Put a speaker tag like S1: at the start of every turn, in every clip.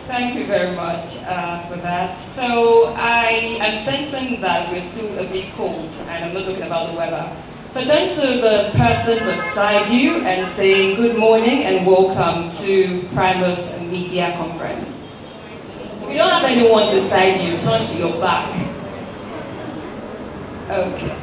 S1: Thank you very much for that. So I am sensing that we're still a bit cold, and I'm not talking about the weather. So turn to the person beside you and say good morning and welcome to Primus Media Conference. If you don't have anyone beside you, turn to your back. Okay.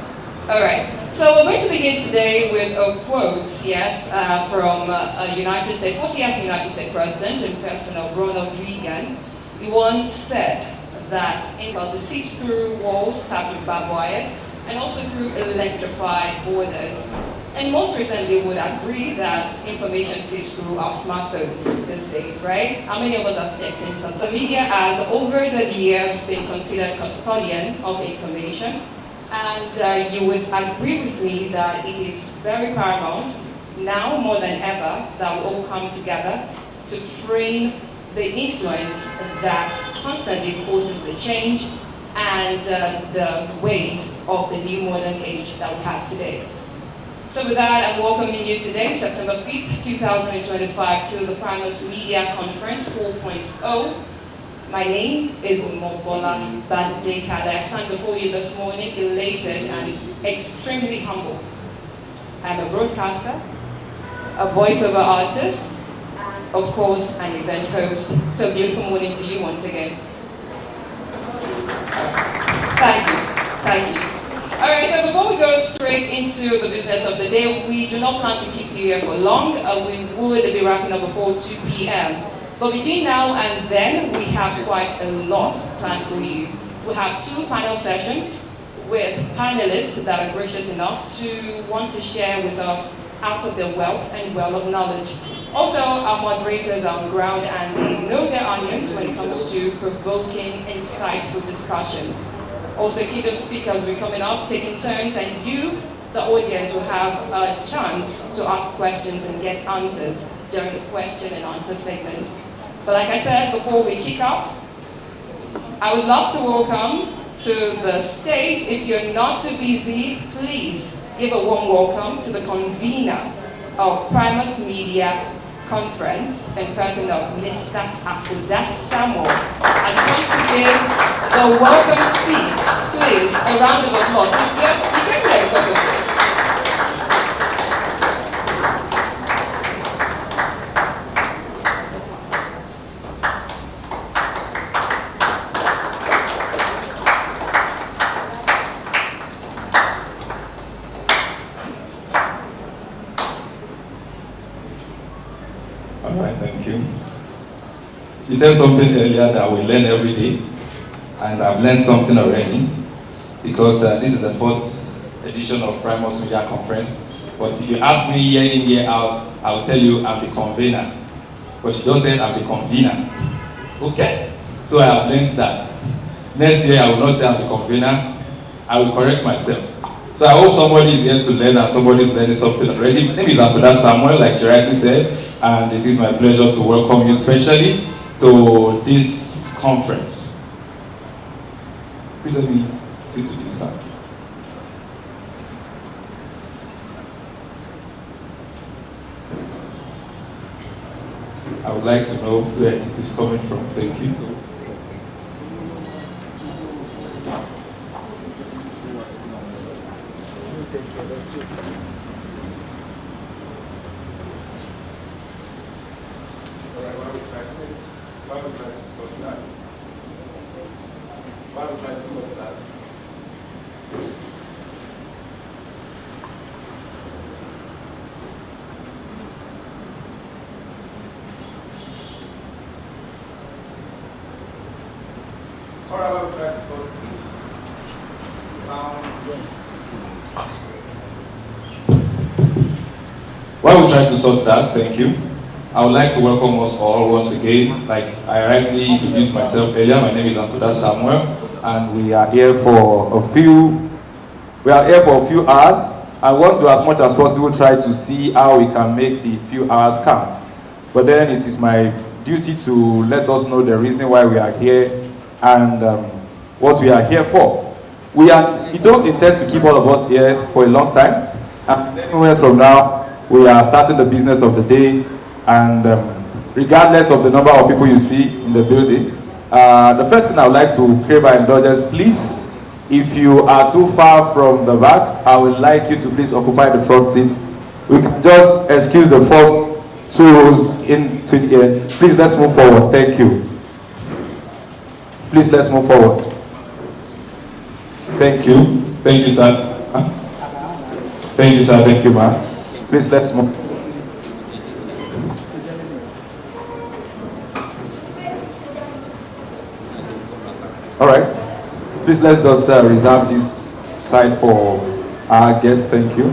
S1: All right. So we're going to begin today with a quote, yes, from a United States, 40th United States President in person of Ronald Reagan. He once said that because it seeps through walls tapped with barbed wires and also through electrified borders. And most recently would agree that information seeps through our smartphones these days, right? How many of us have checked into the media has over the years been considered custodian of information? And you would agree with me that it is very paramount, now more than ever, that we all come together to frame the influence that constantly causes the change and the wave of the new modern age that we have today. So with that, I'm welcoming you today, September 5th, 2025, to the Primus Media Conference 4.0. My name is Mobola Badekale. I stand before you this morning elated and extremely humble. I'm a broadcaster, a voiceover artist, and of course an event host. So beautiful morning to you once again. Thank you. Thank you. All right, so before we go straight into the business of the day, we do not plan to keep you here for long. We would be wrapping up before 2 p.m. But between now and then, we have quite a lot planned for you. We have 2 panel sessions with panelists that are gracious enough to want to share with us out of their wealth and well of knowledge. Also, our moderators are on ground and they know their onions when it comes to provoking, insightful discussions. Also, keynote speakers will be coming up, taking turns, and you, the audience, will have a chance to ask questions and get answers during the question and answer segment. But like I said, before we kick off, I would love to welcome to the stage, if you're not too busy, please give a warm welcome to the convener of Primus Media Conference in person of Mr. Afudat Samuel. And come to give the welcome speech. Please, a round of applause. You came here because of this.
S2: You said something earlier that we learn every day, and I've learned something already, because this is the 4th edition of Primus Media Conference. But if you ask me year in, year out, I will tell you I'm the convener. But she don't say I'm the convener. Okay? So I have learned that. Next year I will not say I'm the convener, I will correct myself. So I hope somebody is here to learn and somebody is learning something already. My name is Afudat Samuel, like Jericho said, and it is my pleasure to welcome you specially to this conference. Please let me sit to this side. I would like to know where it is coming from. Thank you. While we try to sort that, thank you. I would like to welcome us all once again. Like I rightly introduced myself earlier, my name is Afudat Samuel, and we are here for a few hours. I want to, as much as possible, try to see how we can make the few hours count. But then it is my duty to let us know the reason why we are here and what we are here for. We don't intend to keep all of us here for a long time. And anywhere from now, we are starting the business of the day, and
S3: regardless of the number of people you see in the building. The first thing I would like to crave our indulgence, please, if you are too far from the back, I would like you to please occupy the front seat. We can just excuse the first two rows into the air. Please, let's move forward. Thank you. Please, let's move forward. Thank you.
S2: Thank you, sir. Thank you, sir.
S3: Thank you, ma'am. Please, let's move. All right. Please, let's just reserve this side for our guests. Thank you.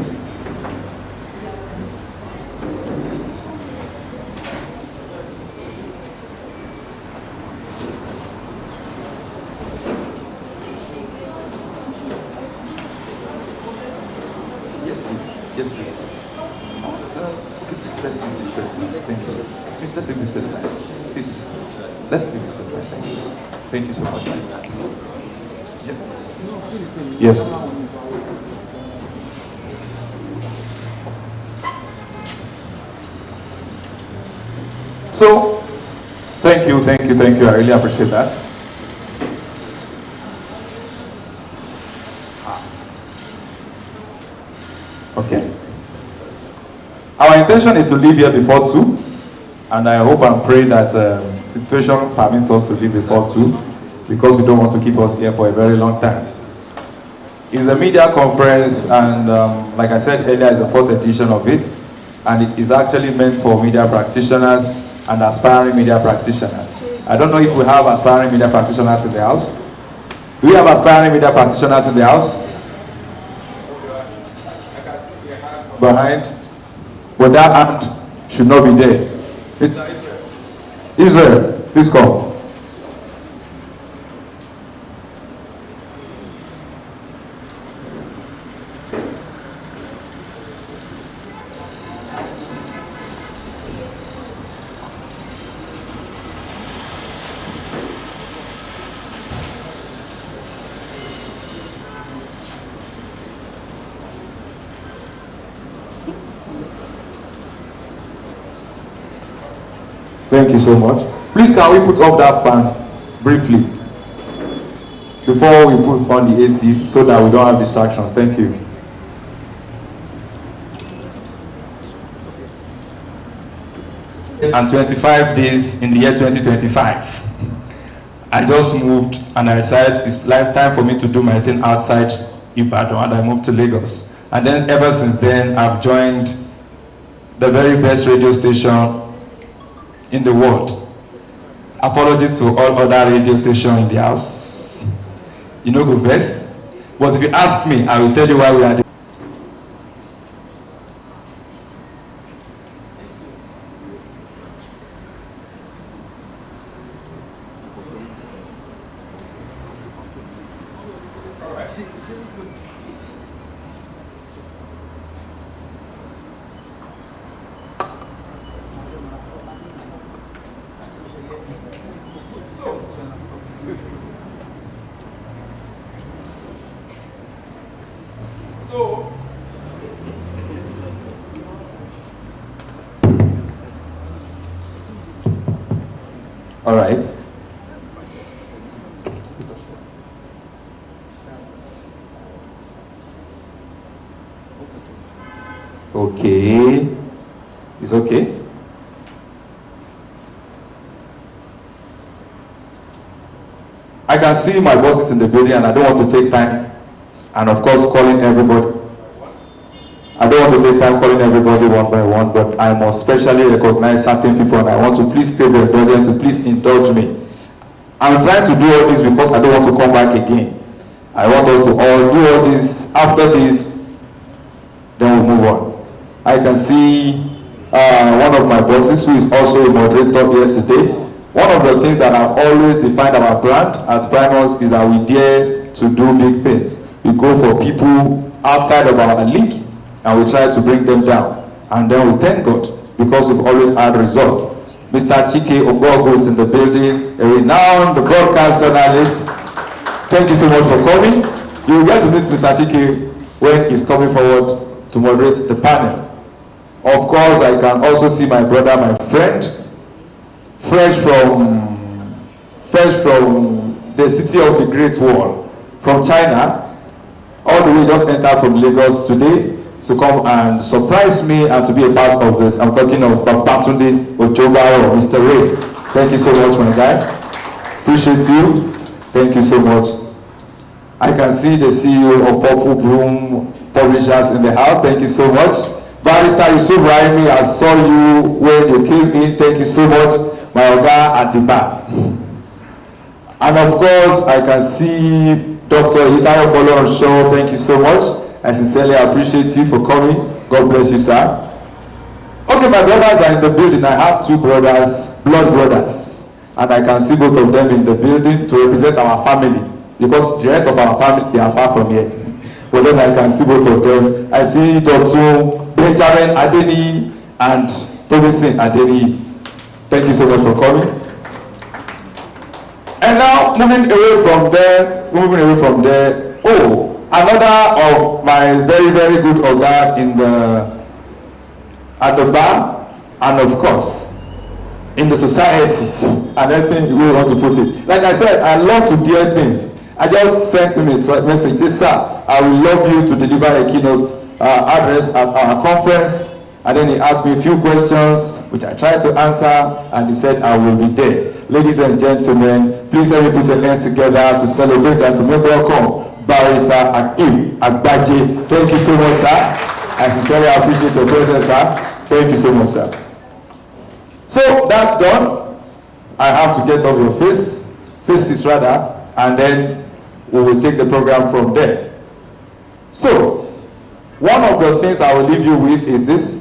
S3: Yes, please. Okay, please, let's leave this first line. Thank you. Please, let's leave this first line. Please, let's leave this first line. Thank you. Thank you so much. Yes, please. Yes, please. So, thank you. I really appreciate that. Okay. Our intention is to leave here before 2, and I hope and pray that situation permits us to leave before 2, because we don't want to keep us here for a very long time. It's a media conference, and like I said earlier, it's the 4th edition of it, and it is actually meant for media practitioners and aspiring media practitioners. I don't know if we have aspiring media practitioners in the house. Do we have aspiring media practitioners in the house? Behind? But that hand should not be there. Israel, please come. Thank you so much. Please, can we put up that fan briefly before we put on the AC so that we don't have distractions? Thank you. And 25 days in the year 2025. I just moved and I decided it's time for me to do my thing outside Ibadan, and I moved to Lagos. And then ever since then, I've joined the very best radio station in the world. Apologies to all other radio stations in the house. You know, go best. But if you ask me, I will tell you why we are there. All right. Okay. It's okay. I can see my bosses in the building, and I don't want to take time. And of course, calling everybody. I don't want to take time calling everybody one by one, but I must specially recognize certain people, and I want to please crave your indulgence to please indulge me. I'm trying to do all this because I don't want to come back again. I want us to all do all this. After this, then we'll move on. I can see one of my bosses who is also a moderator here today. One of the things that have always defined our brand at Primus is that we dare to do big things. We go for people outside of our league, and we try to bring them down. And then we thank God because we've always had results. Mr. Chike Ogogo is in the building, a renowned broadcast journalist. Thank you so much for coming. You will get to meet Mr. Chike when he's coming forward to moderate the panel. Of course, I can also see my brother, my friend, fresh from the city of the Great Wall, from China, all the way just entered from Lagos today to come and surprise me and to be a part of this. I'm talking of Babatunde Ojoba or Mr. Ray. Thank you so much, my guy. Appreciate you. Thank you so much. I can see the CEO of Purple Bloom Publishers in the house. Thank you so much. Barrister Yusuf Raimi, I saw you when you came in. Thank you so much. My Oga at the back. And of course, I can see Dr. Itayo Folorunso. Thank you so much. I sincerely appreciate you for coming. God bless you, sir. Okay, my brothers are in the building. I have two brothers, blood brothers. And I can see both of them in the building to represent our family. Because the rest of our family, they are far from here. But then I can see both of them. I see Dr. Benjamin Adeni and Tobisin Adeni. Thank you so much for coming. And now, moving away from there, oh, another of my very, very good Oga at the bar, and of course, in the society, and everything we want to put it. Like I said, I love to hear things. I just sent him a message, say, sir, I would love you to deliver a keynote address at our conference. And then he asked me a few questions, which I tried to answer, and he said, I will be there. Ladies and gentlemen, please let me put your hands together to celebrate and to make welcome Barrister Akim Agbaje. Thank you so much, sir. I sincerely appreciate your presence, sir. Thank you so much, sir. So that's done. I have to get off your faces rather, and then we will take the program from there. So, one of the things I will leave you with is this.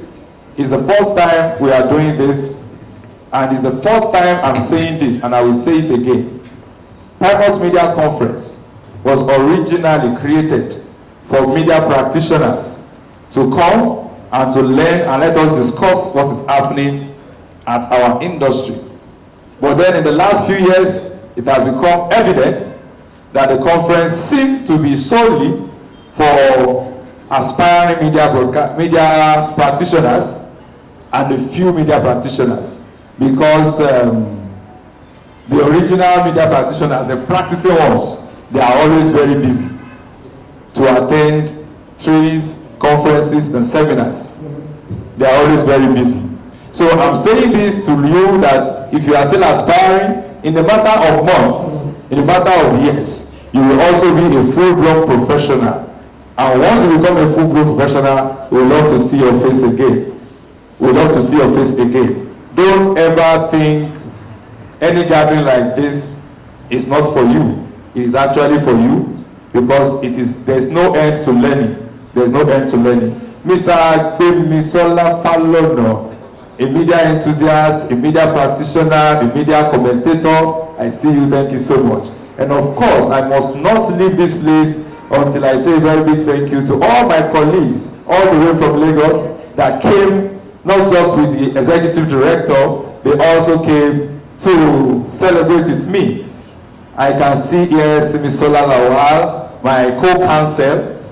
S3: It's the fourth time we are doing this, and it's the fourth time I'm saying this, and I will say it again. Primus Media Conference was originally created for media practitioners to come and to learn and let us discuss what is happening at our industry. But then in the last few years, it has become evident that the conference seemed to be solely for aspiring media practitioners and a few media practitioners, because the original media practitioners, the practicing ones, they are always very busy to attend trainings, conferences, and seminars. They are always very busy. So I'm saying this to you that if you are still aspiring, in the matter of months, in the matter of years, you will also be a full-blown professional. And once you become a full-blown professional, we would love to see your face again. We would love to see your face again. Don't ever think any gathering like this is not for you. It is actually for you, because there's no end to learning. There's no end to learning. Mr. Gbemisola Falono, a media enthusiast, a media practitioner, a media commentator, I see you, thank you so much. And of course, I must not leave this place until I say a very big thank you to all my colleagues, all the way from Lagos, that came not just with the executive director, they also came to celebrate with me. I can see here Simisola Lawal, my co-counsel,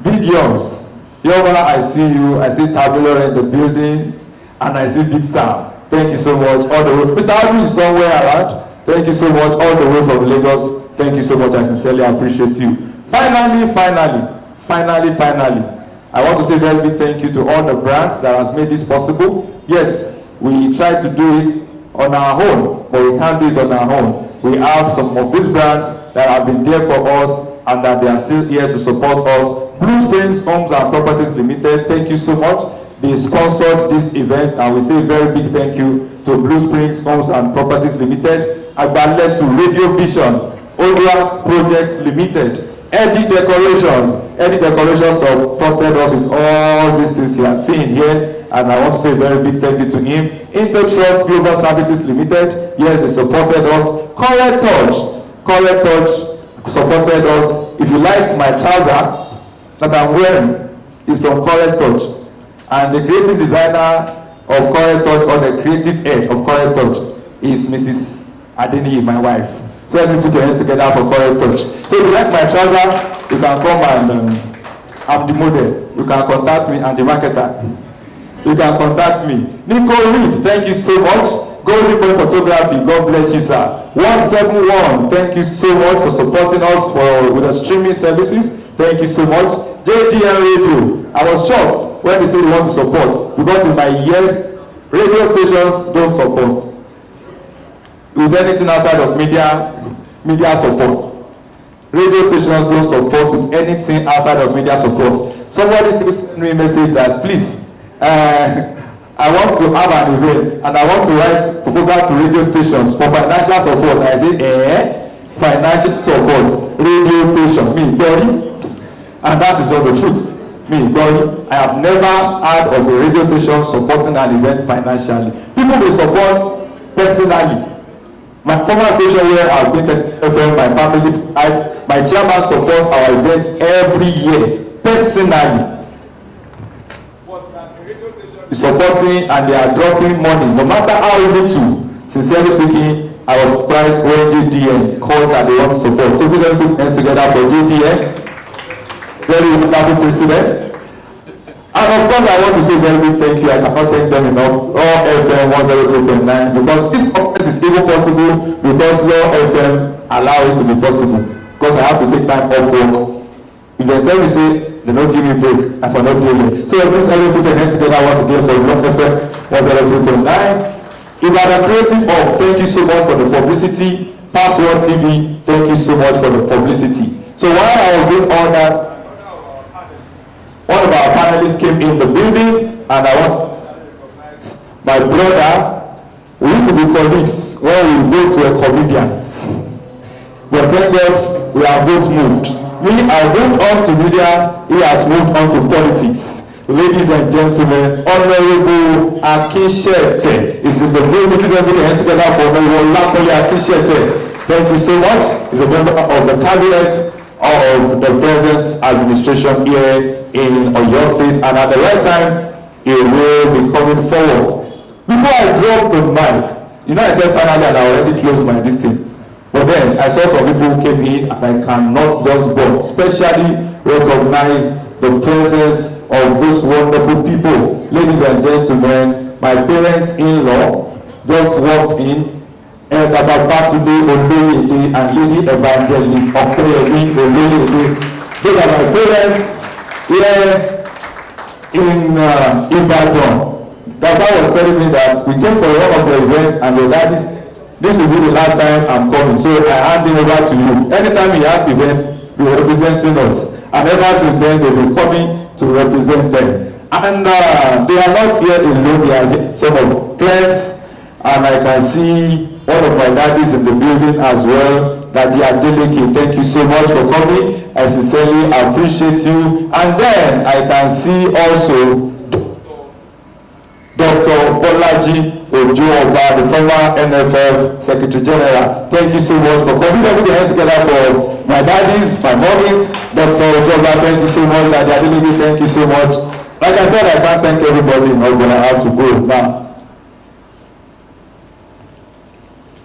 S3: Big Yoms. Yoma, I see you, I see Tabula in the building, and I see Big Sam. Thank you so much, all the way. Mr. Abu is somewhere around. Thank you so much, all the way from Lagos. Thank you so much, I sincerely appreciate you. Finally, I want to say a very big thank you to all the brands that has made this possible. Yes, we try to do it on our own, but we can't do it on our own. We have some of these brands that have been there for us and that they are still here to support us. Blue Springs Homes and Properties Limited, thank you so much. They sponsored this event, and we say a very big thank you to Blue Springs Homes and Properties Limited. Agbalẹ̀ to Radio Vision, Odua Projects Limited, Eddie Decorations supported us with all these things you are seeing here, and I want to say a very big thank you to him. Intertrust Global Services Limited, yes, they supported us. Correct Touch supported us. If you like my trouser that I'm wearing, is from Correct Touch, and the creative designer of Correct Touch, or the creative head of Correct Touch, is Mrs. Adeni, my wife. So let me put your hands together for Correct Touch. So if you like my trouser, you can come and I'm the model. You can contact me, and the marketer. You can contact me. Nico Reed, thank you so much. Golden Boy Photography, God bless you, sir. 171, thank you so much for supporting us with the streaming services. Thank you so much. JDL Radio, I was shocked when they said they want to support, because in my years, radio stations don't support with anything outside of media support. Radio stations don't support with anything outside of media support. Somebody still sent me a message that, please, I want to have an event and I want to write proposal to radio stations for financial support. I say, financial support, radio station, me, Dory. And that is just the truth. Me, Dory, I have never heard of a radio station supporting an event financially. People will support personally. My former station where I've been FM, my family, my chairman supports our event every year, personally. Supporting and they are dropping money, no matter how little. Sincerely speaking, I was surprised when JDN called that they want to support. So we can put hands together for JDN. Very wonderful president. And of course, I want to say very big thank you. I cannot thank them enough. Raw FM 103.9, because this conference is even possible because Raw FM allow it to be possible. Because I have to take time off work. If they tell me say they don't give me break, I for not doing it. So please everyone put your hands together once again for Raw FM 103.9. Ibadan Creative Hub, thank you so much for the publicity. Password TV, thank you so much for the publicity. So while I was doing all that, one of our panelists came in the building, and I want my brother. We used to be colleagues when we both were comedians, but thank God we have both moved. Me, I moved on to media. He has moved on to politics. Ladies and gentlemen, Honorable Akishete is in the building. Please everybody hands together for Honorable Lakoli Akishete. Thank you so much. He's a member of the cabinet of the present administration here in Oyo State, and at the right time, he will be coming forward. Before I drop the mic, I said finally, and I already closed my distance. But then I saw some people who came in, and I cannot just but especially recognize the presence of those wonderful people. Ladies and gentlemen, my parents-in-law just walked in. And about Batunde Oloyede and Lady Evangelist Okoyemi Oloyede. Those are my parents here in Ibadan. Dada was telling me that we came for one of the events and the daddies, this will be the last time I'm coming. So I hand him over to you. Anytime he has event, you are representing us. And ever since then, they will be coming to represent them. And they are not here alone, they are here, some of friends, and I can see one of my daddies in the building as well, Daddy Adeleke. Thank you so much for coming. I sincerely appreciate you. And then I can see also Dr. Bolaji Ojo-Oba, the former NFF Secretary General. Thank you so much for coming. Everybody hands together for my daddies, my mommies. Dr. Ojo-Oba, thank you so much. Daddy Adeleke, thank you so much. Like I said, I can't thank everybody, but I have to go now.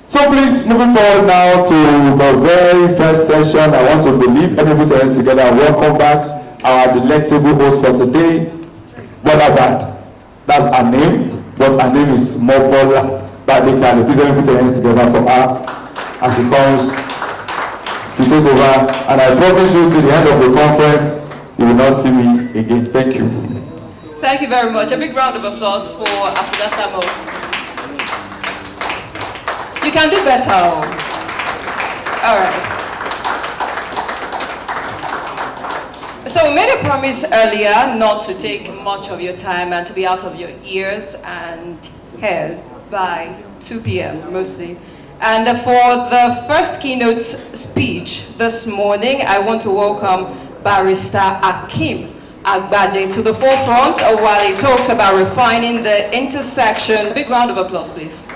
S3: So please, moving forward now to the very first session, I want to believe everybody put your hands together and welcome back our delectable host for today, Bonabad. That's her name, but her name is Mobola Badekale. Please everybody put your hands together for her as she comes to take over. And I promise you, to the end of the conference, you will not see me again. Thank you.
S1: Thank you very much. A big round of applause for Afuda Samo. You can do better. All right. So we made a promise earlier not to take much of your time and to be out of your ears and head by 2 p.m. mostly. And for the first keynote speech this morning, I want to welcome Barrister Akim Agbaje to the forefront while he talks about refining the intersection. Big round of applause, please.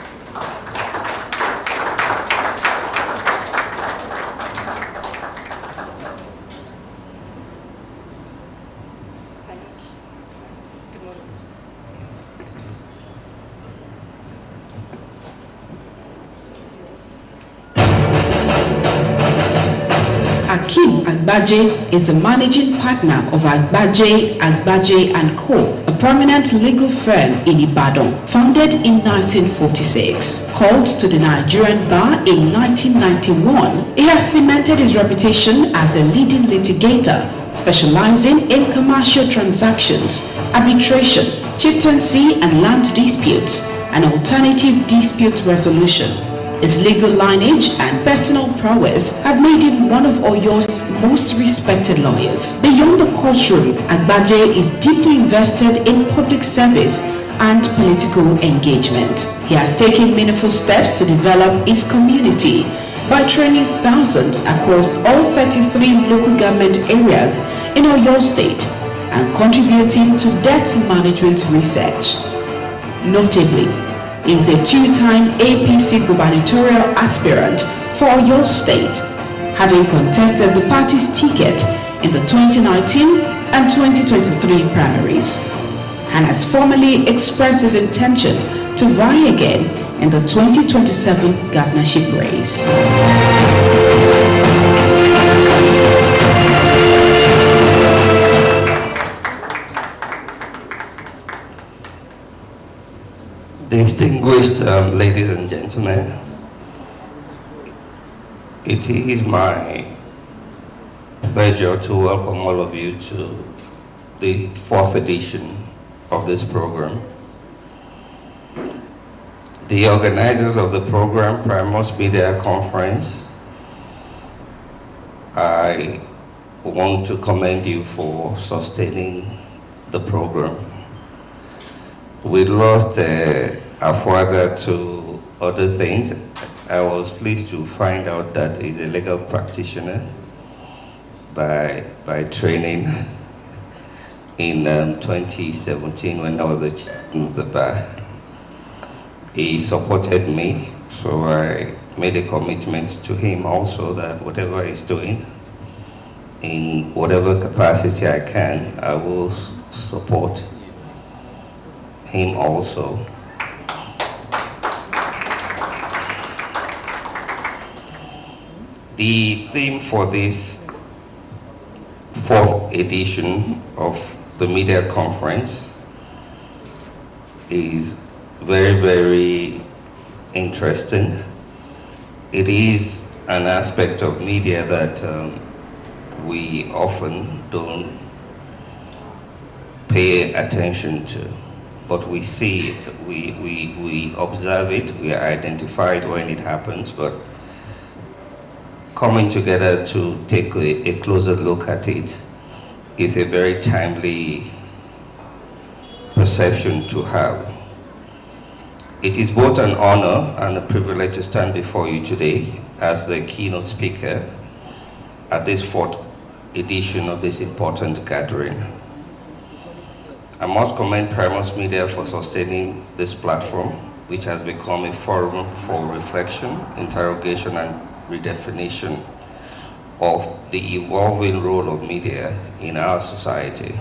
S4: Akim Agbaje is the managing partner of Agbaje & Co., a a prominent legal firm in Ibadan, founded in 1946. Called to the Nigerian bar in 1991, he has cemented his reputation as a leading litigator, specializing in commercial transactions, arbitration, chieftaincy and land disputes, and alternative dispute resolution. His legal lineage and personal prowess have made him one of Oyo's most respected lawyers. Beyond the courtroom, Agbaje is deeply invested in public service and political engagement. He has taken meaningful steps to develop his community by training thousands across all 33 local government areas in Oyo State and contributing to debt management research. Notably, he is a two-time APC gubernatorial aspirant for Oyo State, having contested the party's ticket in the 2019 and 2023 primaries, and has formally expressed his intention to vie again in the 2027 governorship race.
S5: Distinguished ladies and gentlemen, it is my pleasure to welcome all of you to the 4th edition of this program. The organizers of the program, Primus Media Conference, I want to commend you for sustaining the program. We lost a father to other things. I was pleased to find out that he's a legal practitioner by training in 2017 when I was the chairman of the bar. He supported me, so I made a commitment to him also that whatever he's doing, in whatever capacity I can, I will support him also. The theme for this 4th edition of the media conference is very, very interesting. It is an aspect of media that we often don't pay attention to, but we see it, we observe it, we identify it when it happens, but coming together to take a closer look at it is a very timely perception to have. It is both an honor and a privilege to stand before you today as the keynote speaker at this 4th edition of this important gathering. I must commend Primus Media for sustaining this platform, which has become a forum for reflection, interrogation, and redefinition of the evolving role of media in our society.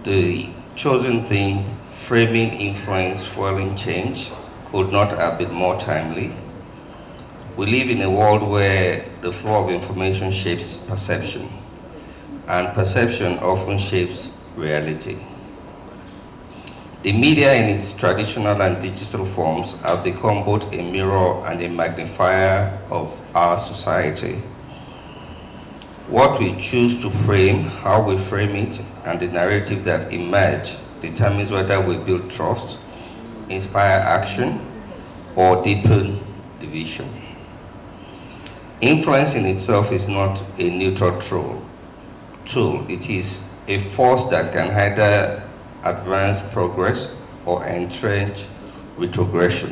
S5: The chosen theme, framing influence, fueling change, could not have been more timely. We live in a world where the flow of information shapes perception, and perception often shapes reality. The media in its traditional and digital forms have become both a mirror and a magnifier of our society. What we choose to frame, how we frame it, and the narrative that emerge determines whether we build trust, inspire action, or deepen division. Influence in itself is not a neutral tool. It is a force that can either advance progress or entrench retrogression.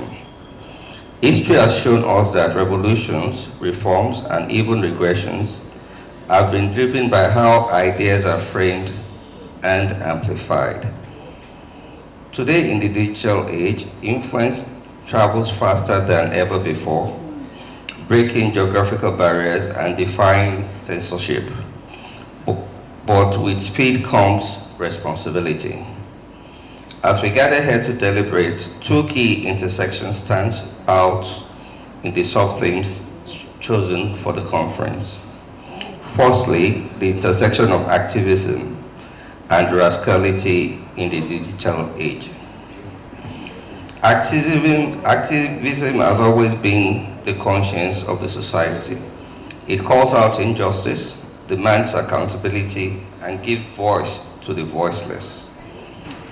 S5: History has shown us that revolutions, reforms, and even regressions have been driven by how ideas are framed and amplified. Today, in the digital age, influence travels faster than ever before, breaking geographical barriers and defying censorship. But with speed comes responsibility. As we gather here to deliberate, two key intersections stand out in the sub-themes chosen for the conference. Firstly, the intersection of activism and rascality in the digital age. Activism has always been the conscience of the society. It calls out injustice, demands accountability, and gives voice to the voiceless.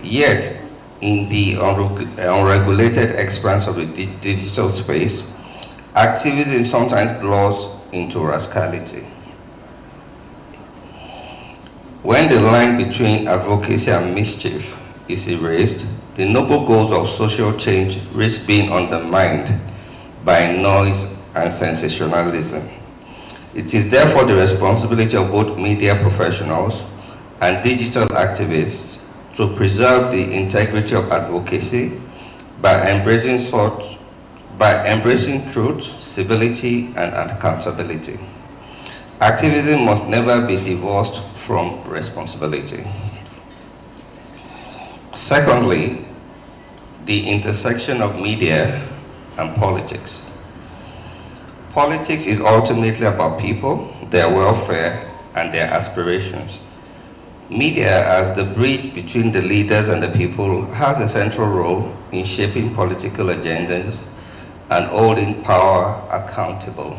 S5: Yet, in the unregulated expanse of the digital space, activism sometimes blurs into rascality. When the line between advocacy and mischief is erased, the noble goals of social change risk being undermined by noise and sensationalism. It is therefore the responsibility of both media professionals and digital activists to preserve the integrity of advocacy by embracing truth, civility, and accountability. Activism must never be divorced from responsibility. Secondly, the intersection of media and politics. Politics is ultimately about people, their welfare, and their aspirations. Media, as the bridge between the leaders and the people, has a central role in shaping political agendas and holding power accountable.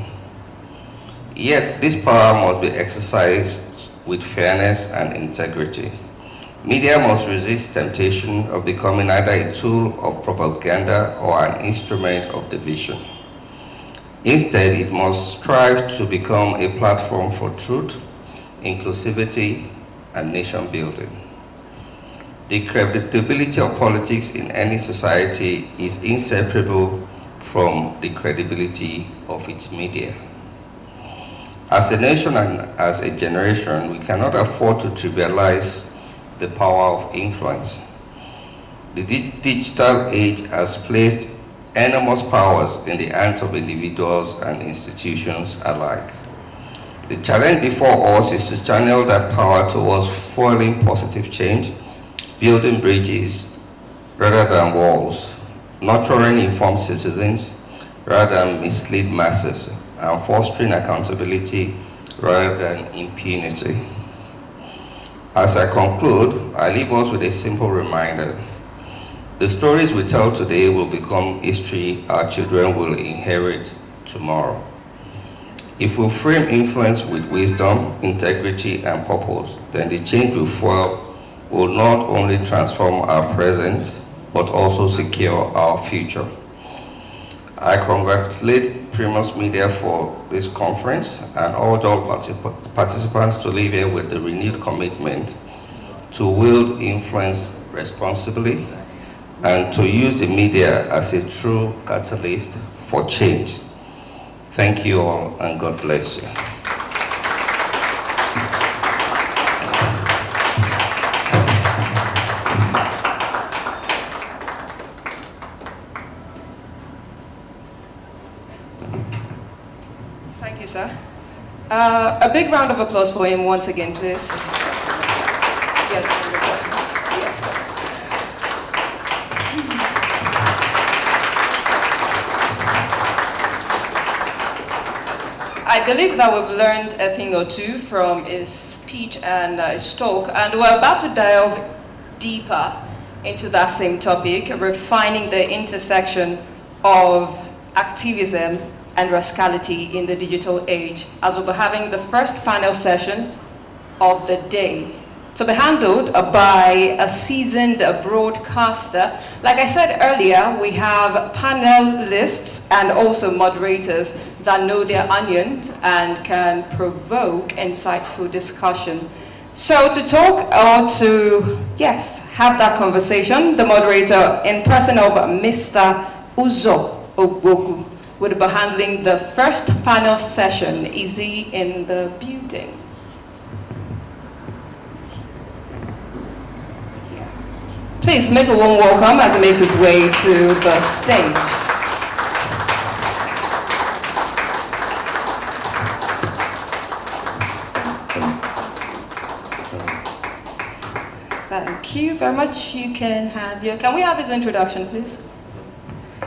S5: Yet, this power must be exercised with fairness and integrity. Media must resist temptation of becoming either a tool of propaganda or an instrument of division. Instead, it must strive to become a platform for truth, inclusivity, and nation building. The credibility of politics in any society is inseparable from the credibility of its media. As a nation and as a generation, we cannot afford to trivialize the power of influence. The digital age has placed enormous powers in the hands of individuals and institutions alike. The challenge before us is to channel that power towards fueling positive change, building bridges rather than walls, nurturing informed citizens rather than mislead masses, and fostering accountability rather than impunity. As I conclude, I leave us with a simple reminder. The stories we tell today will become history our children will inherit tomorrow. If we frame influence with wisdom, integrity, and purpose, then the change we fuel will not only transform our present, but also secure our future. I congratulate Primus Media for this conference and urge all participants to leave here with the renewed commitment to wield influence responsibly and to use the media as a true catalyst for change. Thank you all, and God bless you.
S1: Thank you, sir. A big round of applause for him once again, please. Yes, yes. I believe that we've learned a thing or two from his speech and his talk, and we're about to delve deeper into that same topic, refining the intersection of activism and rascality in the digital age, as we'll be having the first panel session of the day, to be handled by a seasoned broadcaster. Like I said earlier, we have panelists and also moderators that know their onions and can provoke insightful discussion. So to talk or to, yes, have that conversation, the moderator in person of Mr. Uzo Ogbogu will be handling the first panel session. Is he in the building? Please make a warm welcome as he makes his way to the stage. Thank you very much. You can have your, can we have his introduction, please?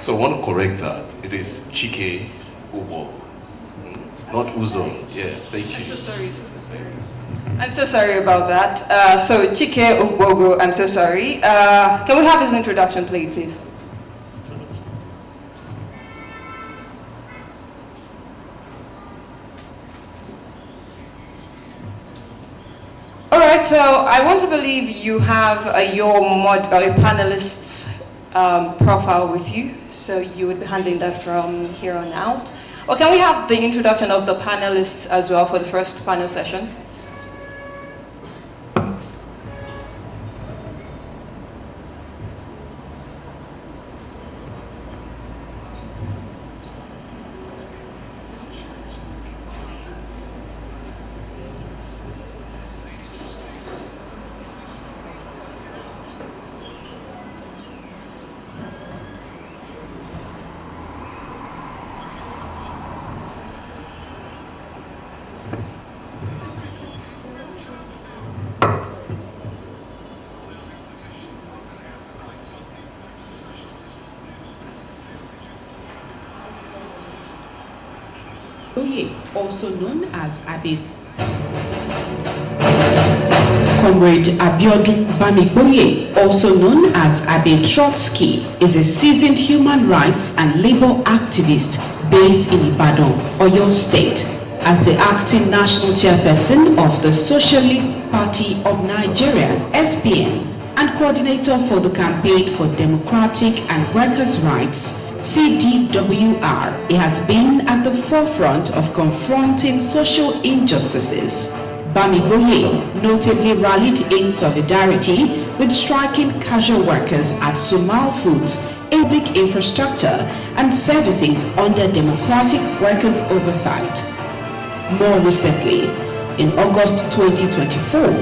S6: So I want to correct that. It is Chike Ubo, not Uzo. Yeah, thank you.
S1: So sorry. I'm so sorry about that. So Chike Ogbogo, I'm so sorry. Can we have his introduction, please? All right, so I want to believe you have your panelist's profile with you, so you would be handling that from here on out. Or can we have the introduction of the panelists as well for the first panel session?
S4: Also known as Abid. Comrade Abiodun Bamigboye, also known as Abid Trotsky, is a seasoned human rights and labor activist based in Ibadan, Oyo State. As the acting national chairperson of the Socialist Party of Nigeria, SPN, and coordinator for the Campaign for Democratic and Workers' Rights, CDWR, he has been at the forefront of confronting social injustices. Bamigboye notably rallied in solidarity with striking casual workers at Sumal Foods, public infrastructure and services under democratic workers' oversight. More recently, in August 2024,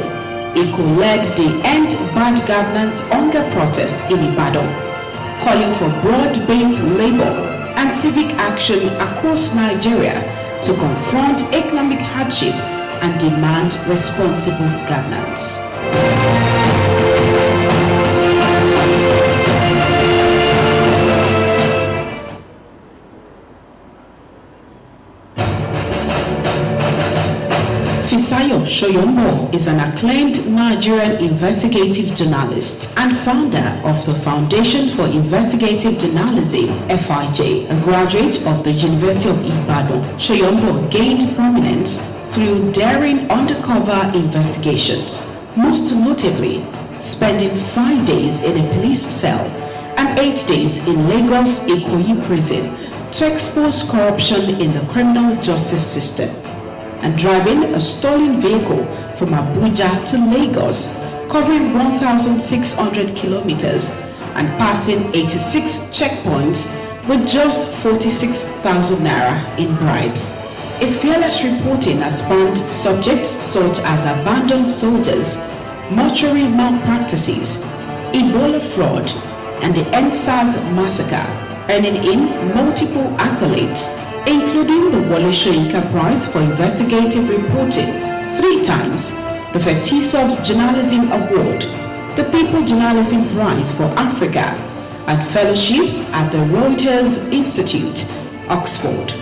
S4: he co-led the End Bad Governance hunger protest in Ibadan, calling for broad-based labor and civic action across Nigeria to confront economic hardship and demand responsible governance. Fisayo Soyombo is an acclaimed Nigerian investigative journalist and founder of the Foundation for Investigative Journalism, FIJ, a graduate of the University of Ibadan. Soyombo gained prominence through daring undercover investigations, most notably spending 5 days in a police cell and 8 days in Lagos Ikoyi prison to expose corruption in the criminal justice system, and driving a stolen vehicle from Abuja to Lagos, covering 1,600 kilometers and passing 86 checkpoints with just 46,000 naira in bribes. His fearless reporting has spanned subjects such as abandoned soldiers, mortuary malpractices, Ebola fraud, and the NSAS massacre, earning him multiple accolades, including the Wole Soyinka Prize for Investigative Reporting 3 times, the Fetisov Journalism Award, the People Journalism Prize for Africa, and fellowships at the Reuters Institute, Oxford.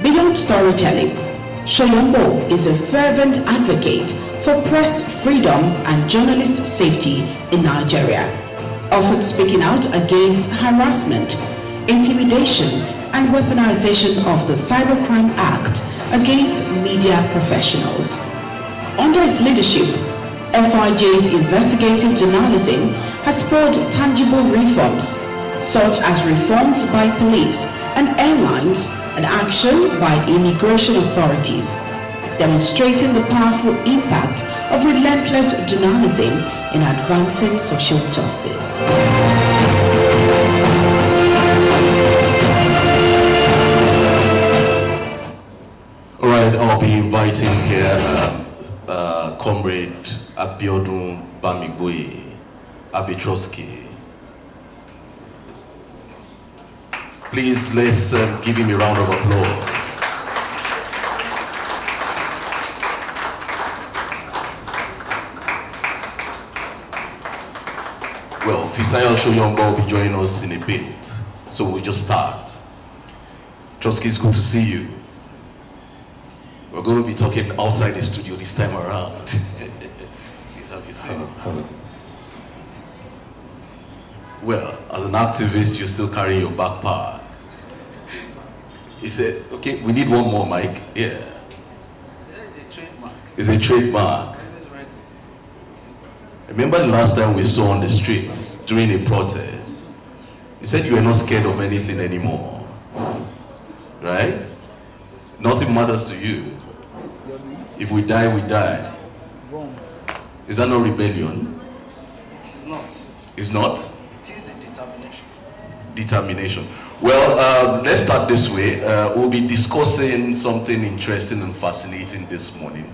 S4: Beyond storytelling, Soyombo is a fervent advocate for press freedom and journalist safety in Nigeria, often speaking out against harassment, intimidation, and weaponization of the Cybercrime Act against media professionals. Under his leadership, FIJ's investigative journalism has spurred tangible reforms, such as reforms by police and airlines and action by immigration authorities, demonstrating the powerful impact of relentless journalism in advancing social justice.
S6: All right, I'll be inviting here Comrade Abiodun Bamigboye, Abitroski. Please, let's give him a round of applause. Well, Fisayo Soyombo will be joining us in a bit, so we'll just start. Trotsky, it's good to see you. We're going to be talking outside the studio this time around. Please have your seat. Well, as an activist, you're still carrying your backpack. He said, okay, we need one more mic. Yeah.
S7: There is a trademark.
S6: It's a trademark. Remember the last time we saw on the streets during a protest? You said you were not scared of anything anymore. Right? Nothing matters to you. If we die, we die. Is that not rebellion?
S7: It is not.
S6: It's not?
S7: It is a determination.
S6: Determination. Well, let's start this way. We'll be discussing something interesting and fascinating this morning.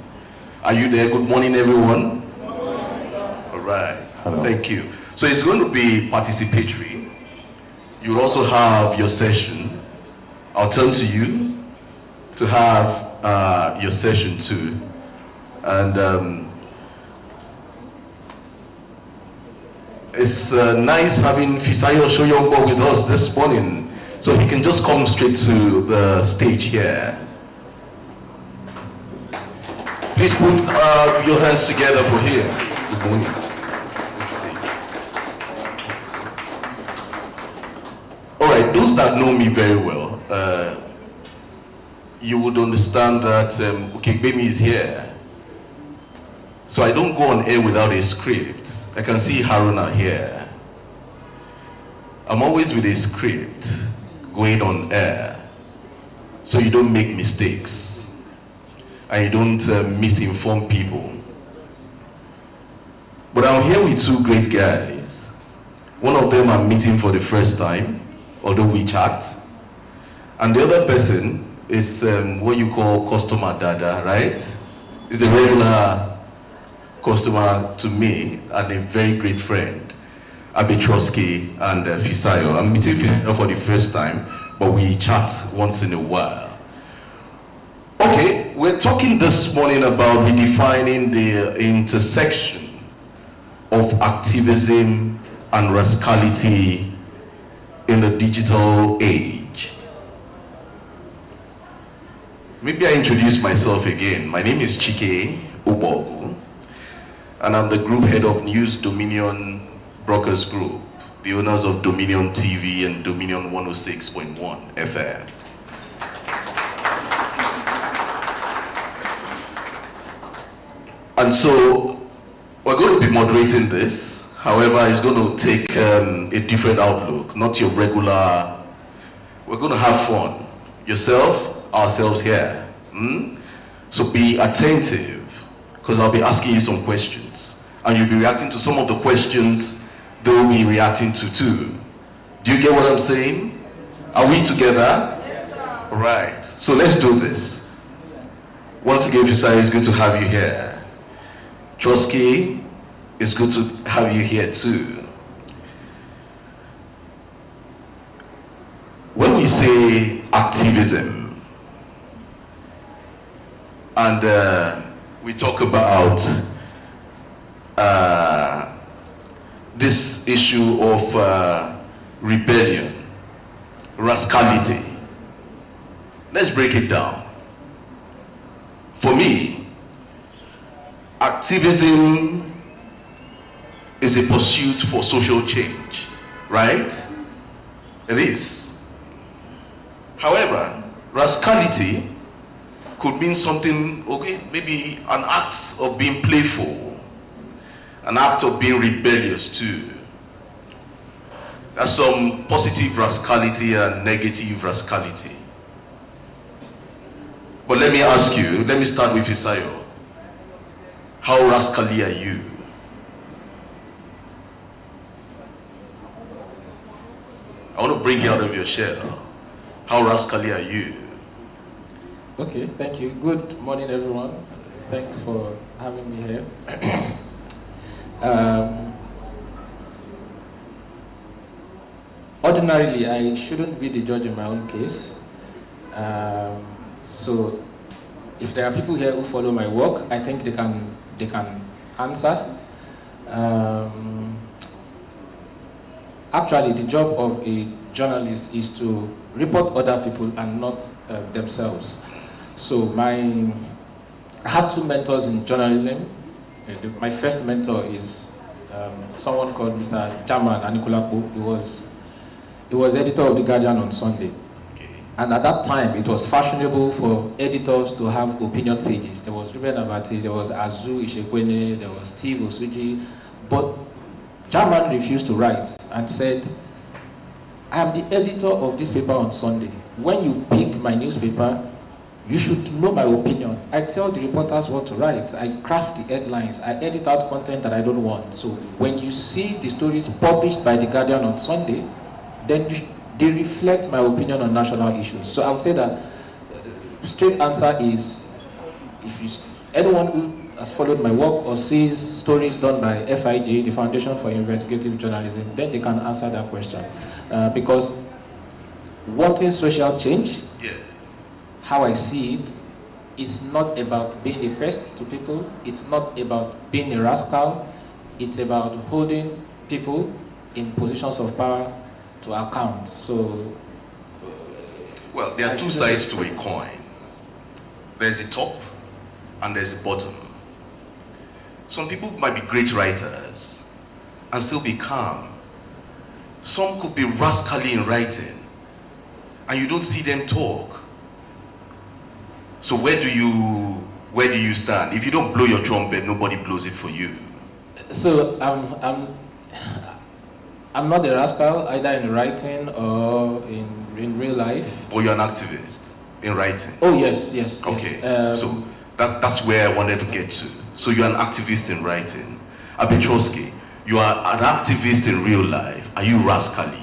S6: Are you there? Good morning, everyone. All right.
S3: Hello.
S6: Thank you. So it's going to be participatory. You'll also have your session. I'll turn to you to have your session too. And it's nice having Fisayo Shoyombo with us this morning. So he can just come straight to the stage here. Please put your hands together for him. Good morning. All right, those that know me very well, you would understand that okay, Baby is here. So I don't go on air without a script. I can see Haruna here. I'm always with a script going on air, so you don't make mistakes and you don't misinform people. But I'm here with two great guys. One of them I'm meeting for the first time, although we chat, and the other person is what you call customer dada, right? He's a regular customer to me and a very great friend, Abitroski and Fisayo. I'm meeting Fisayo for the first time, but we chat once in a while. Okay, we're talking this morning about redefining the intersection of activism and rascality in the digital age. Maybe I introduce myself again. My name is Chike Ubogu, and I'm the group head of News Dominion Brokers Group, the owners of Dominion TV and Dominion 106.1 FM. And so we're going to be moderating this. However, it's going to take a different outlook, not your regular. We're going to have fun. Yourself, ourselves here. So be attentive, because I'll be asking you some questions, and you'll be reacting to some of the questions they'll be reacting to too. Do you get what I'm saying? Are we together?
S7: Yes, sir.
S6: All right. So let's do this. Once again, Fisai, it's good to have you here. Trotsky, it's good to have you here too. When we say activism, and we talk about this issue of rebellion, rascality, let's break it down. For me, activism is a pursuit for social change, right? It is. However, rascality could mean something, okay, maybe an act of being playful, an act of being rebellious too. There's some positive rascality and negative rascality. But let me ask you, let me start with Isayo. How rascally are you? I want to bring you out of your shell. How rascally are you?
S8: Okay, thank you. Good morning, everyone. Thanks for having me here. Ordinarily, I shouldn't be the judge in my own case. So, if there are people here who follow my work, I think they can answer. Actually, the job of a journalist is to report other people and not themselves. So I had two mentors in journalism. My first mentor is someone called Mr. Chairman Anikulapo. He was editor of The Guardian on Sunday. And at that time, it was fashionable for editors to have opinion pages. There was Ruben Abati, there was Azu Ishekwene, there was Steve Osuji. But Chairman refused to write and said, I am the editor of this paper on Sunday. When you pick my newspaper, you should know my opinion. I tell the reporters what to write. I craft the headlines. I edit out content that I don't want. So when you see the stories published by The Guardian on Sunday, then they reflect my opinion on national issues. So I would say that straight answer is, anyone who has followed my work or sees stories done by FIJ, the Foundation for Investigative Journalism, then they can answer that question. Because wanting social change, how I see it, is not about being a pest to people. It's not about being a rascal. It's about holding people in positions of power to account. So,
S6: well, there are two sides to a coin. There's a top and there's a bottom. Some people might be great writers and still be calm. Some could be rascally in writing and you don't see them talk. So where do you stand? If you don't blow your trumpet, nobody blows it for you.
S8: So I'm not a rascal either in writing or in real life.
S6: Or you're an activist in writing?
S8: Oh yes.
S6: Okay,
S8: yes.
S6: so that's where I wanted to get to. So you're an activist in writing. Abitroski, you are an activist in real life. Are you rascally?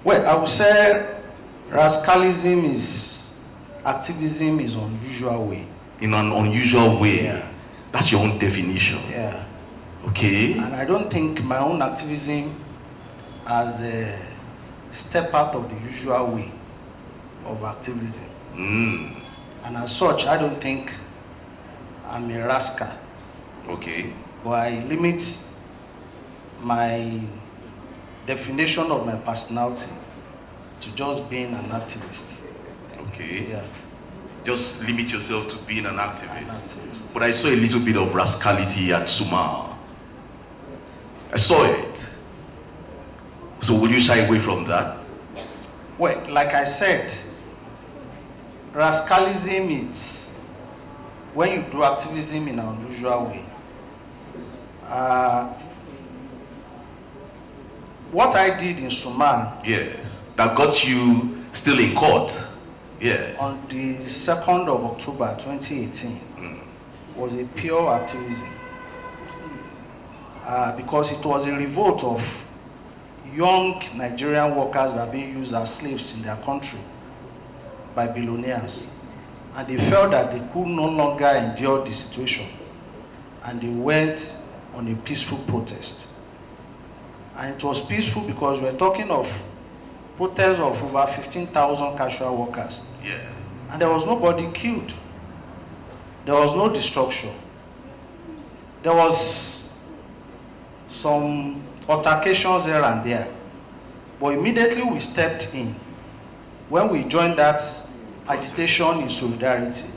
S7: Well, I would say rascalism is activism is unusual way.
S6: In an unusual way?
S7: Yeah.
S6: That's your own definition?
S7: Yeah.
S6: Okay.
S7: And I don't think my own activism as a step out of the usual way of activism. And as such, I don't think I'm a rascal.
S6: Okay.
S7: But I limit my definition of my personality to just being an activist.
S6: Okay.
S7: Yeah.
S6: Just limit yourself to being an activist. But I saw a little bit of rascality at Suma. I saw it. So will you shy away from that?
S7: Well, like I said, rascalism is when you do activism in an unusual way. What I did in Suman,
S6: yes, that got you still in court. Yes.
S7: On the 2nd of October 2018 was a pure activism because it was a revolt of young Nigerian workers that are being used as slaves in their country by billionaires, and they felt that they could no longer endure the situation, and they went on a peaceful protest. And it was peaceful because we're talking of protests of over 15,000 casual workers.
S6: Yeah.
S7: And there was nobody killed. There was no destruction. There was some altercations here and there. But immediately we stepped in. When we joined that agitation in solidarity,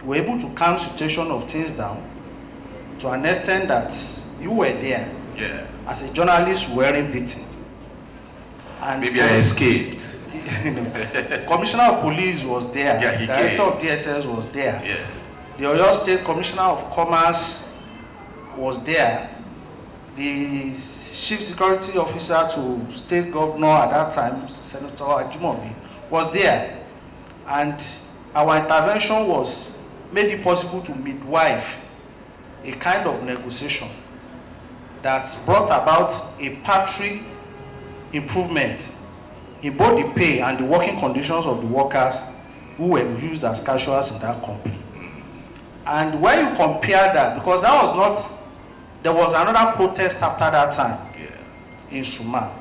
S7: we were able to calm the situation of things down to an extent that you were there.
S6: Yeah.
S7: As a journalist, wearing beaten. And
S6: maybe I escaped.
S7: Commissioner of Police was there.
S6: Yeah, he
S7: Director
S6: came.
S7: of DSS was there.
S6: Yeah.
S7: The Oyo State Commissioner of Commerce was there. The Chief Security Officer to State Governor at that time, Senator Ajimobi, was there. And our intervention made it possible to midwife a kind of negotiation that brought about a paltry improvement in both the pay and the working conditions of the workers who were used as casuals in that company. And when you compare that, because that was not, there was another protest after that time in Suma,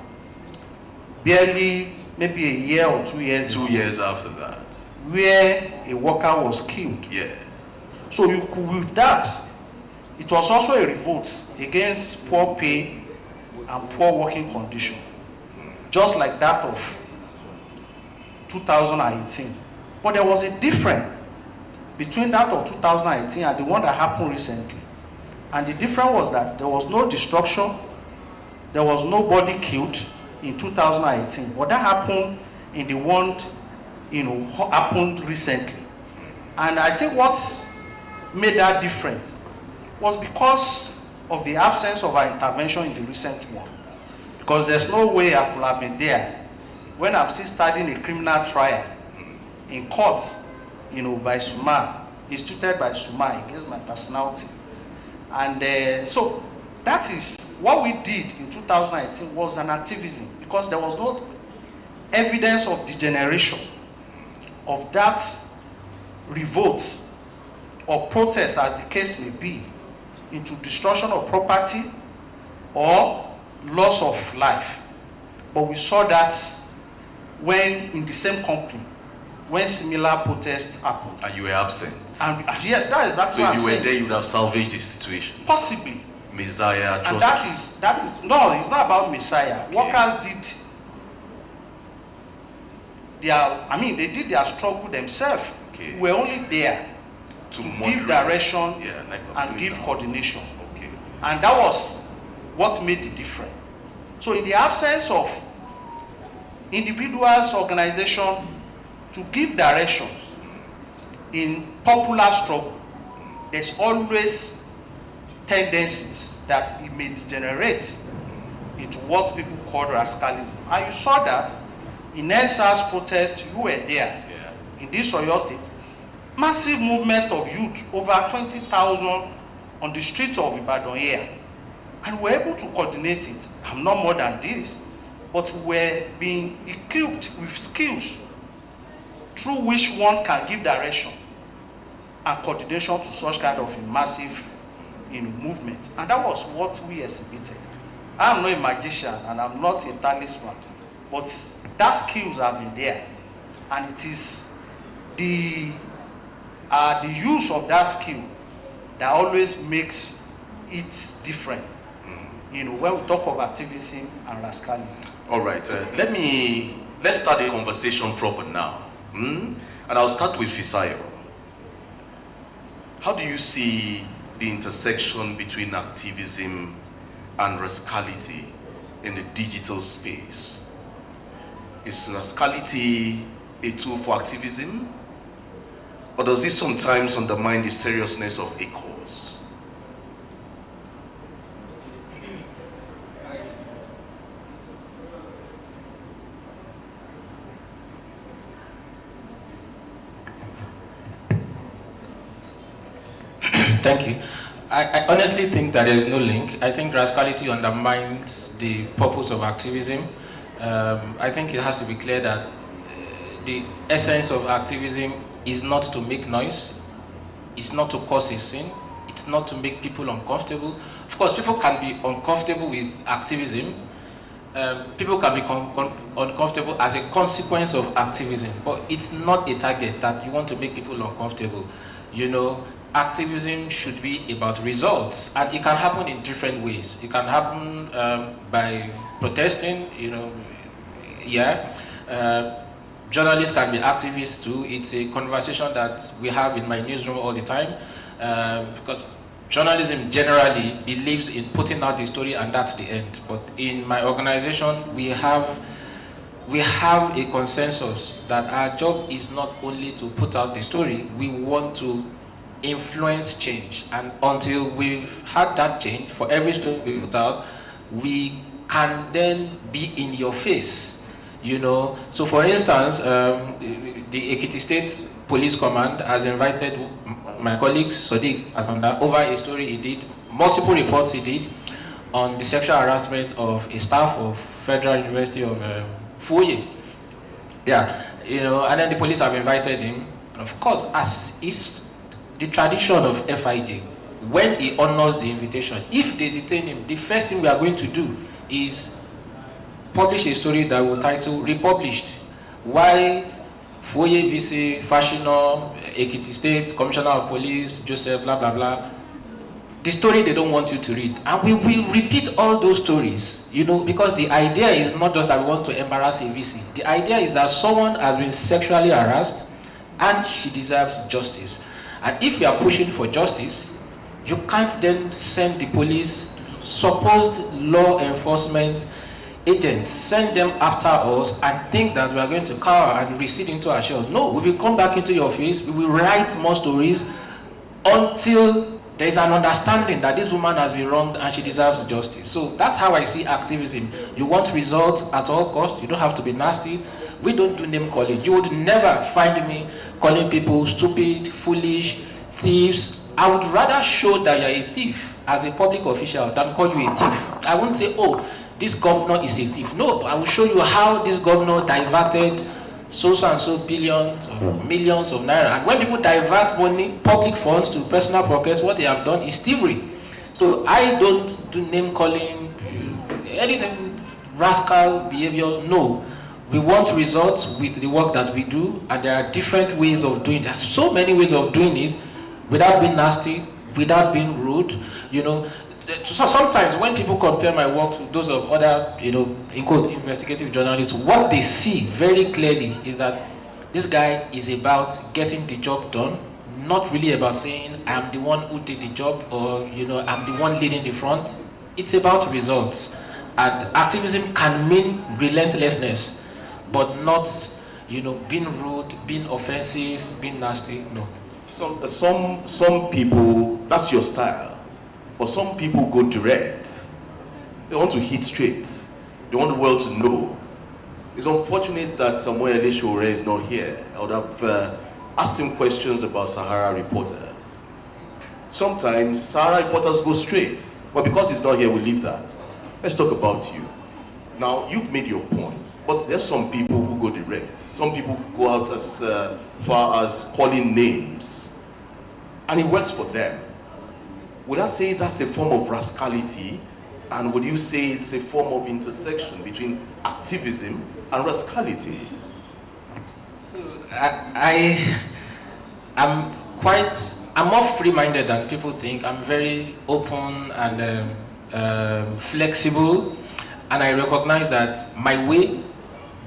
S7: barely maybe a year or 2 years ago,
S6: 2 years after that,
S7: where a worker was killed.
S6: yes.
S7: So you could, with that, it was also a revolt against poor pay and poor working condition. just like that of 2018. But there was a difference between that of 2018 and the one that happened recently. And the difference was that there was no destruction, there was nobody killed in 2018. But that happened in the one, happened recently. And I think what made that different was because of the absence of our intervention in the recent one. Because there's no way I could have been there when I'm still studying a criminal trial in courts, by SUMA, instituted by SUMA against my personality. And so that is what we did in 2018 was an activism, because there was no evidence of degeneration of that revolt or protest, as the case may be, into destruction of property or loss of life. But we saw that when in the same company, when similar protests happened.
S6: And you were absent.
S7: And yes, that is exactly what I'm saying.
S6: So if you were there, you would have salvaged the situation.
S7: Possibly.
S6: Messiah,
S7: and that is no, it's not about Messiah.
S6: Okay.
S7: Workers did they did their struggle themselves.
S6: Okay.
S7: We're only there to give direction and give coordination.
S6: Okay.
S7: And that was what made the difference. So in the absence of individuals, organization to give direction in popular struggle, there's always tendencies that it may degenerate into what people call rascalism. And you saw that in NSAS protest, you were there in this Oyo State. Massive movement of youth, over 20,000 on the streets of Ibadan here. And we're able to coordinate it. I'm not more than this, but we're being equipped with skills through which one can give direction and coordination to such kind of a massive movement. And that was what we exhibited. I'm not a magician and I'm not a talisman, but that skills have been there. And it is the use of that skill that always makes it different. When we talk of activism and rascalism.
S6: All right, let's start the conversation proper now. And I'll start with Fisayo. How do you see the intersection between activism and rascality in the digital space? Is rascality a tool for activism? Or does this sometimes undermine the seriousness of a cause?
S8: Thank you. I honestly think that there is no link. I think rascality undermines the purpose of activism. I think it has to be clear that the essence of activism is not to make noise, it's not to cause a scene, it's not to make people uncomfortable. Of course, people can be uncomfortable with activism. People can be uncomfortable as a consequence of activism, but it's not a target that you want to make people uncomfortable. Activism should be about results, and it can happen in different ways. It can happen by protesting, journalists can be activists too. It's a conversation that we have in my newsroom all the time, because journalism generally believes in putting out the story and that's the end. But in my organization, we have a consensus that our job is not only to put out the story, we want to influence change. And until we've had that change, for every story we put out, we can then be in your face. So for instance, the Ekiti State Police Command has invited my colleagues, Sadiq Atanda, over a story he did, multiple reports he did on the sexual harassment of a staff of Federal University of Fuye. And then the police have invited him. And of course, as is the tradition of FIJ, when he honors the invitation, if they detain him, the first thing we are going to do is publish a story that will title Republished. Why Foye VC, Fashino, Ekiti State, Commissioner of Police, Joseph, blah, blah, blah, the story they don't want you to read. And we will repeat all those stories, you know, because the idea is not just that we want to embarrass a VC. The idea is that someone has been sexually harassed and she deserves justice. And if you are pushing for justice, you can't then send the police, supposed law enforcement agents, send them after us and think that we are going to cower and recede into our shells. No, we will come back into your face, we will write more stories until there is an understanding that this woman has been wronged and she deserves justice. So that's how I see activism. You want results at all costs, you don't have to be nasty. We don't do name calling. You would never find me calling people stupid, foolish, thieves. I would rather show that you're a thief as a public official than call you a thief. I won't say, oh, this governor is a thief. No, I will show you how this governor diverted so and so billions or millions of naira. And when people divert money, public funds to personal pockets, what they have done is thievery. So I don't do name calling, anything rascal behavior. No, we want results with the work that we do, and there are different ways of doing it. There's so many ways of doing it without being nasty, without being rude, you know. So sometimes when people compare my work to those of other, you know, in quote, investigative journalists, what they see very clearly is that this guy is about getting the job done, not really about saying I'm the one who did the job, or, you know, I'm the one leading the front. It's about results. And activism can mean relentlessness, but not, you know, being rude, being offensive, being nasty. No.
S6: Some people, that's your style. But some people go direct. They want to hit straight. They want the world to know. It's unfortunate that Samuel Elishore is not here. I would have asked him questions about Sahara reporters. Sometimes Sahara reporters go straight. But because he's not here, we leave that. Let's talk about you. Now, you've made your point. But there's some people who go direct. Some people go out as far as calling names. And it works for them. Would I say that's a form of rascality? And would you say it's a form of intersection between activism and rascality?
S8: So I'm more free-minded than people think. I'm very open and flexible. And I recognize that my way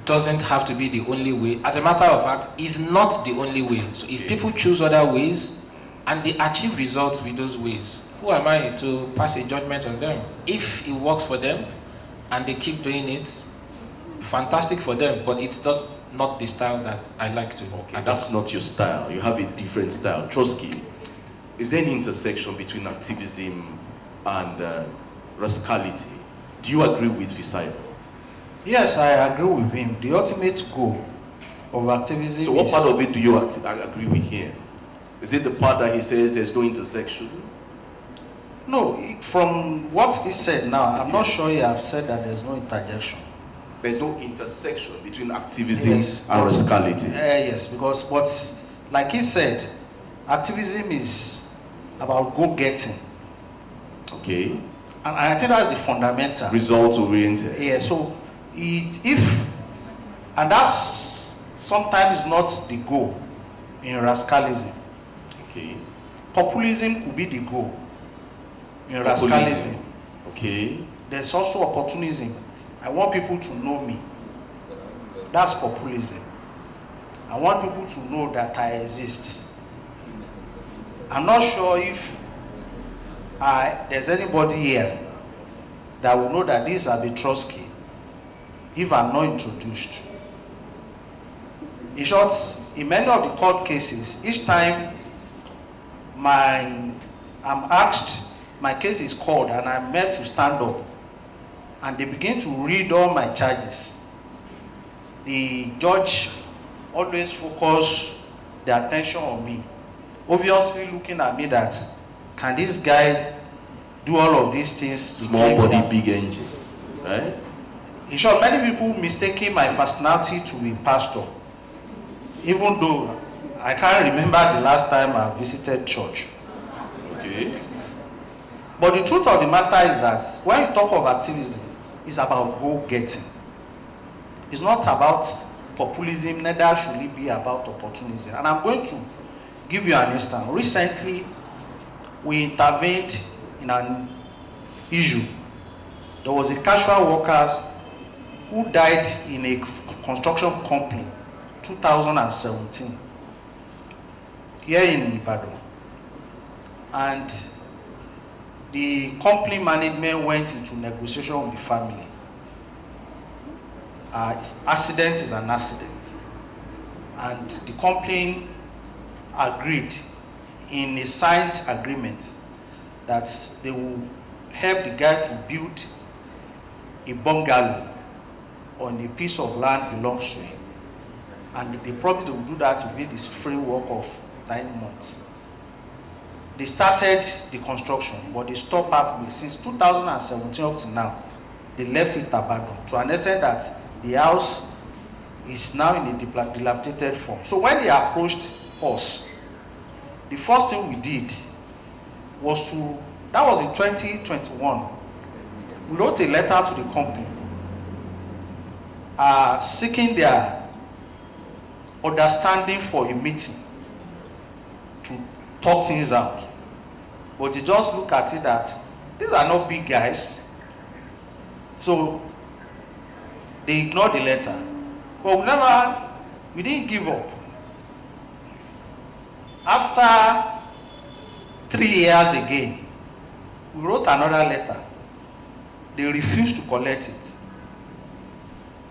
S8: doesn't have to be the only way. As a matter of fact, it's not the only way. So if people choose other ways and they achieve results with those ways, who am I to pass a judgment on them? If it works for them and they keep doing it, fantastic for them, but it's not the style that I like to.
S6: Okay, that's not your style. You have a different style. Trotsky, is there any intersection between activism and rascality? Do you agree with Fisaibo?
S7: Yes, I agree with him. The ultimate goal of activism is...
S6: So what part of it do you agree with him? Is it the part that he says there's no intersection?
S7: No, from what he said now, I'm not sure he have said that there's no interjection.
S6: There's no intersection between activism and rascality.
S7: Yes, because what, like he said, activism is about go-getting.
S6: Okay.
S7: And I think that's the fundamental.
S6: Result-oriented.
S7: Yeah, so and that's sometimes not the goal in rascalism.
S6: Okay.
S7: Populism could be the goal in rascalism.
S6: Okay.
S7: There's also opportunism. I want people to know me. That's populism. I want people to know that I exist. I'm not sure if there's anybody here that will know that this is Abi Trotsky if I'm not introduced. In short, in many of the court cases, each time I'm asked, my case is called and I'm meant to stand up, and they begin to read all my charges, the judge always focus the attention on me, obviously looking at me that, can this guy do all of these things?
S6: Small body, big engine, right?
S7: In short, many people mistaking my personality to be pastor, even though I can't remember the last time I visited church.
S6: Okay.
S7: But the truth of the matter is that when you talk of activism, it's about go-getting. It's not about populism, neither should it be about opportunism. And I'm going to give you an instance. Recently, we intervened in an issue. There was a casual worker who died in a construction company 2017 here in Ibadan, and the company management went into negotiation with the family. Accident is an accident, and the company agreed in a signed agreement that they will help the guy to build a bungalow on a piece of land belongs to him, and they promised they will do that within this framework of 9 months. They started the construction, but they stopped halfway. Since 2017 up to now, they left it abandoned to an extent that the house is now in a dilapidated form. So when they approached us, the first thing we did was that was in 2021, we wrote a letter to the company seeking their understanding for a meeting to talk things out. But they just look at it that these are not big guys. So they ignored the letter. But we didn't give up. After 3 years again, we wrote another letter. They refused to collect it.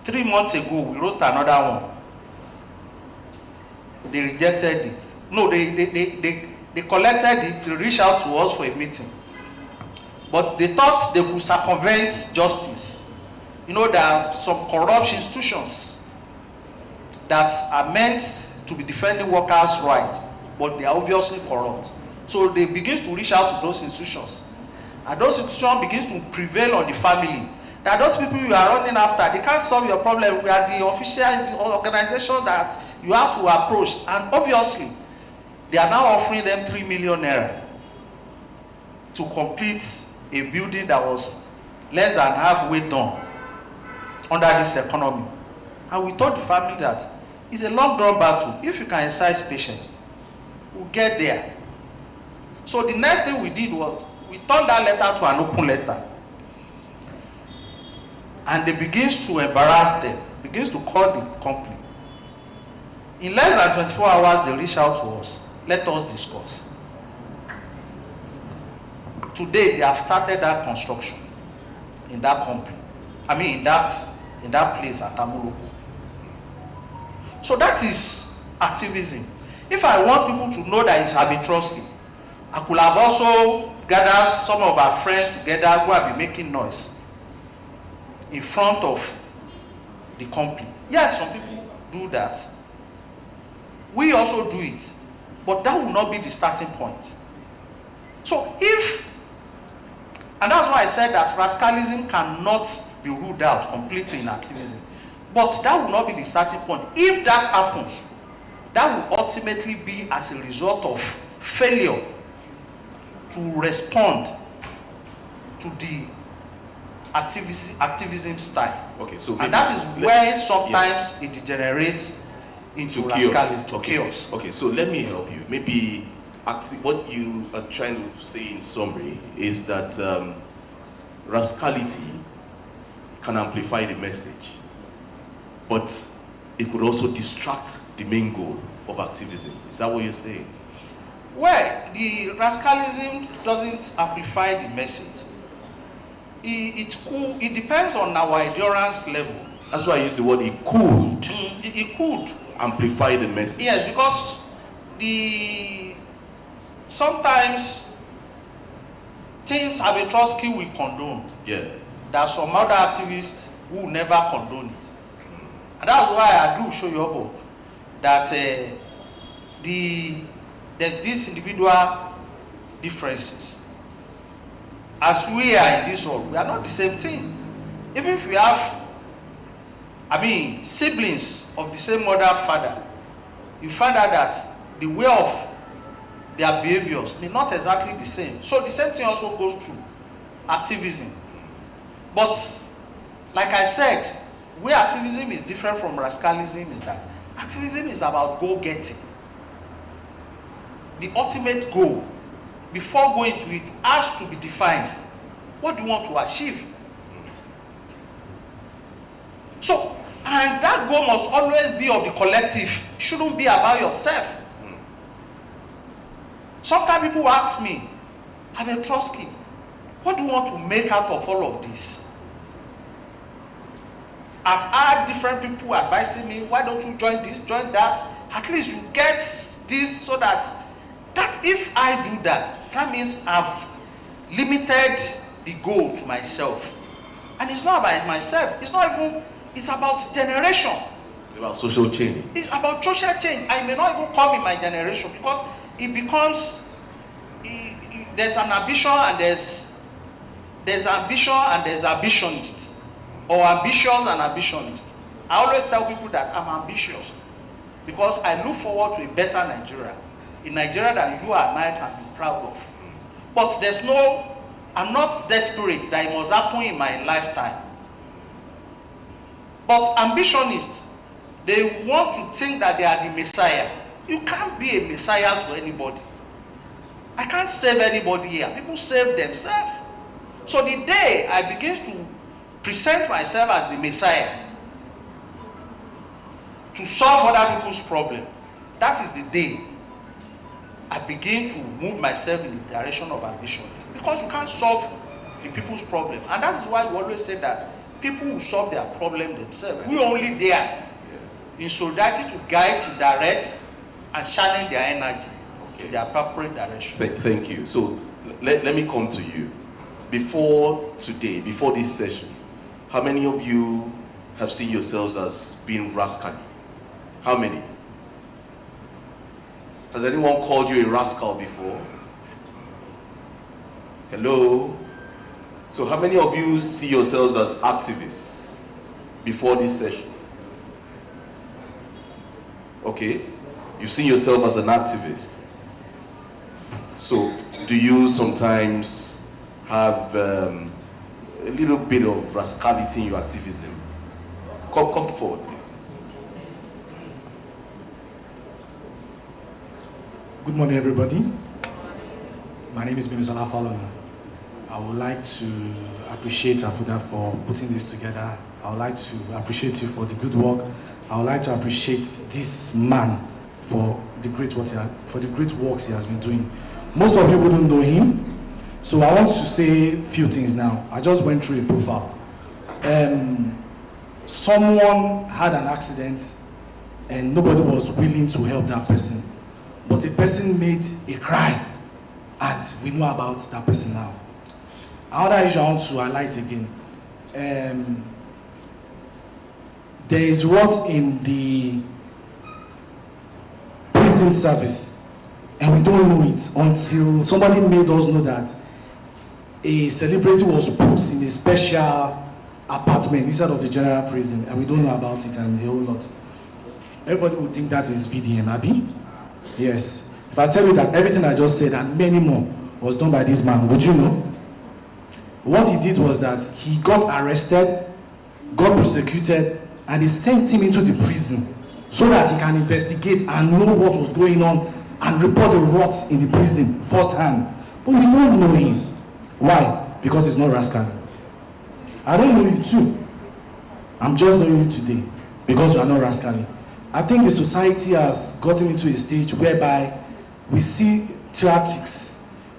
S7: 3 months ago, we wrote another one. They rejected it. No, they collected it, they reached out to us for a meeting. But they thought they would circumvent justice. You know, there are some corrupt institutions that are meant to be defending workers' rights, but they are obviously corrupt. So they begin to reach out to those institutions. And those institutions begin to prevail on the family. That those people you are running after, they can't solve your problem. We are the official organization that you have to approach. And obviously, they are now offering them 3 million naira to complete a building that was less than halfway done under this economy. And we told the family that it's a long-drawn battle. If you can exercise patience, we'll get there. So the next thing we did was we turned that letter to an open letter. And they begins to embarrass them, begins to call the company. In less than 24 hours, they reach out to us. Let us discuss. Today, they have started that construction in that company. I mean, in that place at Amuroko. So that is activism. If I want people to know that it's arbitrary, I could have also gathered some of our friends together who have been making noise in front of the company. Yes, some people do that. We also do it. But that will not be the starting point. So and that's why I said that rascalism cannot be ruled out completely in activism. But that will not be the starting point. If that happens, that will ultimately be as a result of failure to respond to the activism style.
S6: Okay, so
S7: and that is where sometimes it degenerates into
S6: chaos.
S7: Chaos.
S6: Okay, so let me help you. Maybe what you are trying to say in summary is that rascality can amplify the message, but it could also distract the main goal of activism. Is that what you're saying?
S7: Well, the rascalism doesn't amplify the message. It depends on our endurance level.
S6: That's why I use the word it could.
S7: It could
S6: amplify the message.
S7: Yes, because sometimes things arbitrary we condone.
S6: Yeah.
S7: There are some other activists who never condone it. And that's why I agree with Shoyobo that there's these individual differences. As we are in this world, we are not the same thing. Even if we have, siblings of the same mother, father, you find out that the way of their behaviors may not exactly the same. So the same thing also goes to activism. But like I said, where activism is different from rascalism is that activism is about go-getting. The ultimate goal, before going to it, has to be defined. What do you want to achieve? So, and that goal must always be of the collective. It shouldn't be about yourself. Sometimes people ask me, I'm a Trotsky, what do you want to make out of all of this? I've had different people advising me, why don't you join this, join that? At least you get this, so that if I do that, that means I've limited the goal to myself. And it's not about myself. It's not even, it's about generation.
S6: It's about social change.
S7: It's about social change. I may not even come in my generation, because it becomes, there's an ambition and there's ambition and there's ambitionists, or ambitious and ambitionists. I always tell people that I'm ambitious because I look forward to a better Nigeria, a Nigeria that you and I can be proud of. But I'm not desperate that it must happen in my lifetime. But ambitionists, they want to think that they are the Messiah. You can't be a Messiah to anybody. I can't save anybody here. People save themselves. So the day I begin to present myself as the Messiah to solve other people's problem, that is the day I begin to move myself in the direction of ambitionists. Because you can't solve the people's problem. And that is why we always say that people will solve their problem themselves. We're only there in solidarity to guide, to direct, and channel their energy to the appropriate direction.
S6: Thank you. So let me come to you. Before today, before this session, how many of you have seen yourselves as being rascally? How many? Has anyone called you a rascal before? Hello? So how many of you see yourselves as activists before this session? Okay, you see yourself as an activist. So do you sometimes have a little bit of rascality in your activism? Come forward, please.
S9: Good morning, everybody. My name is Primus. I would like to appreciate Afuda for putting this together. I would like to appreciate you for the good work. I would like to appreciate this man for the great works he has been doing. Most of you wouldn't know him, so I want to say a few things now. I just went through a profile. Someone had an accident and nobody was willing to help that person. But a person made a cry, and we know about that person now. Another issue I want to highlight again. There is what in the prison service, and we don't know it until somebody made us know that a celebrity was put in a special apartment inside of the general prison, and we don't know about it and a whole lot. Everybody would think that is VDM, Abi? Yes. If I tell you that everything I just said and many more was done by this man, would you know? What he did was that he got arrested, got prosecuted, and they sent him into the prison so that he can investigate and know what was going on and report the rots in the prison firsthand. But we don't know him. Why? Because he's not rascal. I don't know you too. I'm just knowing you today because you are not rascal. I think the society has gotten into a stage whereby we see theatrics,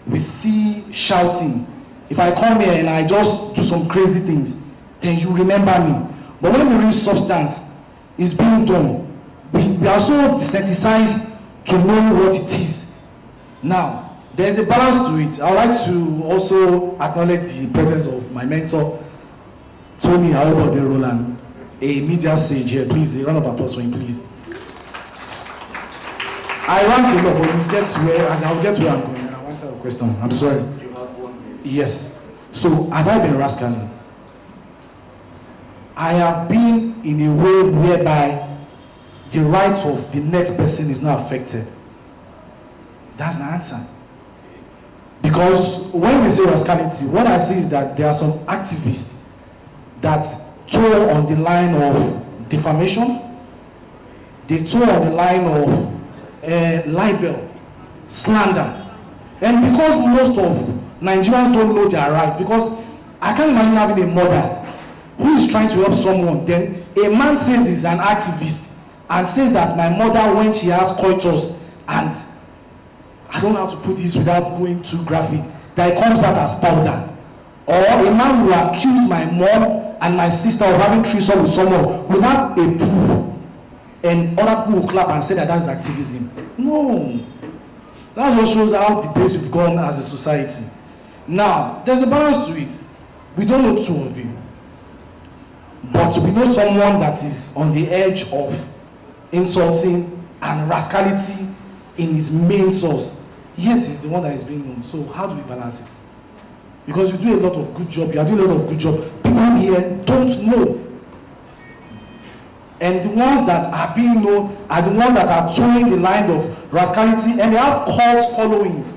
S9: we see shouting. If I come here and I just do some crazy things, then you remember me. But when the real substance is being done, we are so desensitized to know what it is. Now, there's a balance to it. I would like to also acknowledge the presence of my mentor, Tony Aobode Roland, a media sage here. Please, a round of applause for him, please. I want to know, but we'll get to where, as I'll get to where I'm going. I want to have a question. I'm sorry.
S6: You have 1 minute.
S9: Yes. So, have I been rascally? I have been in a way whereby the right of the next person is not affected. That's my answer. Because when we say rascality, what I see is that there are some activists that toe on the line of defamation, they toe on the line of libel, slander. And because most of Nigerians don't know their right, because I can't imagine having a mother who is trying to help someone, then a man says he's an activist and says that my mother, when she has coitus, and I don't know how to put this without going too graphic, that it comes out as powder. Or a man will accuse my mom and my sister of having threesome with someone without a proof, and other people will clap and say that that's activism. No. That just shows how the place we've gone as a society. Now, there's a balance to it. We don't know two of you. But we know someone that is on the edge of insulting and rascality in his main source. Yet he's the one that is being known. So how do we balance it? Because you do a lot of good job, you are doing a lot of good job. People here don't know. And the ones that are being known are the ones that are towing the line of rascality, and they have cult followings.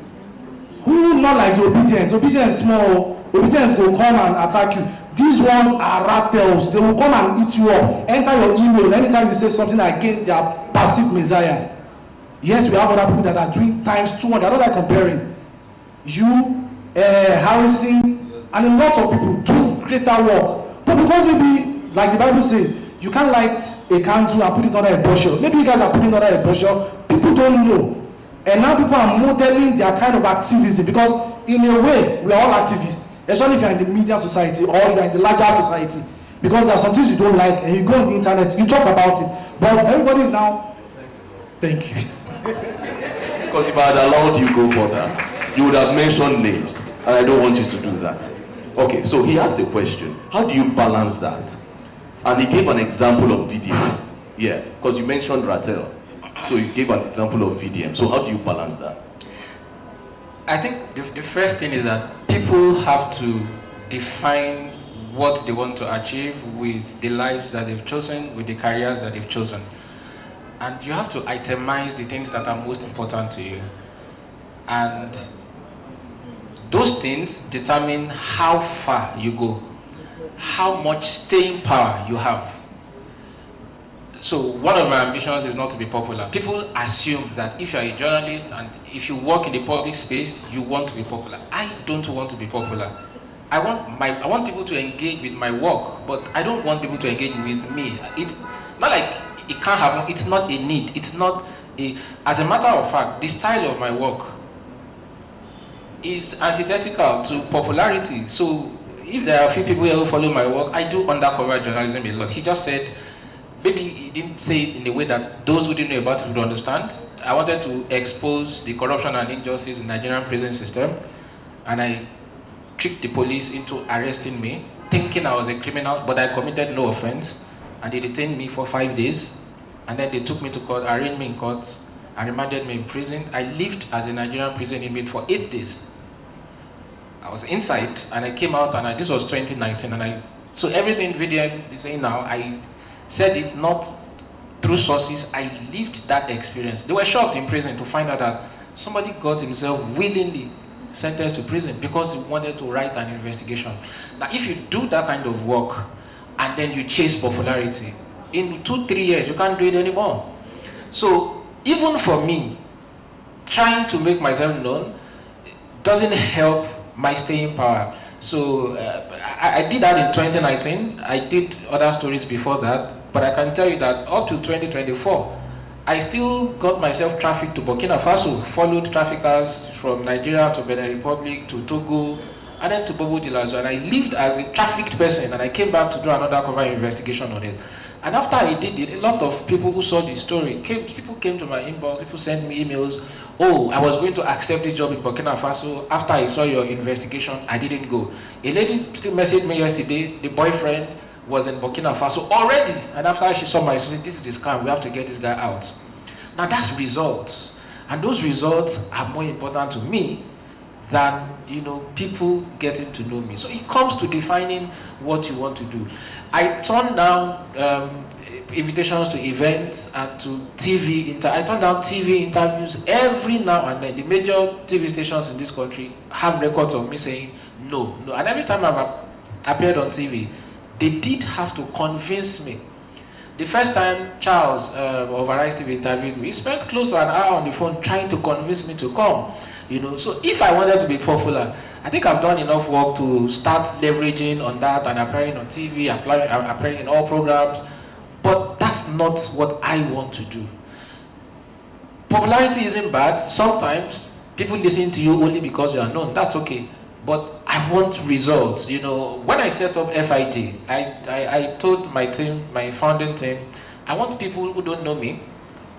S9: Who not like the obedience? Obedience small, obedience will come and attack you. These ones are rattles. They will come and eat you up. Enter your email anytime you say something against their passive messiah. Yet we have other people that are doing times 200. I don't like comparing. You, Harrison, and a lot of people do greater work. But because maybe, like the Bible says, you can't light a candle and put it under a bushel. Maybe you guys are putting it under a bushel. People don't know. And now people are modeling their kind of activism, because in a way, we are all activists. Especially if you're in the media society or you're in the larger society. Because there are some things you don't like and you go on the internet, you talk about it. But everybody is now, thank you.
S6: Because if I had allowed you go further, you would have mentioned names. And I don't want you to do that. Okay, so he asked a question. How do you balance that? And he gave an example of VDM. Yeah, because you mentioned Rattel. So you gave an example of VDM. So how do you balance that?
S8: I think the first thing is that people have to define what they want to achieve with the lives that they've chosen, with the careers that they've chosen. And you have to itemize the things that are most important to you. And those things determine how far you go, how much staying power you have. So one of my ambitions is not to be popular. People assume that if you're a journalist and if you work in the public space, you want to be popular. I don't want to be popular. I want people to engage with my work, but I don't want people to engage with me. It's not like it can't happen. It's not a need. It's not a. As a matter of fact, the style of my work is antithetical to popularity. So if there are a few people who follow my work, I do undercover journalism a lot. He just said, maybe he didn't say it in a way that those who didn't know about it would understand. I wanted to expose the corruption and injustice in the Nigerian prison system, and I tricked the police into arresting me, thinking I was a criminal, but I committed no offense, and they detained me for 5 days, and then they took me to court, arraigned me in court, and remanded me in prison. I lived as a Nigerian prison inmate for 8 days. I was inside, and I came out, and this was 2019, and so everything VDM is saying now, I said it not through sources. I lived that experience. They were shocked in prison to find out that somebody got himself willingly sentenced to prison because he wanted to write an investigation. Now, if you do that kind of work and then you chase popularity, in 2-3 years you can't do it anymore. So even for me, trying to make myself known doesn't help my staying power. So I did that in 2019. I did other stories before that. But I can tell you that up to 2024, I still got myself trafficked to Burkina Faso, followed traffickers from Nigeria to Benin Republic to Togo, and then to Bobo Dioulasso. And I lived as a trafficked person, and I came back to do another cover investigation on it. And after I did it, a lot of people who saw the story, people came to my inbox, people sent me emails. Oh, I was going to accept this job in Burkina Faso. After I saw your investigation, I didn't go. A lady still messaged me yesterday, the boyfriend was in Burkina Faso already, and after she saw she said, this is the scam, we have to get this guy out. Now that's results, and those results are more important to me than people getting to know me. So it comes to defining what you want to do. I turned down invitations to events and to TV. I turned down TV interviews every now and then. The major TV stations in this country have records of me saying no. And every time I've appeared on TV, they did have to convince me. The first time Charles of Arise TV interviewed me, he spent close to an hour on the phone trying to convince me to come. You know, so if I wanted to be popular, I think I've done enough work to start leveraging on that and appearing on TV, appearing in all programs. But that's not what I want to do. Popularity isn't bad. Sometimes people listen to you only because you are known. That's okay. But I want results. You know, when I set up FIG, I told my team, my founding team, I want people who don't know me,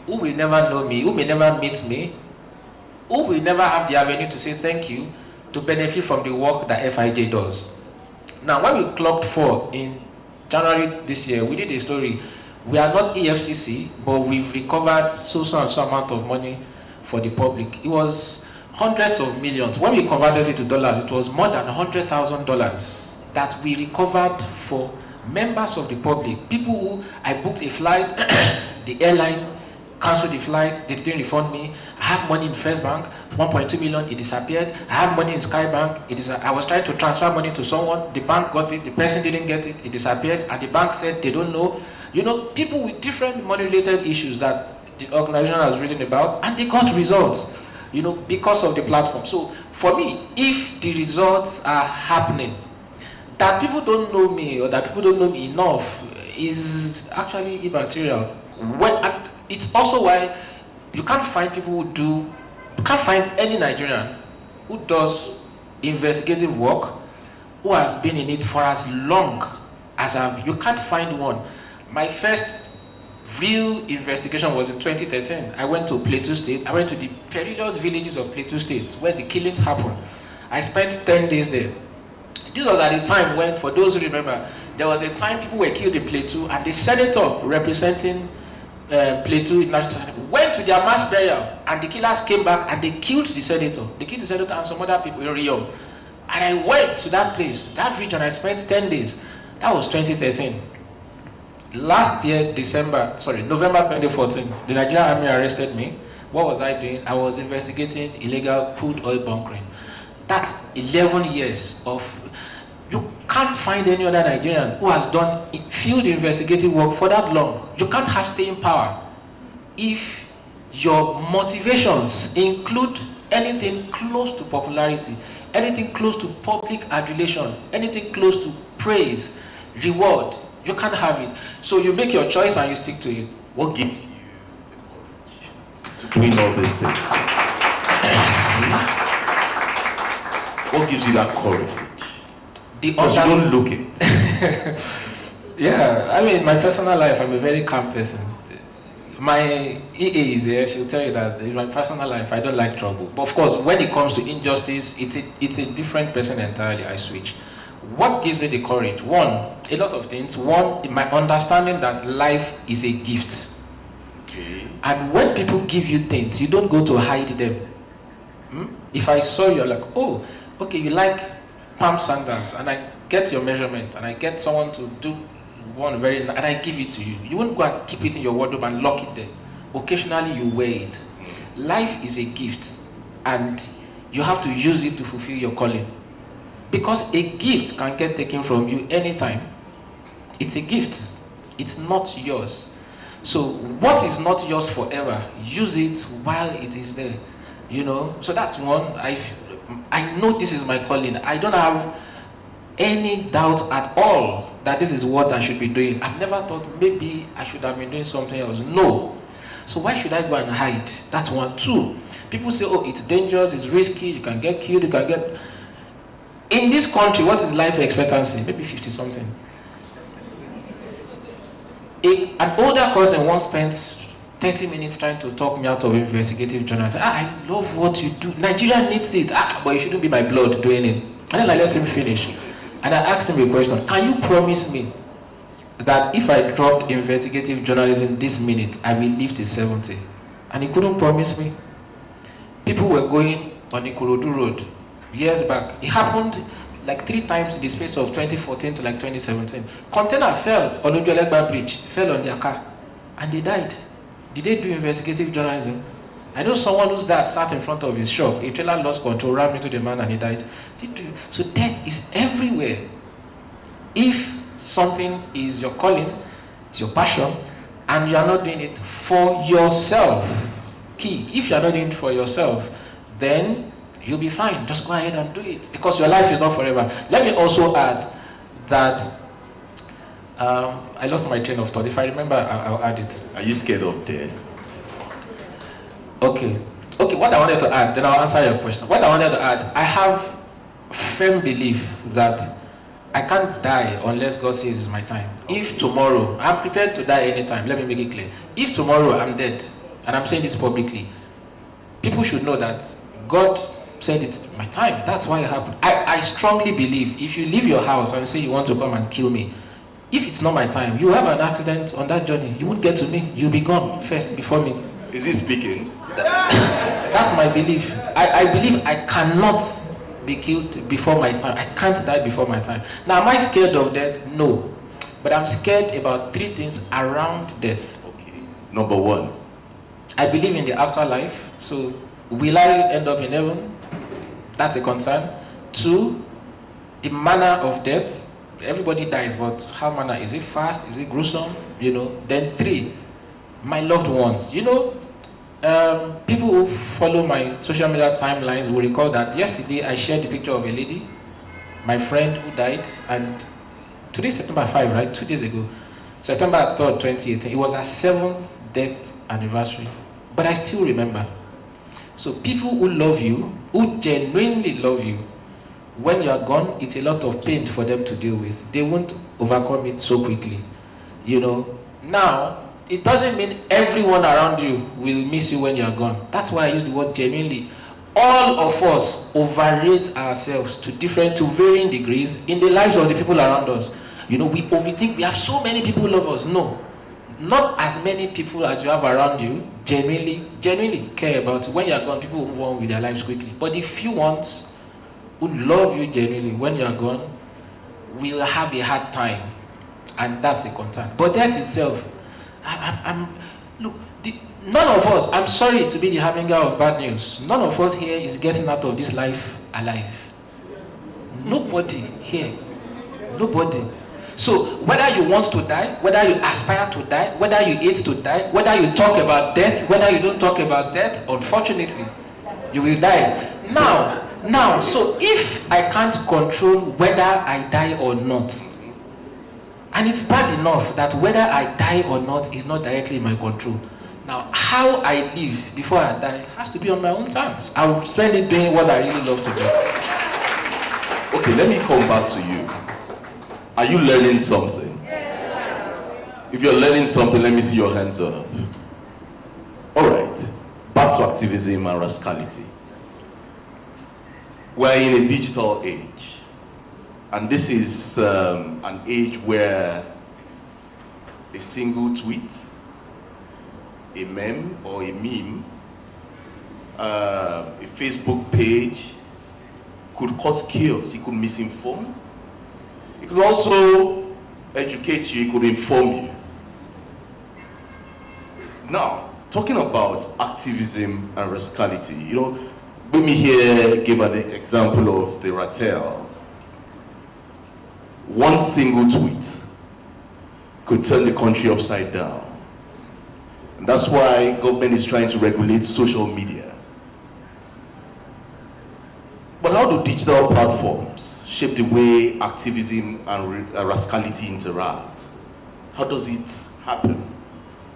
S8: who will never know me, who may never meet me, who will never have the avenue to say thank you, to benefit from the work that FIG does. Now, when we clocked 4 in January this year, we did a story. We are not EFCC, but we've recovered so and so amount of money for the public. It was hundreds of millions. When we converted it to dollars, it was more than $100,000 that we recovered for members of the public. People who I booked a flight, the airline cancelled the flight, they didn't refund me. I have money in First Bank, 1.2 million, it disappeared. I have money in Skybank, I was trying to transfer money to someone, the bank got it, the person didn't get it, it disappeared, and the bank said they don't know. You know, people with different money-related issues that the organization has written about, and they got results, you know, because of the platform. So for me, if the results are happening, that people don't know me or that people don't know me enough is actually immaterial. It's also why you can't find people you can't find any Nigerian who does investigative work, who has been in it for as long as you can't find one. My first real investigation was in 2013. I went to Plateau State. I went to the perilous villages of Plateau State where the killings happened. I spent 10 days there. This was at a time when, for those who remember, there was a time people were killed in Plateau, and the senator representing Plateau went to their mass burial, and the killers came back and they killed the senator. They killed the senator and some other people in Rio. And I went to that place, that region. I spent 10 days. That was 2013. Last year, November 2014, the Nigerian army arrested me. What was I doing? I was investigating illegal crude oil bunkering. That's 11 years of... You can't find any other Nigerian who has done field investigative work for that long. You can't have staying power if your motivations include anything close to popularity, anything close to public adulation, anything close to praise, reward. You can't have it. So you make your choice and you stick to it.
S6: What gives you the courage to doing all these things? What gives you that courage? Because you don't look it.
S8: Yeah, I mean, my personal life, I'm a very calm person. My EA is here, she'll tell you that in my personal life, I don't like trouble. But of course, when it comes to injustice, it's a different person entirely. I switch. What gives me the courage? One, a lot of things. One, my understanding that life is a gift. Okay. And when people give you things, you don't go to hide them. If I saw you, like, oh, okay, you like palm sandals, and I get your measurement, and I get someone to do one very nice, and I give it to you. You won't go and keep it in your wardrobe and lock it there. Occasionally you wear it. Life is a gift, and you have to use it to fulfill your calling. Because a gift can get taken from you anytime. It's a gift. It's not yours. So what is not yours forever, use it while it is there. You know, so that's one. I know this is my calling. I don't have any doubt at all that this is what I should be doing. I've never thought maybe I should have been doing something else. No. So why should I go and hide? That's one. Two, people say, oh, it's dangerous, it's risky, you can get killed, you can get... In this country, what is life expectancy? Maybe 50 something. An older person once spent 30 minutes trying to talk me out of investigative journalism. I love what you do. Nigeria needs it. But it shouldn't be my blood doing it. And then I let him finish. And I asked him a question. Can you promise me that if I dropped investigative journalism this minute, I will live till 70? And he couldn't promise me. People were going on Ikorodu Road years back. It happened like 3 times in the space of 2014 to like 2017. Container fell on Ojuelegba Bridge, fell on their car, and they died. Did they do investigative journalism? I know someone whose dad sat in front of his shop, a trailer lost control, rammed into the man, and he died. So death is everywhere. If something is your calling, it's your passion, and you are not doing it for yourself, key. If you are not doing it for yourself, then you'll be fine. Just go ahead and do it, because your life is not forever. Let me also add that I lost my train of thought. If I remember, I'll add it.
S6: Are you scared of death?
S8: Okay, what I wanted to add, then I'll answer your question. What I wanted to add, I have firm belief that I can't die unless God says it's my time. If tomorrow, I'm prepared to die anytime, let me make it clear. If tomorrow I'm dead, and I'm saying this publicly, people should know that God said it's my time. That's why it happened. I strongly believe if you leave your house and say you want to come and kill me, if it's not my time, you have an accident on that journey. You won't get to me. You'll be gone first before me.
S6: Is he speaking?
S8: That's my belief. I believe I cannot be killed before my time. I can't die before my time. Now, am I scared of death? No. But I'm scared about 3 things around death.
S6: Okay. Number 1.
S8: I believe in the afterlife. So, will I end up in heaven? That's a concern. 2, the manner of death. Everybody dies, but how manner? Is it fast? Is it gruesome? Then 3, my loved ones. People who follow my social media timelines will recall that yesterday I shared the picture of a lady, my friend who died, and today's September 5, right? 2 days ago, September 3rd, 2018. It was her 7th death anniversary, but I still remember. So people who love you, who genuinely love you, when you are gone, it's a lot of pain for them to deal with. They won't overcome it so quickly. Now, it doesn't mean everyone around you will miss you when you are gone. That's why I use the word genuinely. All of us overrate ourselves to varying degrees in the lives of the people around us. We overthink. We have so many people who love us. No, not as many people as you have around you genuinely care about you. When you are gone, people will move on with their lives quickly. But the few ones who love you genuinely when you are gone will have a hard time, and that's a concern. But that itself, none of us, I'm sorry to be the harbinger of bad news, none of us here is getting out of this life alive. Nobody here. Nobody. So whether you want to die, whether you aspire to die, whether you hate to die, whether you talk about death, whether you don't talk about death, unfortunately, you will die. Now, so if I can't control whether I die or not, and it's bad enough that whether I die or not is not directly in my control. Now, how I live before I die has to be on my own terms. I will spend it doing what I really love to do.
S6: Okay, let me come back to you. Are you learning something? If you're learning something, let me see your hands up. All right, back to activism and rascality. We're in a digital age. And this is an age where a single tweet, a meme or a meme, a Facebook page could cause chaos. It could misinform. It could also educate you. It could inform you. Now, talking about activism and rascality, let me here give an example of the Rattel. One single tweet could turn the country upside down. And that's why government is trying to regulate social media. But how do digital platforms shape the way activism and rascality interact? How does it happen?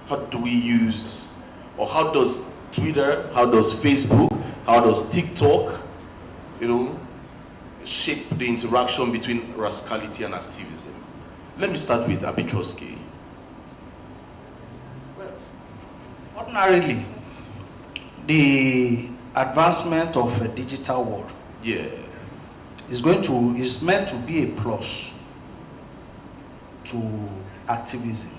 S6: How do we use, or how does Twitter, how does Facebook, how does TikTok, shape the interaction between rascality and activism? Let me start with Abitroski.
S7: Well, ordinarily, the advancement of a digital world is meant to be a plus to activism,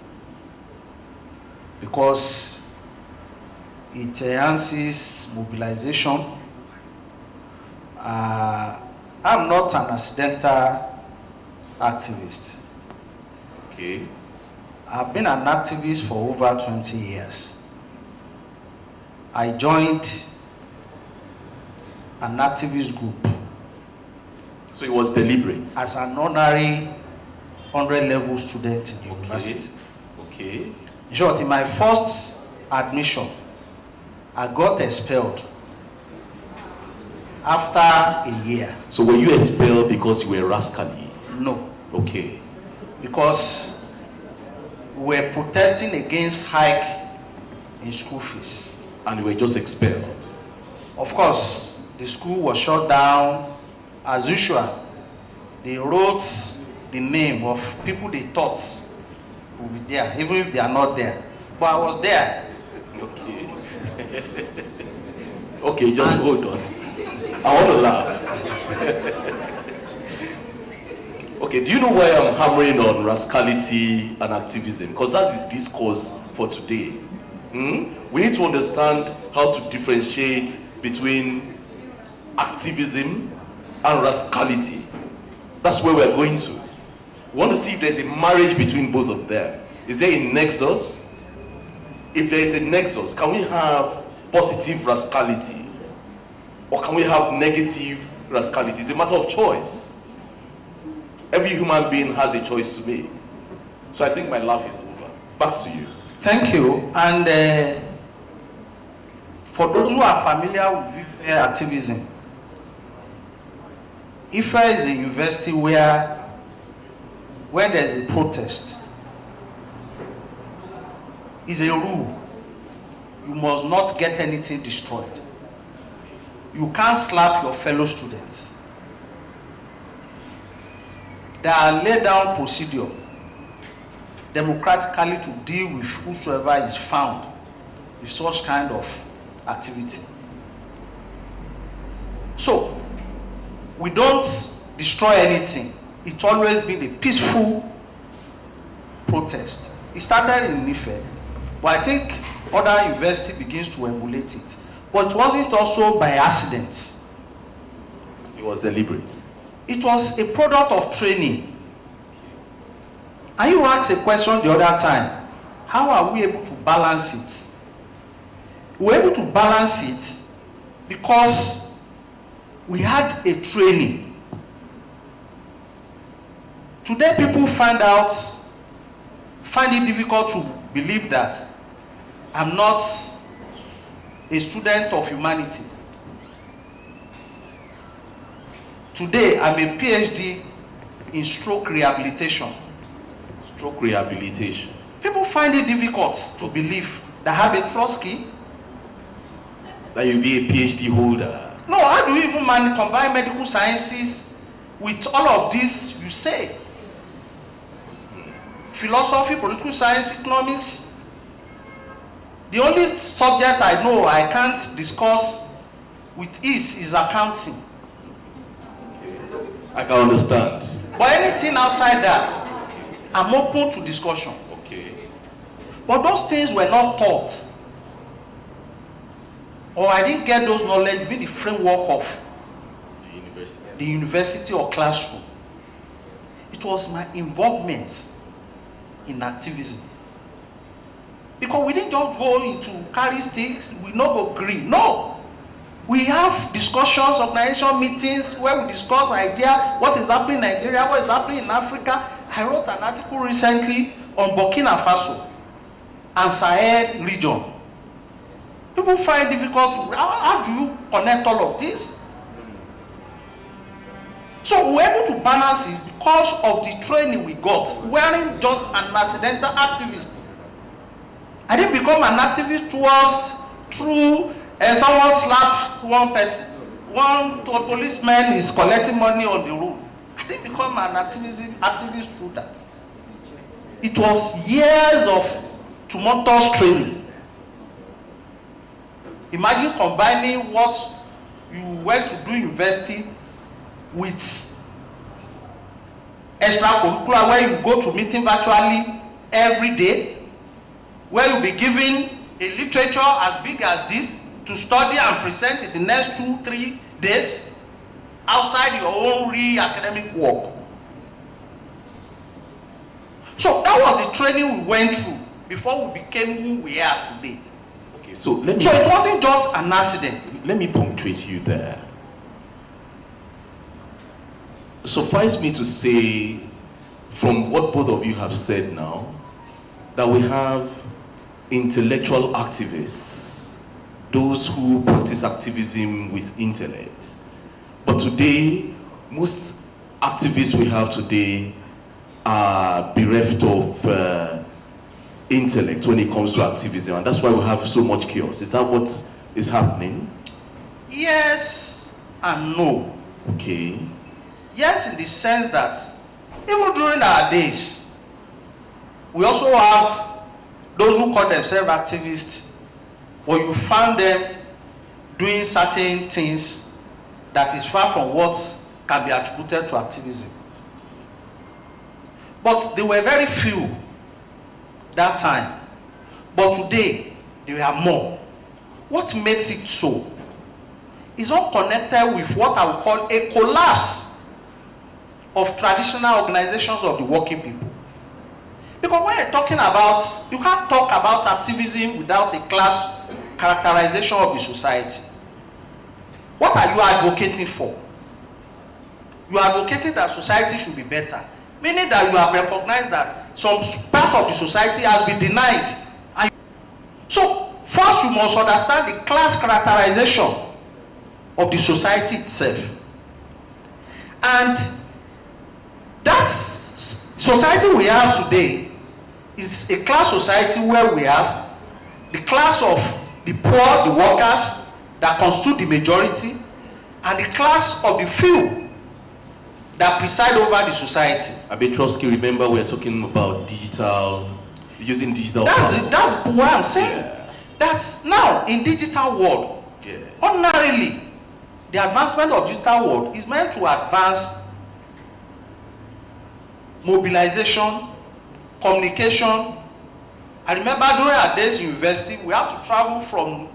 S7: because it enhances mobilization. I'm not an accidental activist.
S6: Okay.
S7: I've been an activist for over 20 years. I joined an activist group.
S6: So it was deliberate?
S7: As an honorary 100-level student in the university.
S6: Okay.
S7: In short, in my first admission, I got expelled. after a year.
S6: So were you expelled because you were rascally?
S7: No.
S6: Okay.
S7: Because we were protesting against hike in school fees.
S6: And you were just expelled?
S7: Of course, the school was shut down. As usual, they wrote the name of people they thought would be there, even if they are not there. But I was there.
S6: Okay. Okay, just hold on. I want to laugh. Okay, do you know why I'm hammering on rascality and activism? Because that's the discourse for today. We need to understand how to differentiate between activism and rascality. That's where we're going to. We want to see if there's a marriage between both of them. Is there a nexus? If there is a nexus, can we have positive rascality? Or can we have negative rascality? It's a matter of choice. Every human being has a choice to make. So I think my laugh is over. Back to you.
S7: Thank you. And for those who are familiar with IFE activism, IFE is a university where there's a protest, is a rule. You must not get anything destroyed. You can't slap your fellow students. There are laid down procedure democratically to deal with whosoever is found with such kind of activity. So, we don't destroy anything. It's always been a peaceful protest. It started in IFE, but I think other universities begins to emulate it. But it wasn't also by accident.
S6: It was deliberate.
S7: It was a product of training. And you asked a question the other time, how are we able to balance it? We're able to balance it because we had a training. Today people find it difficult to believe that I'm not a student of humanity. Today I'm a PhD in stroke rehabilitation.
S6: Stroke rehabilitation.
S7: People find it difficult to believe that I have a Trotsky.
S6: That you'll be a PhD holder.
S7: No, how do you even combine medical sciences with all of this you say? Philosophy, political science, economics. The only subject I know I can't discuss with ease is accounting.
S6: I can understand.
S7: But anything outside that, I'm open to discussion.
S6: Okay.
S7: But those things were not taught. Or I didn't get those knowledge within the framework of the university or classroom. It was my involvement in activism. Because we didn't just go into carry sticks, we not go green. No. We have discussions, organization meetings where we discuss idea, what is happening in Nigeria, what is happening in Africa. I wrote an article recently on Burkina Faso and Sahel region. People find it difficult to, how do you connect all of this? So we're able to balance this because of the training we got. We weren't just an accidental activist. I didn't become an activist through someone slapped one person. One policeman is collecting money on the road. I didn't become an activist through that. It was years of tumultuous training. Imagine combining what you went to do in university with extracurricular, where you go to meeting virtually every day, where you'll be given a literature as big as this to study and present in the next 2-3 days outside your own real academic work. So that was the training we went through before we became who we are today.
S6: Okay, so it
S7: wasn't just an accident.
S6: Let me punctuate you there. Suffice me to say, from what both of you have said now, that we have intellectual activists, those who practice activism with intellect, But today, most activists we have today are bereft of intellect when it comes to activism, and that's why we have so much chaos. Is that what is happening?
S7: Yes and no.
S6: Okay.
S7: Yes, in the sense that even during our days, we also have those who call themselves activists, but you found them doing certain things that is far from what can be attributed to activism. But there were very few that time. But today, there are more. What makes it so is all connected with what I would call a collapse of traditional organizations of the working people. Because when you're talking about, you can't talk about activism without a class characterization of the society. What are you advocating for? You are advocating that society should be better, meaning that you have recognized that some part of the society has been denied. And so, first you must understand the class characterization of the society itself. And that society we have today is a class society where we have the class of the poor, the workers, that constitute the majority, and the class of the few that preside over the society.
S6: Abetroski, remember we're talking about digital, using digital.
S7: That's what I'm saying. Yeah. That's now in digital world. Yeah. Ordinarily, the advancement of digital world is meant to advance mobilization, communication. I remember during our days in university, we had to travel from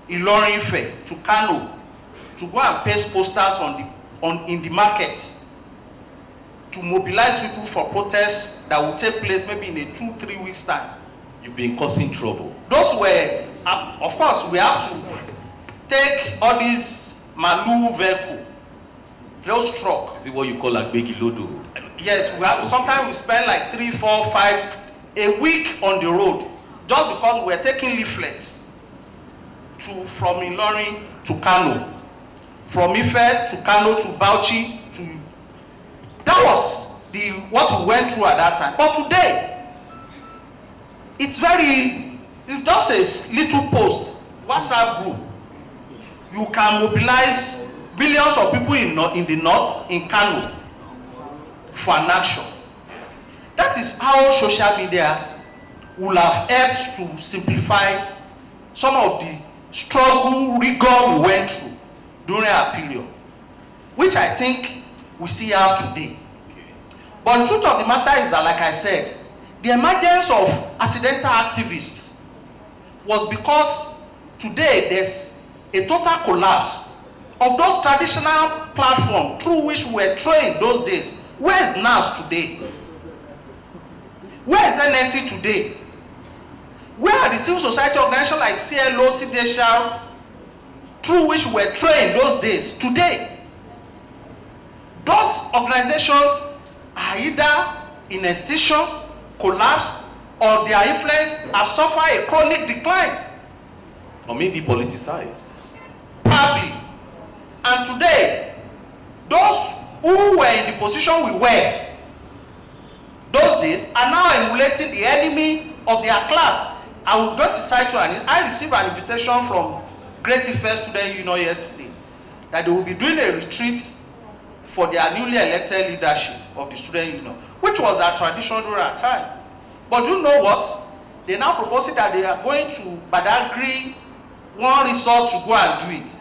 S7: Ilorin Ife to Kano to go and paste posters in the market to mobilize people for protests that will take place maybe in a 2-3 weeks time.
S6: You've been causing trouble.
S7: Those were, of course, we have to take all these Malu vehicle, those truck.
S6: Is it what you call like Begi Lodo?
S7: Yes, we have. Sometimes we spend like 3, 4, 5 a week on the road just because we're taking leaflets from Ilorin to Kano, from Ife to Kano to Bauchi to. That was what we went through at that time. But today, it's very easy. If just a little post, WhatsApp group, you can mobilize billions of people in the north, in Kano, for an action. That is how social media will have helped to simplify some of the struggle, rigor we went through during our period, which I think we see out today. But the truth of the matter is that, like I said, the emergence of accidental activists was because today there's a total collapse of those traditional platforms through which we were trained those days. Where is NAS today? Where is NSC today? Where are the civil society organizations like CLO, CDHR, through which we were trained those days? Today, those organizations are either in extinction, collapse, or their influence have suffered a chronic decline.
S6: Or maybe politicized.
S7: Probably. And today, those who were in the position we were those days are now emulating the enemy of their class. I will go to cite you, and I received an invitation from Great Ife Student Union yesterday that they will be doing a retreat for their newly elected leadership of the student union, which was our tradition during our time. But you know what? They now propose that they are going to Badagry, one resort to go and do it.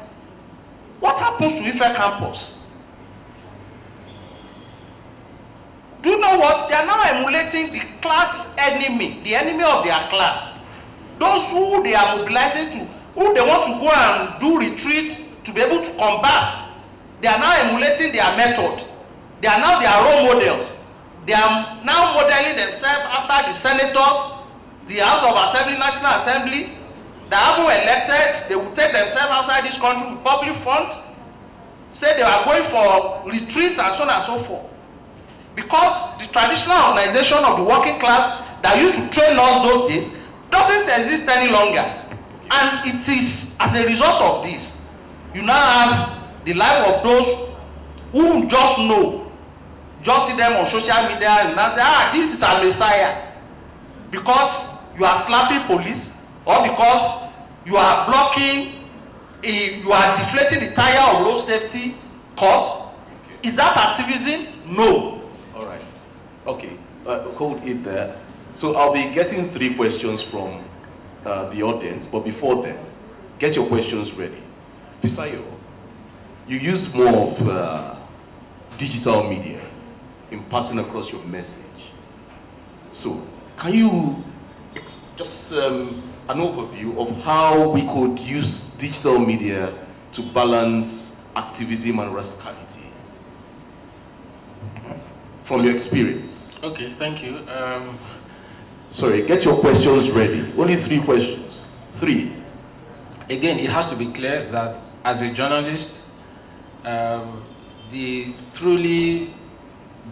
S7: What happens to Ife campus? Do you know what? They are now emulating the class enemy, the enemy of their class. Those who they are mobilizing to, who they want to go and do retreat to be able to combat, they are now emulating their method. They are now their role models. They are now modeling themselves after the senators, the House of Assembly, National Assembly, that have been elected. They will take themselves outside this country with public fund, say they are going for retreat and so on and so forth. Because the traditional organization of the working class that used to train us those days doesn't exist any longer. And it is as a result of this, you now have the life of those who just know, just see them on social media and now say, this is a messiah, because you are slapping police, or because you are blocking, you are deflating the tire of road safety cause. Is that activism? No.
S6: All right. Okay. Hold it there. So I'll be getting 3 questions from the audience, but before then, get your questions ready. Fisayo, you use more of digital media in passing across your message. So can you just an overview of how we could use digital media to balance activism and rascality from your experience?
S8: Okay, thank you.
S6: Sorry, get your questions ready. Only 3 questions. 3.
S8: Again, it has to be clear that as a journalist, the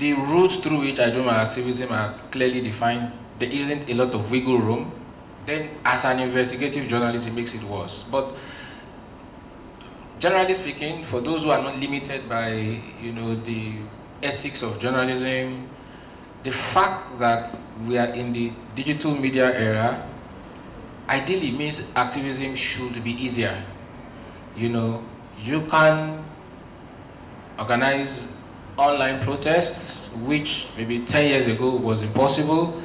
S8: routes through which I do my activism are clearly defined. There isn't a lot of wiggle room. Then as an investigative journalist, it makes it worse. But generally speaking, for those who are not limited by the ethics of journalism, the fact that we are in the digital media era ideally means activism should be easier. You can organize online protests, which maybe 10 years ago was impossible.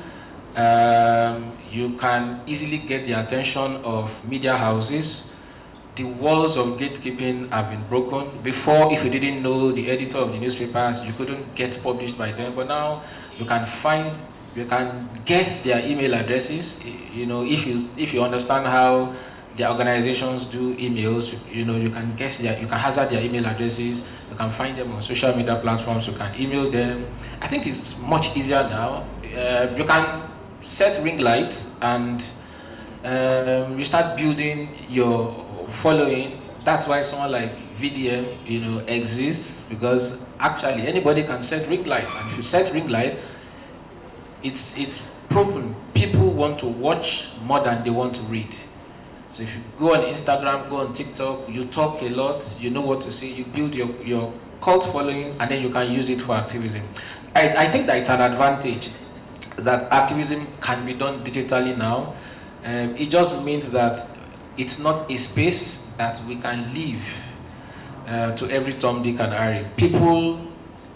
S8: You can easily get the attention of media houses. The walls of gatekeeping have been broken. Before, if you didn't know the editor of the newspapers, you couldn't get published by them. But now you can guess their email addresses. If you understand how the organizations do emails, you can guess you can hazard their email addresses. You can find them on social media platforms. You can email them. I think it's much easier now. You can set ring lights and you start building your following. That's why someone like VDM, exists, because actually anybody can set ring light. And if you set ring light, it's proven people want to watch more than they want to read. So if you go on Instagram, go on TikTok, you talk a lot, you know what to say, you build your cult following, and then you can use it for activism. I think that it's an advantage that activism can be done digitally now. It just means that it's not a space that we can leave to every Tom, Dick, and Harry. People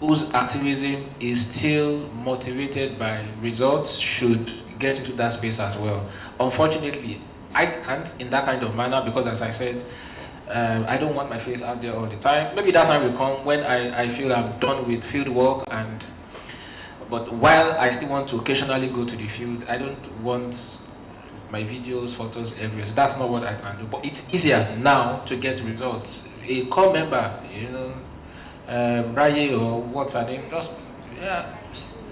S8: whose activism is still motivated by results should get into that space as well. Unfortunately, I can't in that kind of manner because, as I said, I don't want my face out there all the time. Maybe that time will come when I feel I'm done with field work, but while I still want to occasionally go to the field, I don't want my videos, photos everywhere. So that's not what I can do. But it's easier now to get results. A core member, Braille or what's her name, just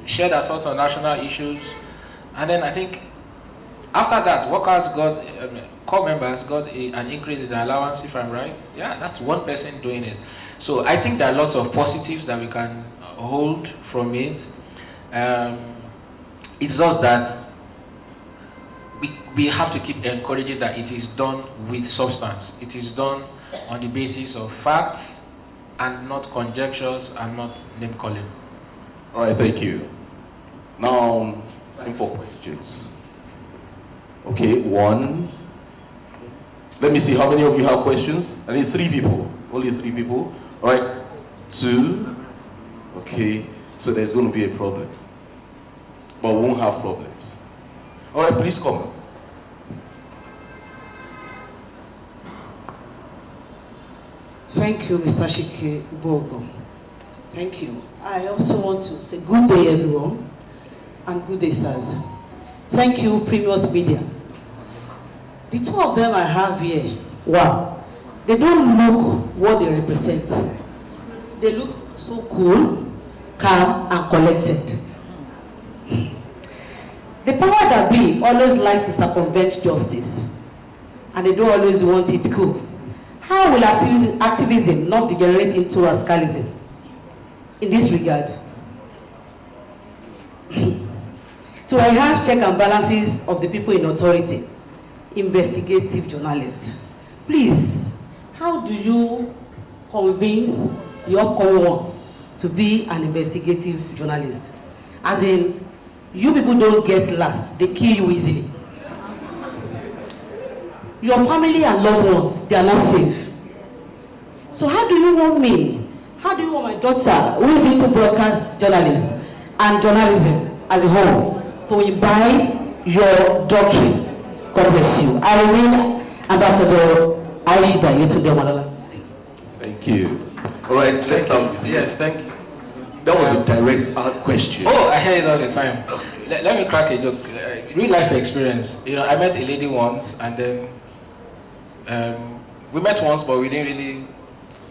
S8: share their thoughts on national issues, and then I think after that, core members got an increase in the allowance, if I'm right. Yeah, that's one person doing it. So I think there are lots of positives that we can hold from it. It's just that we have to keep encouraging that it is done with substance. It is done on the basis of facts and not conjectures and not name calling.
S6: All right, thank you. Now, time for questions. Okay, 1. Let me see how many of you have questions. I need 3 people. Only 3 people. All right, 2. Okay, so there's going to be a problem, but we won't have problems. All right, please come.
S10: Thank you, Mr. Shike Bogo. Thank you. I also want to say good day, everyone, and good day, sirs. Thank you, Primus Media. The 2 of them I have here, wow, they don't look what they represent. They look so cool, calm, and collected. The power that be always like to circumvent justice, and they don't always want it cool. How will activism not degenerate into rascalism in this regard? To enhance check and balances of the people in authority, investigative journalists. Please, how do you convince the upcoming one to be an investigative journalist. As in, you people don't get last, they kill you easily. Your family and loved ones, they are not safe. So how do you want me? How do you want my daughter, who is into broadcast journalism and journalism as a whole, to imbibe your doctrine? God bless you. I remain Ambassador IACD.
S6: Thank you. All right, let's start with you.
S8: Yes, thank you.
S6: That was a direct question.
S8: Oh, I hear it all the time. Let me crack a joke. Real life experience. You know, I met a lady once, and then we met once, but we didn't really,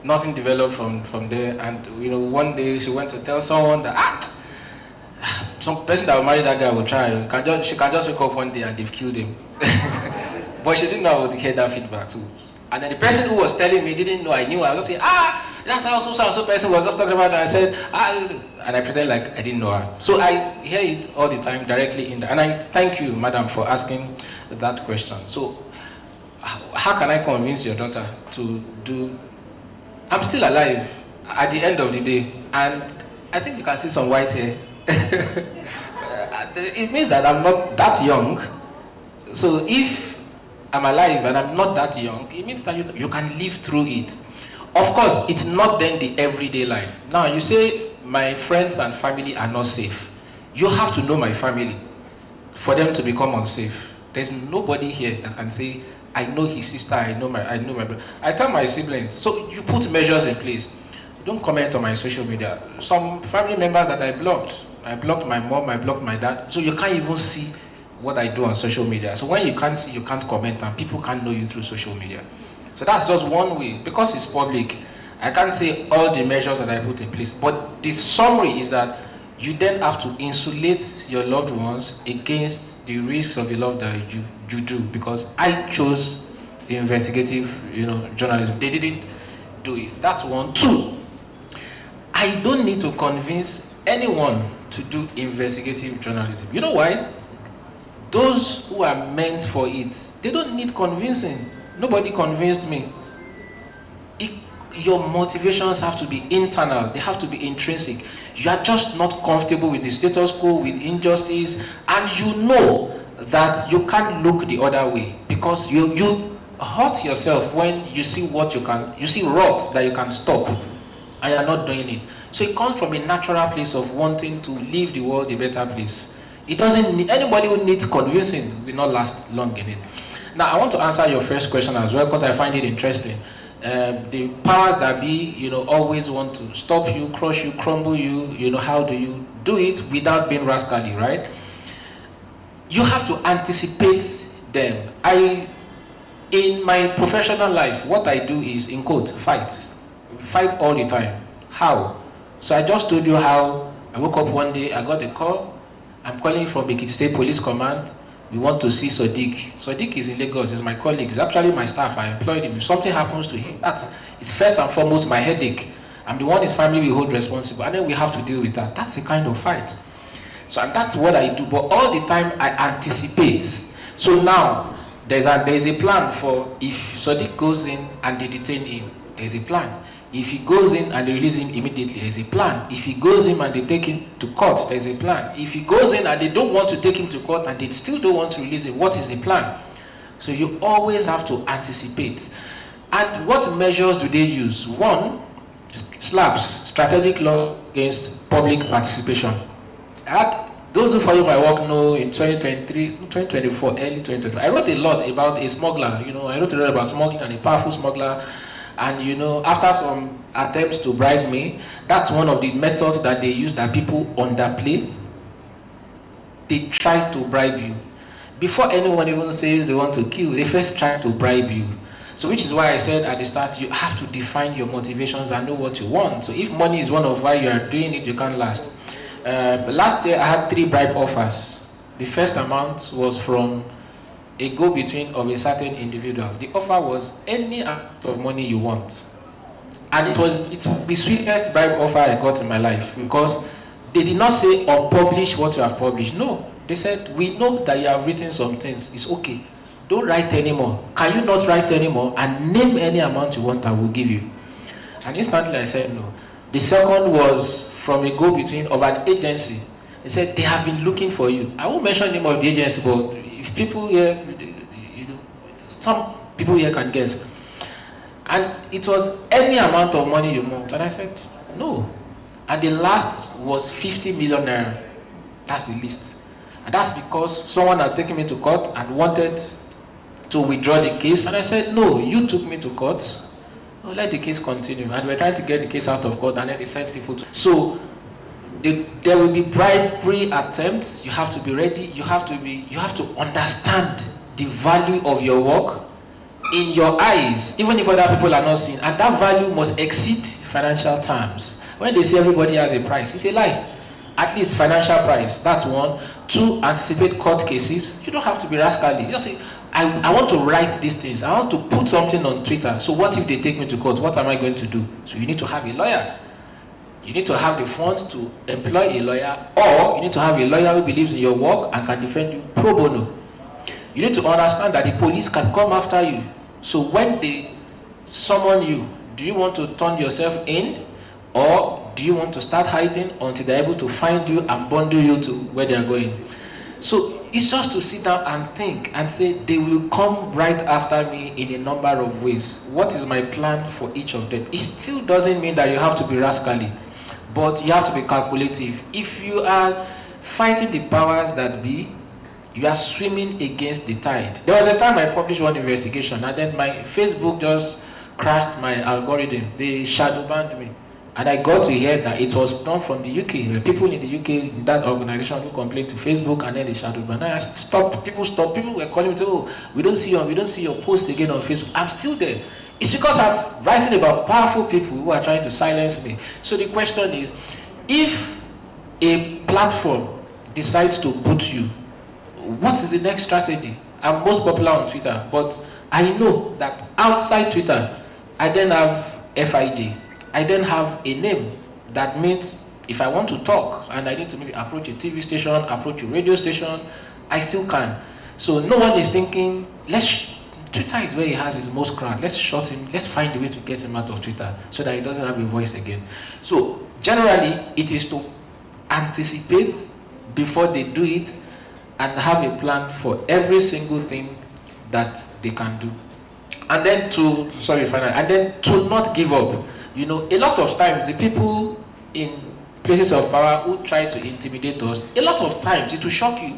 S8: nothing developed from there. And you know, one day she went to tell someone that some person that will marry that guy will try. She can just wake up one day and they've killed him. But she didn't know I would hear that feedback too. And then the person who was telling me didn't know I knew. I was just saying, that's how so person was just talking about it. And I said, and I pretended like I didn't know her. So I hear it all the time directly in there. And I thank you, madam, for asking that question. So how can I convince your daughter to do? I'm still alive at the end of the day, and I think you can see some white hair. It means that I'm not that young. So if I'm alive and I'm not that young, it means that you can live through it. Of course, it's not then the everyday life. Now, you say my friends and family are not safe. You have to know my family for them to become unsafe. There's nobody here that can say, I know his sister, I know my brother. I tell my siblings, so you put measures in place. Don't comment on my social media. Some family members that I blocked my mom, I blocked my dad, so you can't even see what I do on social media. So when you can't see, you can't comment, and people can't know you through social media. So that's just one way. Because it's public, I can't say all the measures that I put in place. But the summary is that you then have to insulate your loved ones against the risks of the love that you do. Because I chose the investigative, journalism. They didn't do it. That's one. Two, I don't need to convince anyone to do investigative journalism. You know why? Those who are meant for it, they don't need convincing. Nobody convinced me. Your motivations have to be internal. They have to be intrinsic. You are just not comfortable with the status quo, with injustice, and you know that you can't look the other way because you hurt yourself when you see you see rot that you can stop, and you're not doing it. So it comes from a natural place of wanting to leave the world a better place. It doesn't need, anybody who needs convincing will not last long in it. Now, I want to answer your first question as well because I find it interesting. The powers that be, always want to stop you, crush you, crumble you. How do you do it without being rascally, right? You have to anticipate them. In my professional life, what I do is, in quote, fight all the time. How? So I just told you how I woke up one day, I got a call. I'm calling from Ekiti State Police Command. We want to see Sadiq. Sadiq is in Lagos. He's my colleague. He's actually my staff. I employed him. If something happens to him, it's first and foremost my headache. I'm the one his family will hold responsible. And then we have to deal with that. That's a kind of fight. So that's what I do. But all the time I anticipate. So now there's a plan for if Sadiq goes in and they detain him. There's a plan. If he goes in and they release him immediately, there's a plan. If he goes in and they take him to court, there's a plan. If he goes in and they don't want to take him to court and they still don't want to release him, what is the plan? So you always have to anticipate. And what measures do they use? One, SLAPS, Strategic Law Against Public Participation. Those who follow my work know in 2023, 2024, early 2024, I wrote a lot about a smuggler. I wrote a lot about smuggling and a powerful smuggler. And after some attempts to bribe me, that's one of the methods that they use that people underplay. They try to bribe you. Before anyone even says they want to kill, they first try to bribe you. So which is why I said at the start, you have to define your motivations and know what you want. So if money is one of why you are doing it, you can't last. Last year I had 3 bribe offers. The first amount was from a go-between of a certain individual. The offer was any amount of money you want. And it's the sweetest bribe offer I got in my life because they did not say unpublish what you have published. No, they said, we know that you have written some things. It's okay. Don't write anymore. Can you not write anymore? And name any amount you want, I will give you. And instantly I said no. The second was from a go-between of an agency. They said they have been looking for you. I won't mention the name of the agency, but if people here, some people here can guess. And it was any amount of money you want. And I said, no. And the last was 50 million naira. That's the list. And that's because someone had taken me to court and wanted to withdraw the case. And I said, no, you took me to court. No, let the case continue. And we're trying to get the case out of court, and then they sent people to. So there will be bribery attempts. You have to be ready. You have to understand the value of your work in your eyes, even if other people are not seeing. And that value must exceed financial terms. When they say everybody has a price, it's a lie. At least financial price, that's one. Two, anticipate court cases. You don't have to be rascally. You just say, I want to write these things. I want to put something on Twitter. So what if they take me to court? What am I going to do? So you need to have a lawyer. You need to have the funds to employ a lawyer, or you need to have a lawyer who believes in your work and can defend you pro bono. You need to understand that the police can come after you. So when they summon you, do you want to turn yourself in, or do you want to start hiding until they're able to find you and bundle you to where they're going? So it's just to sit down and think and say, they will come right after me in a number of ways. What is my plan for each of them? It still doesn't mean that you have to be rascally, but you have to be calculative. If you are fighting the powers that be, you are swimming against the tide. There was a time I published one investigation, and then my Facebook just crashed my algorithm. They shadow banned me. And I got to hear that it was done from the UK. There were people in the UK, that organization, who complained to Facebook, and then they shadow banned. I stopped. People were calling me to, oh, we don't see your post again on Facebook. I'm still there. It's because I'm writing about powerful people who are trying to silence me. So the question is, if a platform decides to boot you, what is the next strategy? I'm most popular on Twitter, but I know that outside Twitter, I then have FID. I then have a name. That means if I want to talk and I need to maybe approach a TV station, approach a radio station, I still can. So no one is thinking, Twitter is where he has his most crowd. Let's shut him. Let's find a way to get him out of Twitter so that he doesn't have a voice again. So generally, it is to anticipate before they do it and have a plan for every single thing that they can do. And then to not give up. You know, a lot of times the people in places of power who try to intimidate us, a lot of times it will shock you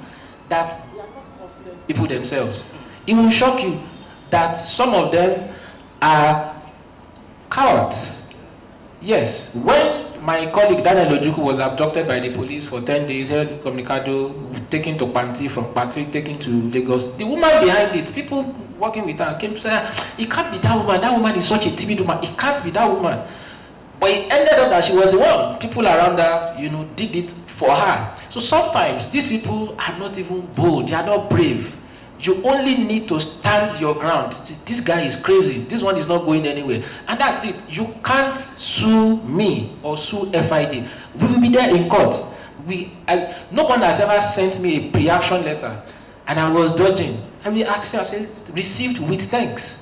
S8: that they are not confident people themselves. It will shock you that some of them are cowards. Yes, when my colleague Daniel Ojukwu was abducted by the police for 10 days, held communicado, taken to Panti, from Panti taken to Lagos, the woman behind it, people working with her came to say, it can't be that woman is such a timid woman, it can't be that woman. But it ended up that she was the one. People around her, you know, did it for her. So sometimes these people are not even bold, they are not brave. You only need to stand your ground. This guy is crazy. This one is not going anywhere. And that's it. You can't sue me or sue FID. We will be there in court. No one has ever sent me a pre-action letter. And I was dodging. And we asked her, I said, received with thanks.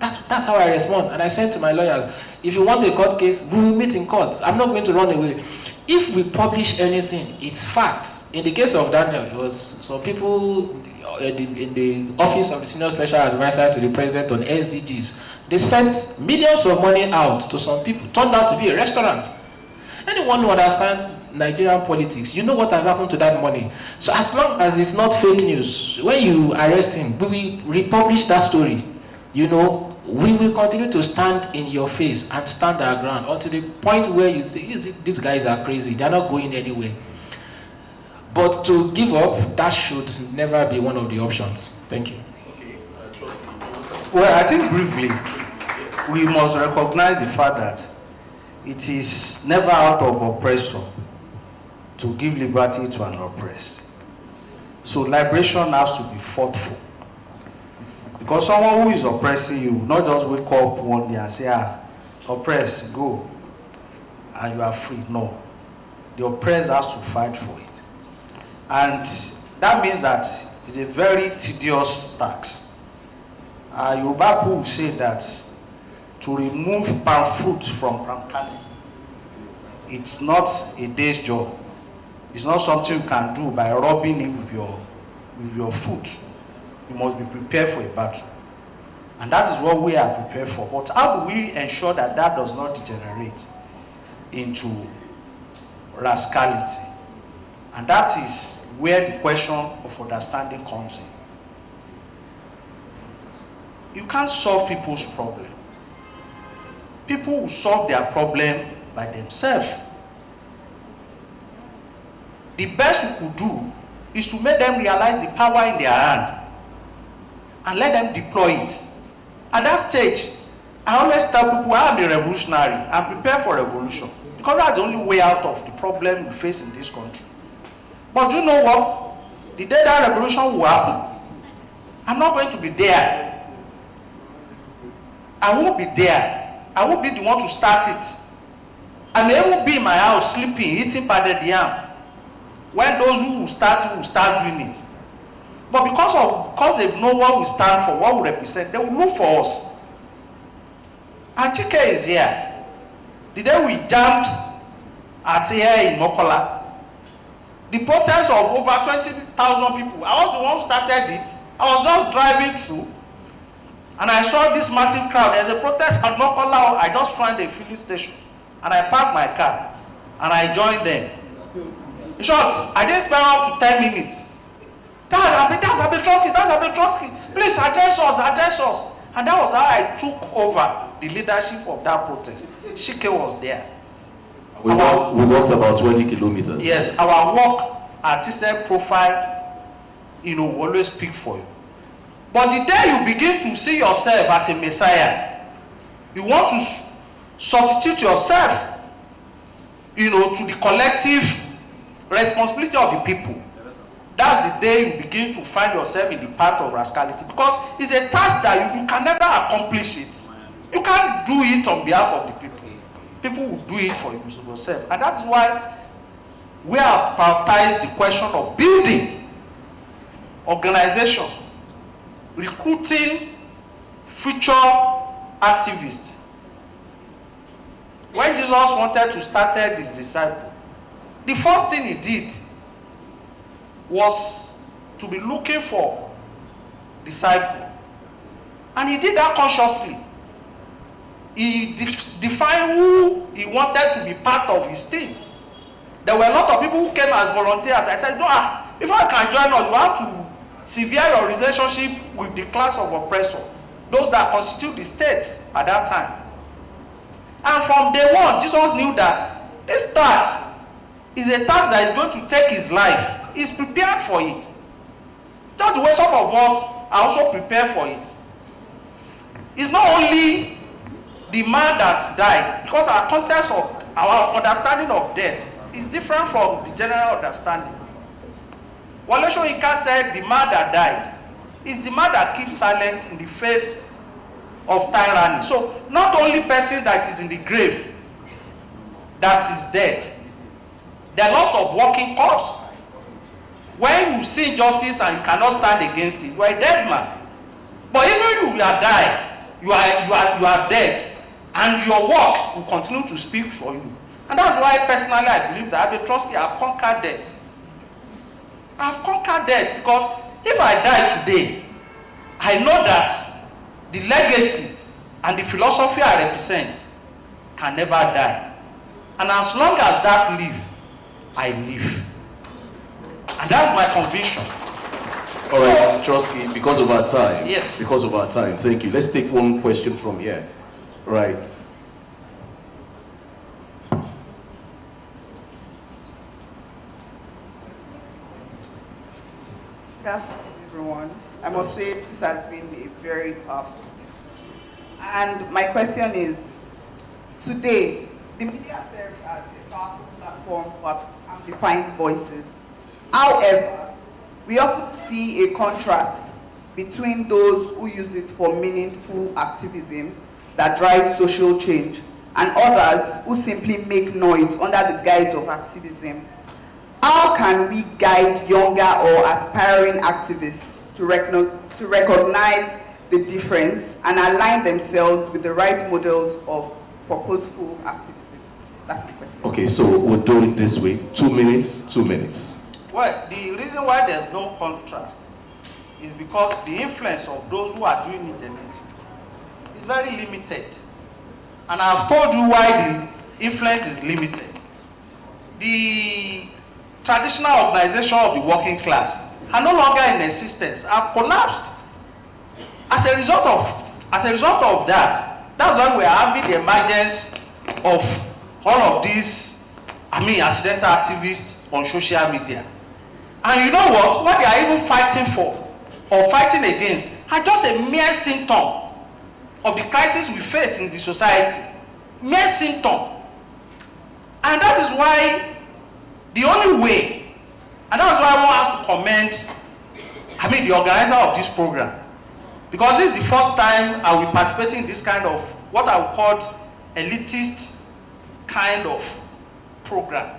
S8: That's how I respond. And I said to my lawyers, if you want a court case, we will meet in court. I'm not going to run away. If we publish anything, it's facts. In the case of Daniel, it was some people in the office of the senior special advisor to the president on SDGs. They sent millions of money out to some people. Turned out to be a restaurant. Anyone who understands Nigerian politics, you know what has happened to that money. So as long as it's not fake news, when you arrest him, we will republish that story. You know, we will continue to stand in your face and stand our ground until the point where you say, these guys are crazy, they're not going anywhere. But to give up, that should never be one of the options. Thank you.
S7: Well, I think briefly, we must recognize the fact that it is never out of oppression to give liberty to an oppressed. So liberation has to be fought for. Because someone who is oppressing you, not just wake up one day and say, oppressed, go, and you are free. No. The oppressed has to fight for it. And that means that it's a very tedious task. Yoruba people say that to remove palm fruit from palm kernel it's not a day's job. It's not something you can do by rubbing it with your foot. You must be prepared for a battle. And that is what we are prepared for. But how do we ensure that that does not degenerate into rascality? And that is where the question of understanding comes in. You can't solve people's problem. People will solve their problem by themselves. The best we could do is to make them realize the power in their hand and let them deploy it. At that stage, I always tell people I am a revolutionary. I'm prepared for revolution because that's the only way out of the problem we face in this country. But do you know what? The day that revolution will happen, I'm not going to be there. I won't be there. I won't be the one to start it. I may even be in my house sleeping, eating pounded yam. When those who will start doing it. But because they know what we stand for, what we represent, they will look for us. And Chike is here. The day we jumped at here in Mokola, the protest of over 20,000 people, I was the one who started it. I was just driving through, and I saw this massive crowd. There's a protest at Mokola. I just found a filling station, and I parked my car, and I joined them. In short, I didn't spend up to 10 minutes. That's a bit trusty. Please address us. And that was how I took over the leadership of that protest. Shike was there.
S6: We walked about 20 kilometers.
S7: Yes, our work, artistic profile, will always speak for you. But the day you begin to see yourself as a messiah, you want to substitute yourself, to the collective responsibility of the people. That's the day you begin to find yourself in the path of rascality, because it's a task that you can never accomplish it. You can't do it on behalf of the people. People will do it for yourself. And that's why we have prioritized the question of building, organization, recruiting future activists. When Jesus wanted to start his disciples, the first thing he did was to be looking for disciples. And he did that consciously. He defined who he wanted to be part of his team. There were a lot of people who came as volunteers. I said, no, if I can join us, you have to sever your relationship with the class of oppressor, those that constitute the states at that time. And from day one, Jesus knew that this task is a task that is going to take his life. He's prepared for it. Just the way some of us are also prepared for it. It's not only the man that died, because our context of our understanding of death is different from the general understanding. Wale Soyinka said the man that died is the man that keeps silent in the face of tyranny. So not only person that is in the grave that is dead. There are lots of walking corpses. When you see injustice and you cannot stand against it, you are a dead man. But even you are dying, you are dead, and your work will continue to speak for you. And that's why personally I believe that as a trustee, I've conquered death. I've conquered death because if I die today, I know that the legacy and the philosophy I represent can never die. And as long as that live, I live. And that's my conviction.
S6: All right, trustee, because of our time.
S7: Yes.
S6: Because of our time, thank you. Let's take one question from here. Right.
S11: Good afternoon, everyone. I must say this has been a very tough. And my question is, today, the media serves as a powerful platform for amplifying voices. However, we often see a contrast between those who use it for meaningful activism that drives social change and others who simply make noise under the guise of activism. How can we guide younger or aspiring activists to recognize the difference and align themselves with the right models of purposeful activism? That's the question.
S6: Okay, so we'll do it this way. 2 minutes, 2 minutes.
S7: Well, the reason why there's no contrast is because the influence of those who are doing it is very limited. And I've told you why the influence is limited. The traditional organization of the working class are no longer in existence, have collapsed. As a result of that, that's why we are having the emergence of all of these, accidental activists on social media. And you know what they are even fighting for or fighting against are just a mere symptom of the crisis we face in the society. Mere symptom. And that is why the only way, and that's why I want us to commend the organizer of this program. Because this is the first time I will be participating in this kind of what I would call elitist kind of program.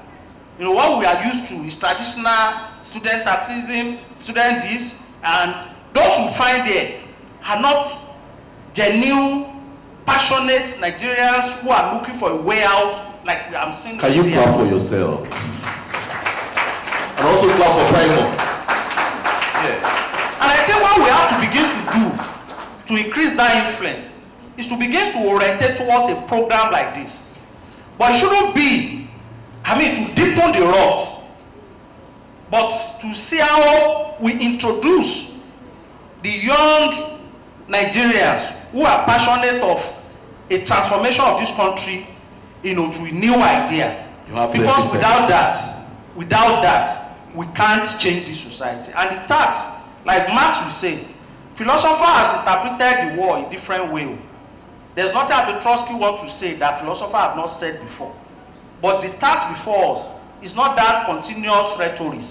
S7: You know, what we are used to is traditional student activism, student this, and those who find there are not genuine, passionate Nigerians who are looking for a way out, like I'm seeing.
S6: Can you clap for yourself? And also clap for Primus.
S7: Yeah. And I think what we have to begin to do to increase that influence is to begin to orientate towards a program like this. But it shouldn't be, to deepen the roots, but to see how we introduce the young Nigerians who are passionate of a transformation of this country, to a new idea. Because without that, we can't change the society. And the task, like Marx will say, philosopher has interpreted the war in different ways. There's nothing that Trotsky wants to say that philosophers have not said before. But the task before us is not that continuous rhetoric.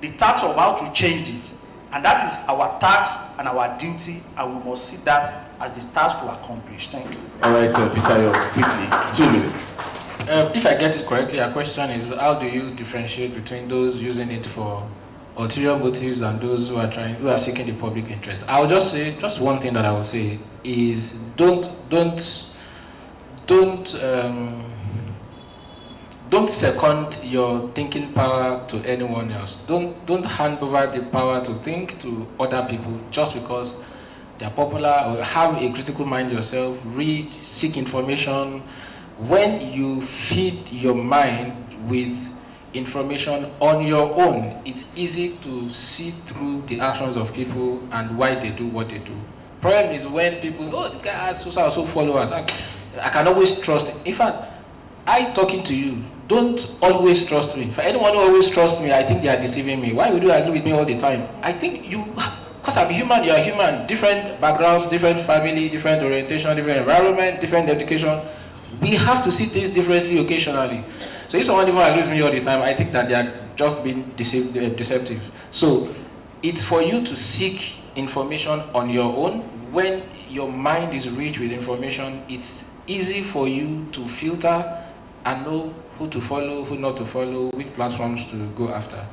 S7: The task of how to change it. And that is our task and our duty, and we must see that as the task to accomplish. Thank you.
S6: All right, Fisayo, quickly, 2 minutes.
S8: If I get it correctly, our question is, how do you differentiate between those using it for ulterior motives and those who are seeking the public interest? I will just say, just one thing that I will say is, don't second your thinking power to anyone else. Don't hand over the power to think to other people just because they are popular, or have a critical mind yourself, read, seek information. When you feed your mind with information on your own, it's easy to see through the actions of people and why they do what they do. Problem is when people, this guy has so followers, I can always trust him. In fact, I talking to you, don't always trust me. For anyone who always trusts me, I think they are deceiving me. Why would you agree with me all the time? I think because I'm human, you are human. Different backgrounds, different family, different orientation, different environment, different education. We have to see things differently occasionally. So if someone even agrees with me all the time, I think that they are just being deceptive. So it's for you to seek information on your own. When your mind is rich with information, it's easy for you to filter and know who to follow, who not to follow, which platforms to go after.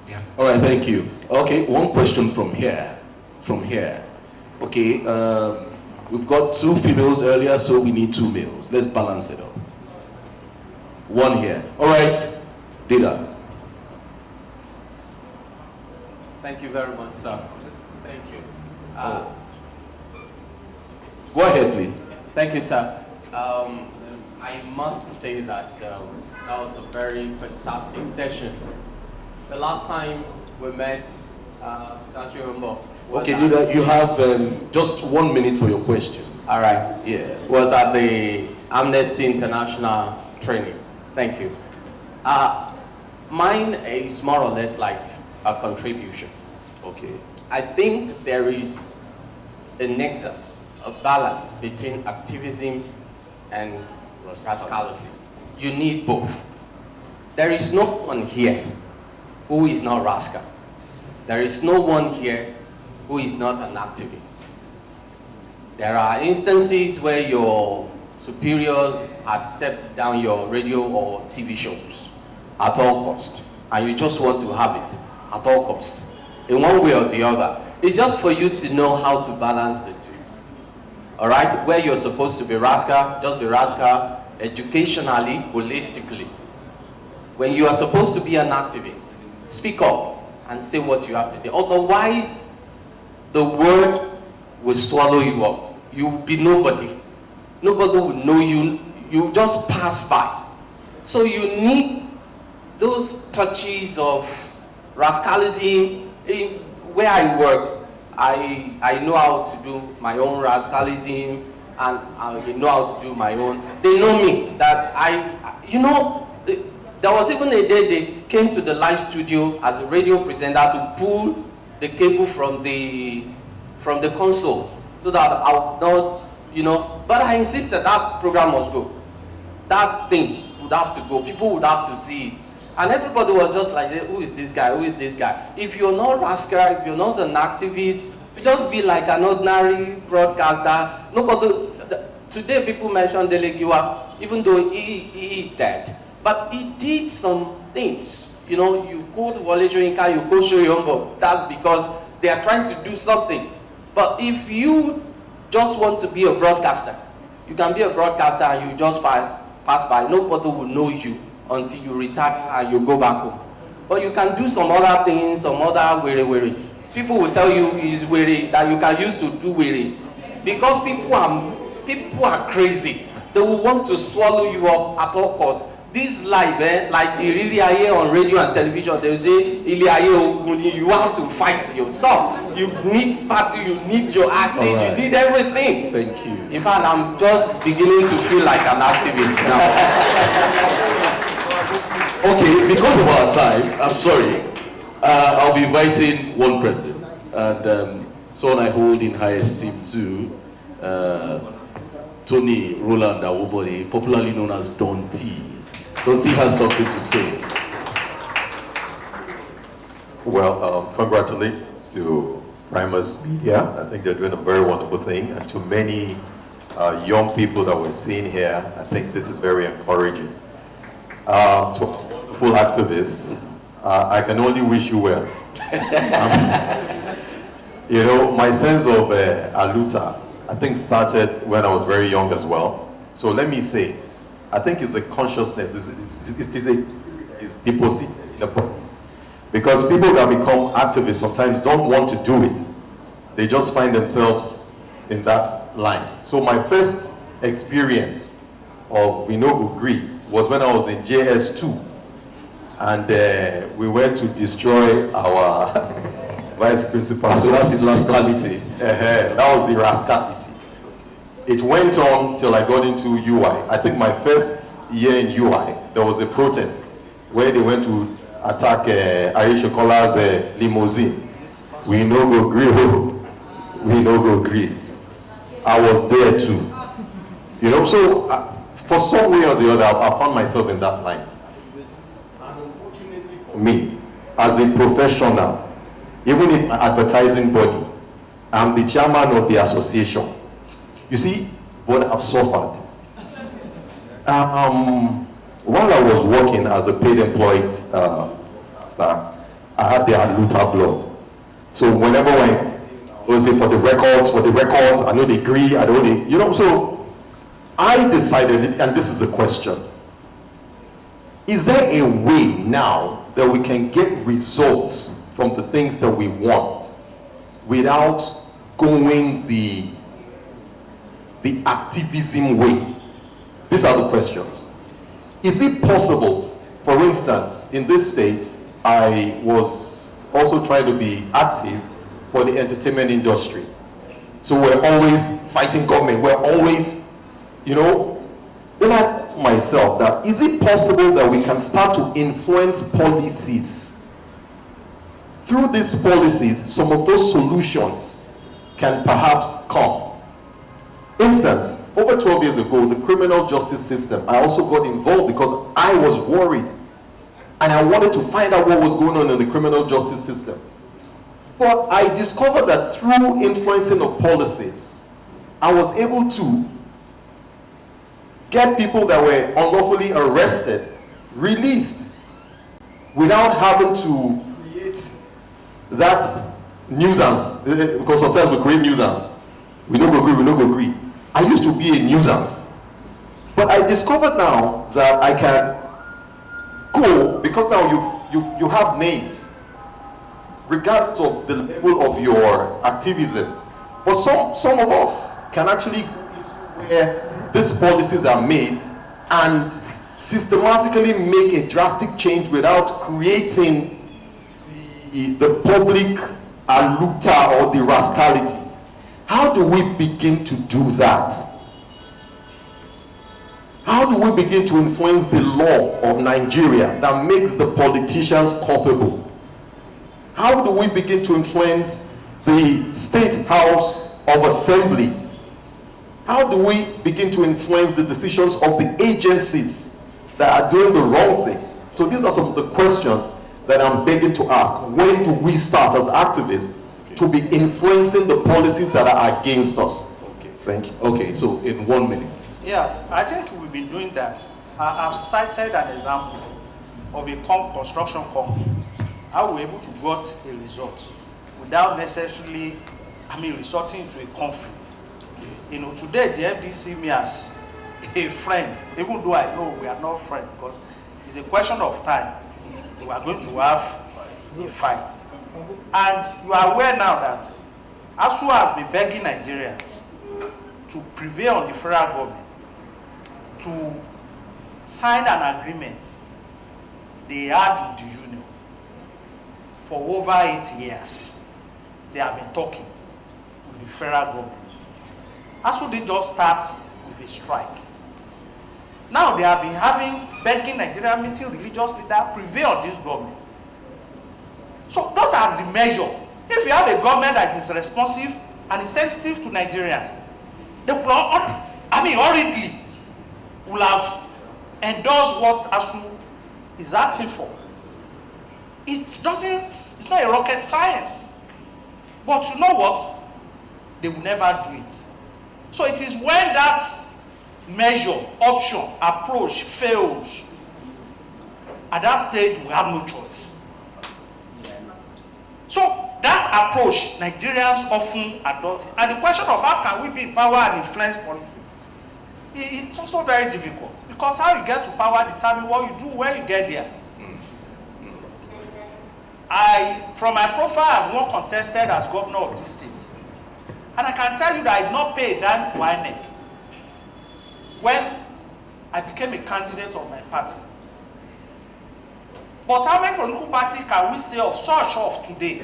S8: Yeah.
S6: All right, thank you. Okay, one question from here. Okay, we've got 2 females earlier, so we need 2 males. Let's balance it up. 1 here. All right, Dida.
S12: Thank you very much, sir. Thank you.
S6: Go ahead, please.
S12: Thank you, sir. I must say that that was a very fantastic session. The last time we met,
S6: okay, Dida, you have just 1 minute for your question.
S12: All right.
S6: Yeah.
S12: Was at the Amnesty International training. Thank you. Mine is more or less like a contribution.
S6: Okay.
S12: I think there is a nexus, a balance between activism and rascality. You need both. There is no one here who is not rascal. There is no one here who is not an activist. There are instances where your superiors had stepped down your radio or TV shows at all cost, and you just want to have it at all cost, in one way or the other. It's just for you to know how to balance the two. All right, where you're supposed to be rascal, just be rascal. educationally, holistically. When you are supposed to be an activist, speak up and say what you have to do. Otherwise, the world will swallow you up. You will be nobody. Nobody will know you. You just pass by. So you need those touches of rascalism. Where I work, I know how to do my own rascalism, and I know how to do my own. They know me, that there was even a day they came to the live studio as a radio presenter to pull the cable from the console, so that I would not, but I insisted that program must go. That thing would have to go. People would have to see it. And everybody was just like, who is this guy? Who is this guy? If you're not rascal, if you're not an activist, you just be like an ordinary broadcaster. Nobody. Today people mention Delegiwa, even though he is dead. But he did some things. You go to Wale Soyinka, you go show your but that's because they are trying to do something. But if you just want to be a broadcaster, you can be a broadcaster and you just pass by. Nobody will know you until you retire and you go back home. But you can do some other things, some other were. People will tell you it's were that you can use to do were. Because people are crazy. They will want to swallow you up at all costs. This life, like the Ilé Ayé on radio and television, they will say, Ilé Ayé Oguni, you have to fight yourself. You need party, you need your access, right. You need everything.
S6: Thank you.
S12: In fact, I'm just beginning to feel like an activist now.
S6: Okay, because of our time, I'm sorry, I'll be inviting one person, and someone I hold in high esteem too, Tony Roland Awobode, popularly known as Don T. Don T has something to say.
S13: Well, congratulations to Primus Media. I think they're doing a very wonderful thing, and to many young people that we're seeing here, I think this is very encouraging. To wonderful activists, I can only wish you well. My sense of aluta, I think started when I was very young as well. So let me say, I think it's a consciousness, it's deposited in the body. Because people that become activists sometimes don't want to do it. They just find themselves in that line. So my first experience of Winogo Greek was when I was in JS2. And we went to destroy our vice principal.
S6: So that's rascality.
S13: That was the rascality. It went on till I got into UI. I think my first year in UI, there was a protest where they went to attack Aisha Kola's limousine. We no go gree. We no go gree. I was there too. So for some way or the other, I found myself in that line. And unfortunately for me, as a professional, even in my advertising body, I'm the chairman of the association. You see what I've suffered. While I was working as a paid employed staff, I had the aluta blog. So whenever I was for the records, I know they agree, I know they, so I decided, and this is the question, is there a way now that we can get results from the things that we want without going the activism way? These are the questions. Is it possible, for instance, in this state, I was also trying to be active for the entertainment industry. So we're always fighting government, we're always, then I asked myself that, is it possible that we can start to influence policies? Through these policies, some of those solutions can perhaps come. Instance, over 12 years ago, the criminal justice system, I also got involved because I was worried and I wanted to find out what was going on in the criminal justice system. But I discovered that through influencing of policies, I was able to get people that were unlawfully arrested released without having to create that nuisance, because sometimes we create nuisance. We don't agree. I used to be a nuisance. But I discovered now that I can go, because now you have names, regardless of the level of your activism. But some of us can actually go into where these policies are made and systematically make a drastic change without creating the public alluta or the rascality. How do we begin to do that? How do we begin to influence the law of Nigeria that makes the politicians culpable? How do we begin to influence the State House of Assembly? How do we begin to influence the decisions of the agencies that are doing the wrong things? So these are some of the questions that I'm begging to ask. When do we start as activists to be influencing the policies that are against us? Okay, thank you. Okay, so in 1 minute.
S7: Yeah, I think we've been doing that. I've cited an example of a construction company. How we're able to get a result without necessarily, resorting to a conflict. You know, today the FD see me as a friend, even though I know we are not friends, because it's a question of time. We are going to have a fight. And you are aware now that ASU has been begging Nigerians to prevail on the federal government to sign an agreement they had with the union for over 8 years. They have been talking with the federal government. ASU did just start with a strike. Now they have been begging Nigerian meeting religious leaders prevail on this government. So those are the measures. If you have a government that is responsive and is sensitive to Nigerians, they will hurriedly will have endorsed what ASU is asking for. It's not a rocket science. But you know what? They will never do it. So it is when that measure, option, approach fails, at that stage we have no choice. So that approach Nigerians often adopt. And the question of how can we be in power and influence policies, it's also very difficult, because how you get to power determines what you do when you get there. From my profile, I'm not contested as governor of this state. And I can tell you that I did not pay a dime to INEC when I became a candidate of my party. But how many political parties can we say of such of today?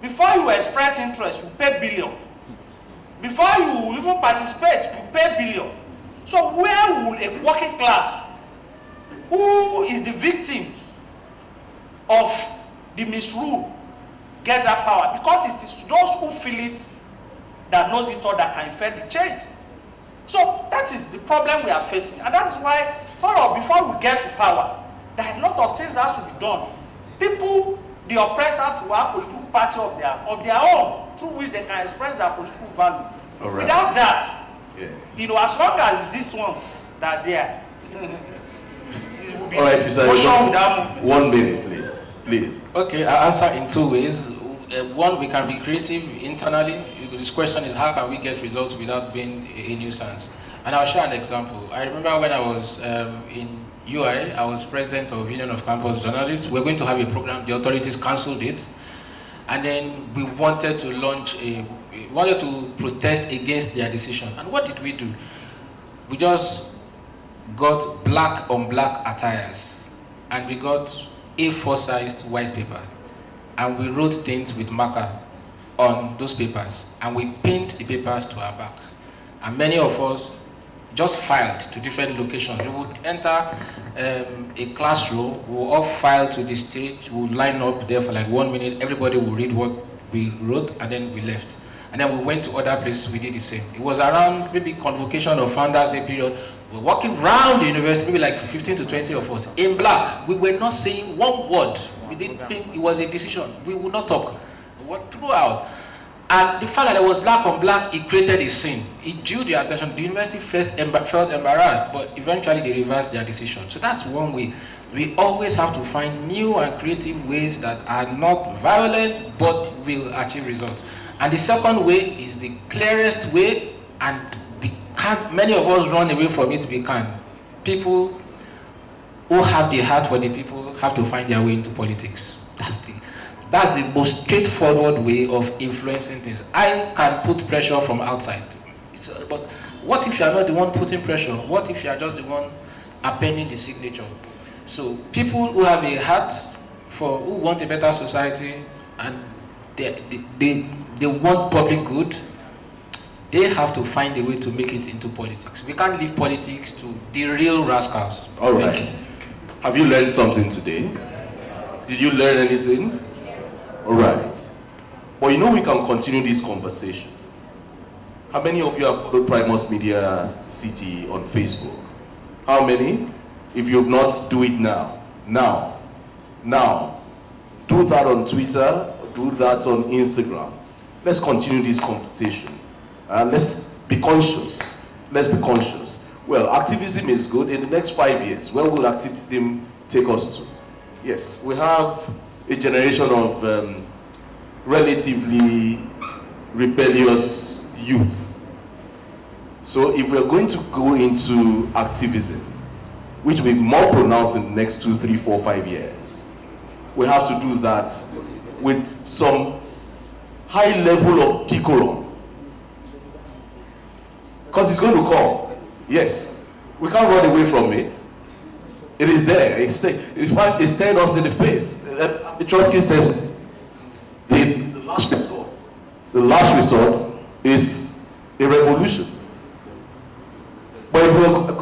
S7: Before you express interest, you pay billion. Before you even participate, you pay billion. So where would a working class, who is the victim of the misrule, get that power? Because it is those who feel it that knows it all that can effect the change. So that is the problem we are facing. And that is why, before we get to power, there are a lot of things that has to be done. People, the oppressed, have to have political party of their own, through which they can express their political value. All right. Without that, as long as these ones that are there, it will be.
S13: All right, Fisher, 1 minute, please.
S8: Okay, I'll answer in 2 ways. One, we can be creative internally. This question is, how can we get results without being a nuisance? And I'll share an example. I remember when I was in UI, I was president of Union of Campus Journalists. We're going to have a program, the authorities cancelled it. And then we wanted to wanted to protest against their decision. And what did we do? We just got black on black attires. And we got A4-sized white paper. And we wrote things with marker on those papers. And we pinned the papers to our back. And many of us just filed to different locations. We would enter a classroom, we would all file to the stage, we would line up there for like 1 minute, everybody would read what we wrote, and then we left. And then we went to other places, we did the same. It was around maybe convocation of Founders Day period. We were walking around the university, maybe like 15 to 20 of us, in black. We were not saying one word. We didn't think it was a decision. We would not talk. We were throughout. And the fact that it was black on black, it created a scene. It drew their attention. The university first felt embarrassed, but eventually they reversed their decision. So that's one way. We always have to find new and creative ways that are not violent, but will achieve results. And the second way is the clearest way, and we many of us run away from it, we can. People who have the heart for the people have to find their way into politics. That's the most straightforward way of influencing things. I can put pressure from outside. But what if you are not the one putting pressure? What if you are just the one appending the signature? So people who have a heart who want a better society and they want public good, they have to find a way to make it into politics. We can't leave politics to the real rascals.
S6: All right. Have you learned something today? Did you learn anything? All right. But you know we can continue this conversation. How many of you have followed Primus Media City on Facebook? How many? If you've not, do it now. Now. Do that on Twitter, do that on Instagram. Let's continue this conversation. Let's be conscious. Well, activism is good. In the next 5 years, where will activism take us to? Yes, we have a generation of relatively rebellious youth. So if we're going to go into activism, which will be more pronounced in the next 2, 3, 4, 5 years, we have to do that with some high level of decorum. Because it's going to come. Yes. We can't run away from it. It is there. In fact, it's staring us in the face. Trotsky says the last resort is a revolution. But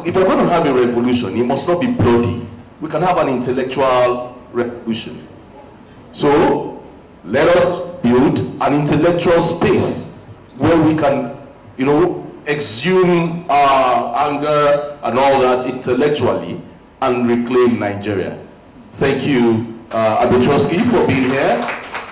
S6: if we're going to have a revolution, it must not be bloody. We can have an intellectual revolution. So let us build an intellectual space where we can, exhume our anger and all that intellectually and reclaim Nigeria. Thank you, Abitroski, for being here.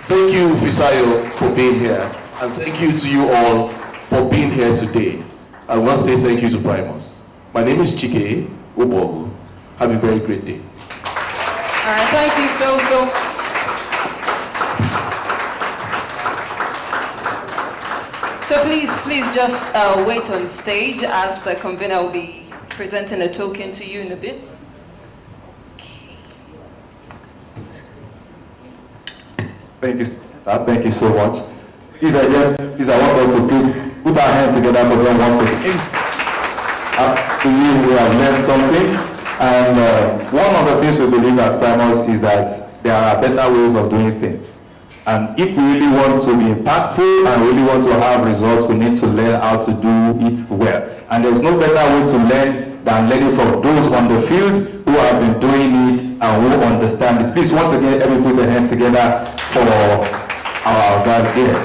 S6: Thank you, Fisayo, for being here. And thank you to you all for being here today. I want to say thank you to Primus. My name is Chike Ubogu. Have a very great day.
S1: All right, thank you so. So please just wait on stage as the convener will be presenting a token to you in a bit.
S3: Thank you so much. Please, I want us to put our hands together for them once again. To you, we have learned something. And one of the things we believe at Primus is that there are better ways of doing things. And if we really want to be impactful and really want to have results, we need to learn how to do it well. And there's no better way to learn than learning from those on the field who have been doing it and who understand it. Please, once again, everybody put their hands together for our guys here.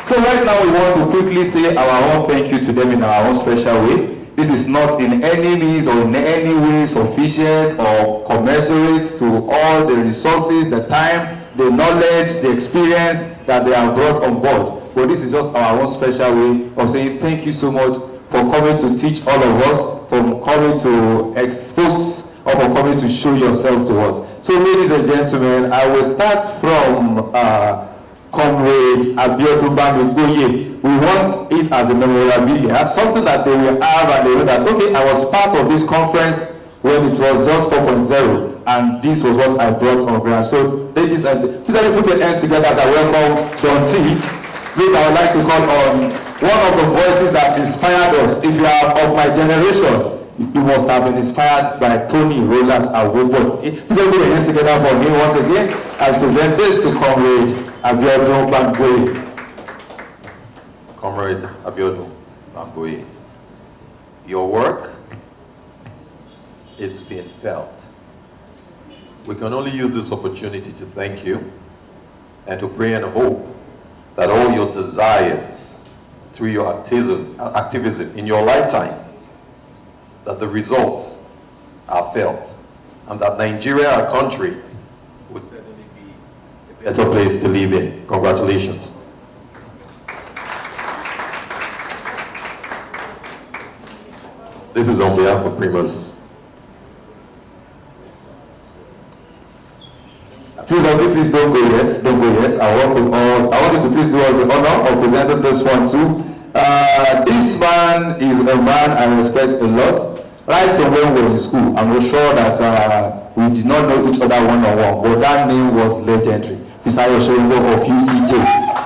S3: So right now we want to quickly say our own thank you to them in our own special way. This is not in any means or in any way sufficient or commensurate to all the resources, the time, the knowledge, the experience that they have brought on board. But this is just our own special way of saying thank you so much for coming to teach all of us, for coming to expose, or for coming to show yourself to us. So ladies and gentlemen, I will start from Comrade Abiodun Bamigoye. We want it as a memorabilia, something that they will have and they know that, okay, I was part of this conference when it was just 4.0, and this was what I brought on ground. So ladies and please put your hands together as I welcome John T. Please, I would like to call on one of the voices that inspired us. If you are of my generation, you must have been inspired by Tony Roland Awobo. Please put your hands together for him once again as present this to Comrade Abiodun Bamigoye.
S13: Comrade Abiodun Bamigoye, your work, it's been felt. We can only use this opportunity to thank you and to pray and hope that all your desires through your activism in your lifetime, that the results are felt, and that Nigeria, our country, would certainly be a better place to live in. Congratulations. This is on behalf of Primus.
S3: Please don't go yet. I want you to please do us the honor of presenting this one too. This man is a man I respect a lot. Right from when we were in school, and we're sure that we did not know each other one-on-one, but that name was legendary. Fisayo Shoyinbo of UCJ.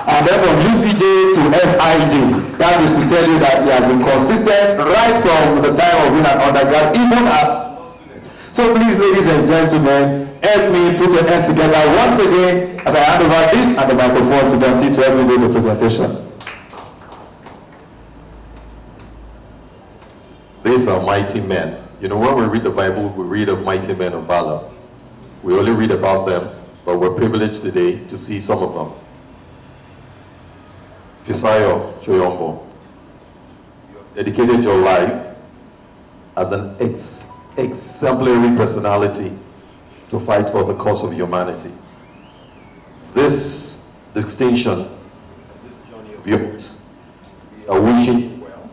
S3: And then from UCJ to FIJ, that is to tell you that he has been consistent right from the time of being an undergrad, even at... So please, ladies and gentlemen, help me put your hands together once again as I hand over this and the microphone to Dante to help me do the presentation.
S13: These are mighty men. You know, when we read the Bible, we read of mighty men of valor. We only read about them, but we're privileged today to see some of them. Fisayo Shoyinbo, you have dedicated your life as an exemplary personality to fight for the cause of humanity. This distinction, this journey of yours, we are wishing you well,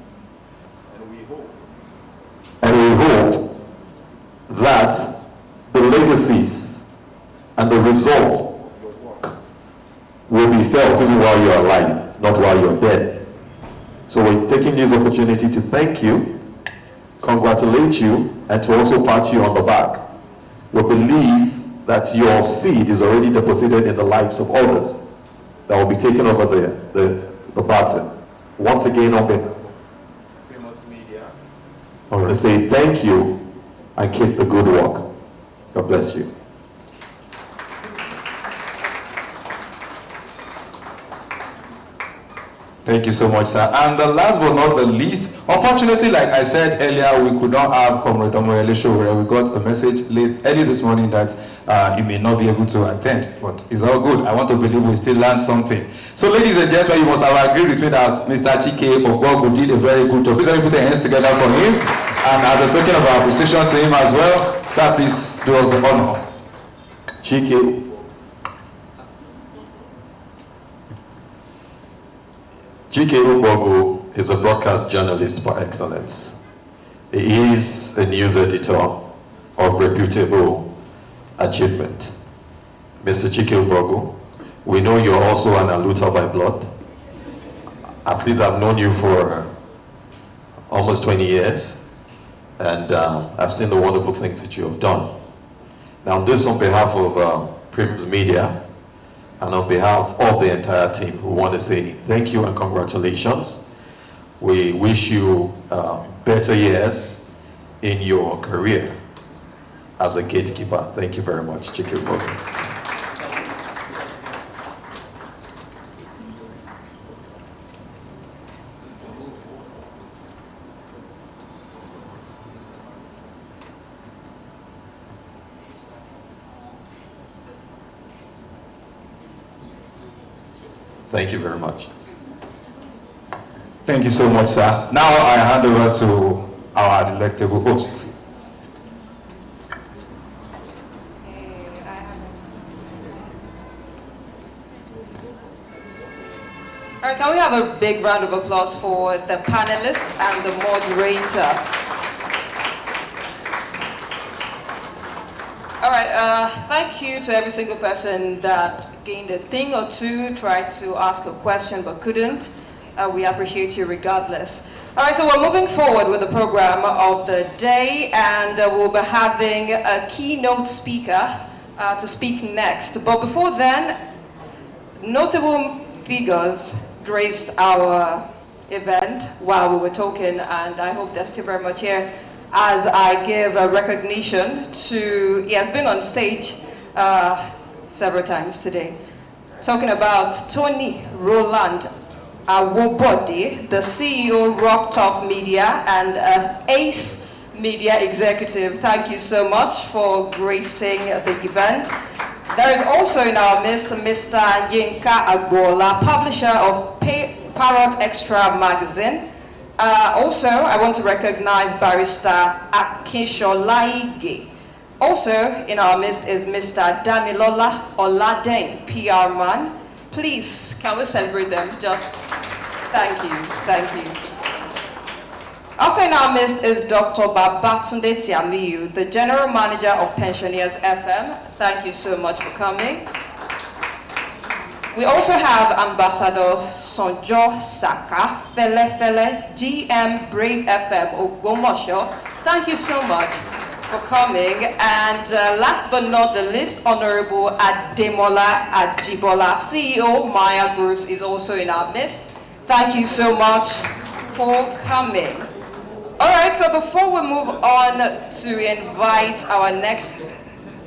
S13: and we hope that the legacies and the results of your work will be felt even while you are alive, not while you're dead. So we're taking this opportunity to thank you, congratulate you, and to also pat you on the back. We believe that your seed is already deposited in the lives of others that will be taken over the baton. Once again, on behalf of Primus Media, I want to say thank you and keep the good work. God bless you.
S3: Thank you so much, sir. And last but not the least, unfortunately, like I said earlier, we could not have Comrade Omoyele Sowore. We got a message early this morning that he may not be able to attend, but it's all good. I want to believe we still learned something. So, ladies and gentlemen, you must have agreed with me that Mr. Chike Ogbogu did a very good job. Please let me put your hands together for him. And as a token of our appreciation to him as well, sir, please do us the honor.
S13: Chike Ogbogu is a broadcast journalist par excellence. He is a news editor of reputable achievement. Mr. Chike Ogbogu, we know you're also an Aluta by blood. At least I've known you for almost 20 years, and I've seen the wonderful things that you have done. Now, this on behalf of Primus Media, and on behalf of the entire team, we want to say thank you and congratulations. We wish you better years in your career as a gatekeeper. Thank you very much, Chike Ogbogu. Thank you very much.
S3: Thank you so much, sir. Now I hand over to our delectable host.
S1: All right, can we have a big round of applause for the panelists and the moderator? All right, thank you to every single person that gained a thing or two, tried to ask a question but couldn't. We appreciate you regardless. All right, so we're moving forward with the program of the day, and we'll be having a keynote speaker to speak next. But before then, notable figures graced our event while we were talking, and I hope they're still very much here as I give a recognition to, he has been on stage several times today, talking about Tony Roland Awobode, the CEO Rock Top Media and Ace Media Executive. Thank you so much for gracing the event. There is also in our midst Mr. Yinka Agbola, publisher of Parrot Extra magazine. Also, I want to recognize Barrister Akinsholaige. Also in our midst is Mr. Damilola Oladen, PR man. Please, can we celebrate them? Just thank you, thank you. Also in our midst is Dr. Babatunde Tiamiyu, the General Manager of Pensioners FM. Thank you so much for coming. We also have Ambassador Osonjo Saka, Fele Fele, GM Brave FM, Ogbomoso. Thank you so much for coming. And last but not the least, Honorable Ademola Ajibola, CEO Maya Groups, is also in our midst. Thank you so much for coming. All right, so before we move on to invite our next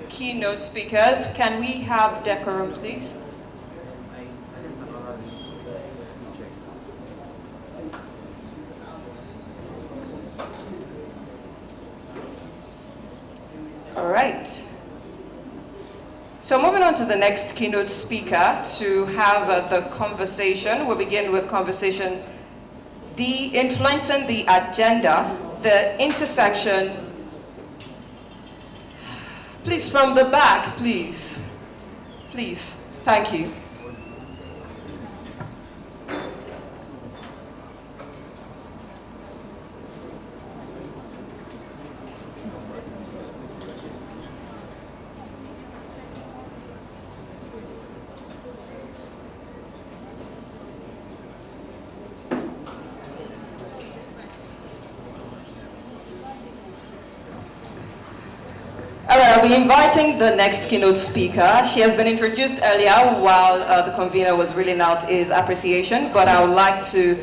S1: keynote speakers, can we have decorum, please? All right. So moving on to the next keynote speaker to have the conversation. We'll begin with conversation, the influencing the agenda, the intersection. Please, from the back, please. Please, thank you. I'll be inviting the next keynote speaker. She has been introduced earlier while the convener was reading out his appreciation, but I would like to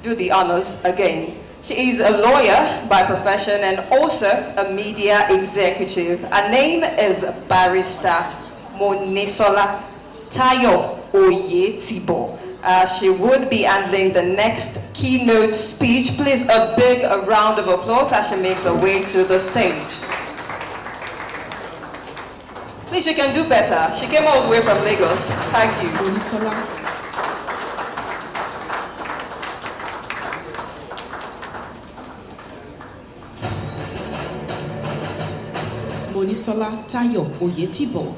S1: do the honors again. She is a lawyer by profession and also a media executive. Her name is Barrister Monisola Tayo Oyetibo. She would be handling the next keynote speech. Please, a big round of applause as she makes her way to the stage. Please, you can do better. She came all the way from Lagos. Thank you.
S4: Monisola Tayo Oyetibo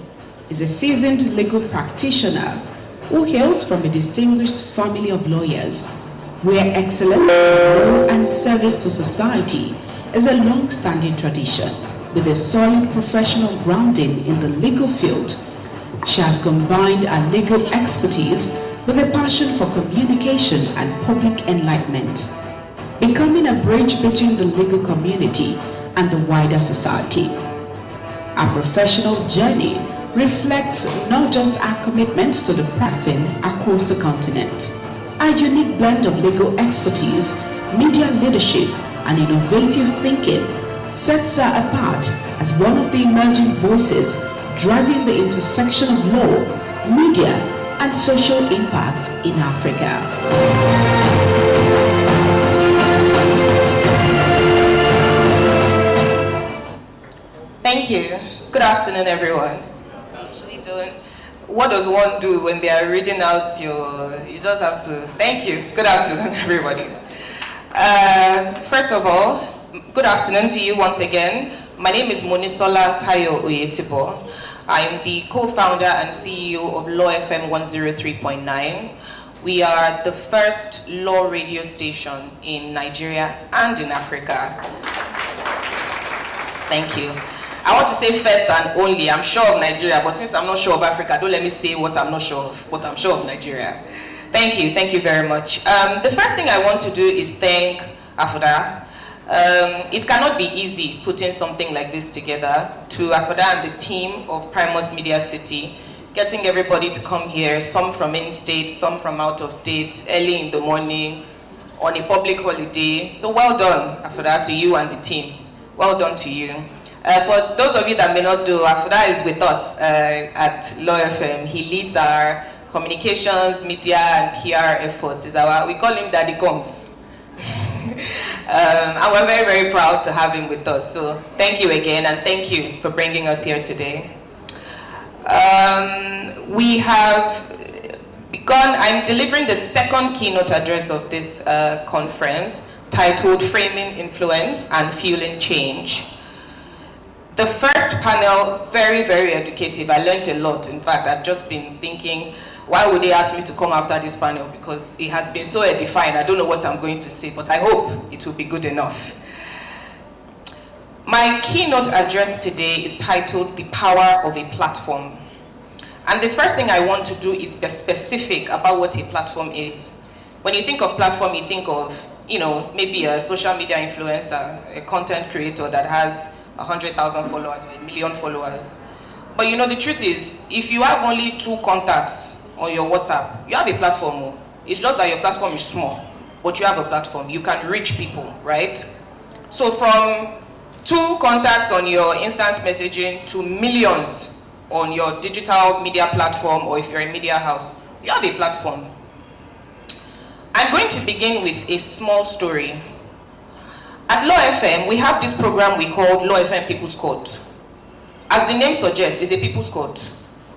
S4: is a seasoned legal practitioner who hails from a distinguished family of lawyers, where excellence in law and service to society is a long-standing tradition. With a solid professional grounding in the legal field, she has combined her legal expertise with a passion for communication and public enlightenment, becoming a bridge between the legal community and the wider society. Her professional journey reflects not just her commitment to the practicing across the continent. Her unique blend of legal expertise, media leadership, and innovative thinking sets her apart as one of the emerging voices driving the intersection of law, media, and social impact in Africa.
S14: Thank you. Good afternoon, everyone. What does one do when they are reading out you just have to, thank you. Good afternoon, everybody. First of all, good afternoon to you once again. My name is Monisola Tayo Oyetibo. I'm the co-founder and CEO of Law FM 103.9. We are the first law radio station in Nigeria and in Africa. Thank you. I want to say first and only, I'm sure of Nigeria, but since I'm not sure of Africa, don't let me say what I'm not sure of, but I'm sure of Nigeria. Thank you very much. The first thing I want to do is thank Afuda. It cannot be easy putting something like this together. To Afuda and the team of Primus Media City, getting everybody to come here, some from in-state, some from out of state, early in the morning, on a public holiday. So well done, Afuda, to you and the team. Well done to you. For those of you that may not know, Afuda is with us at Law FM. He leads our communications, media, and PR efforts. We call him Daddy Combs. And we're very, very proud to have him with us. So thank you again, and thank you for bringing us here today. We have begun, I'm delivering the second keynote address of this conference, titled Framing Influence and Fueling Change. The first panel, very, very educative. I learned a lot. In fact, I've just been thinking, why would they ask me to come after this panel? Because it has been so edifying. I don't know what I'm going to say, but I hope it will be good enough. My keynote address today is titled The Power of a Platform. And the first thing I want to do is be specific about what a platform is. When you think of platform, you think of, maybe a social media influencer, a content creator that has 100,000 followers or 1 million followers. But the truth is, if you have only 2 contacts on your WhatsApp, you have a platform. It's just that your platform is small, but you have a platform. You can reach people, right? So from 2 contacts on your instant messaging to millions on your digital media platform, or if you're a media house, you have a platform. I'm going to begin with a small story. At Law FM, we have this program we call Law FM People's Court. As the name suggests, it's a people's court.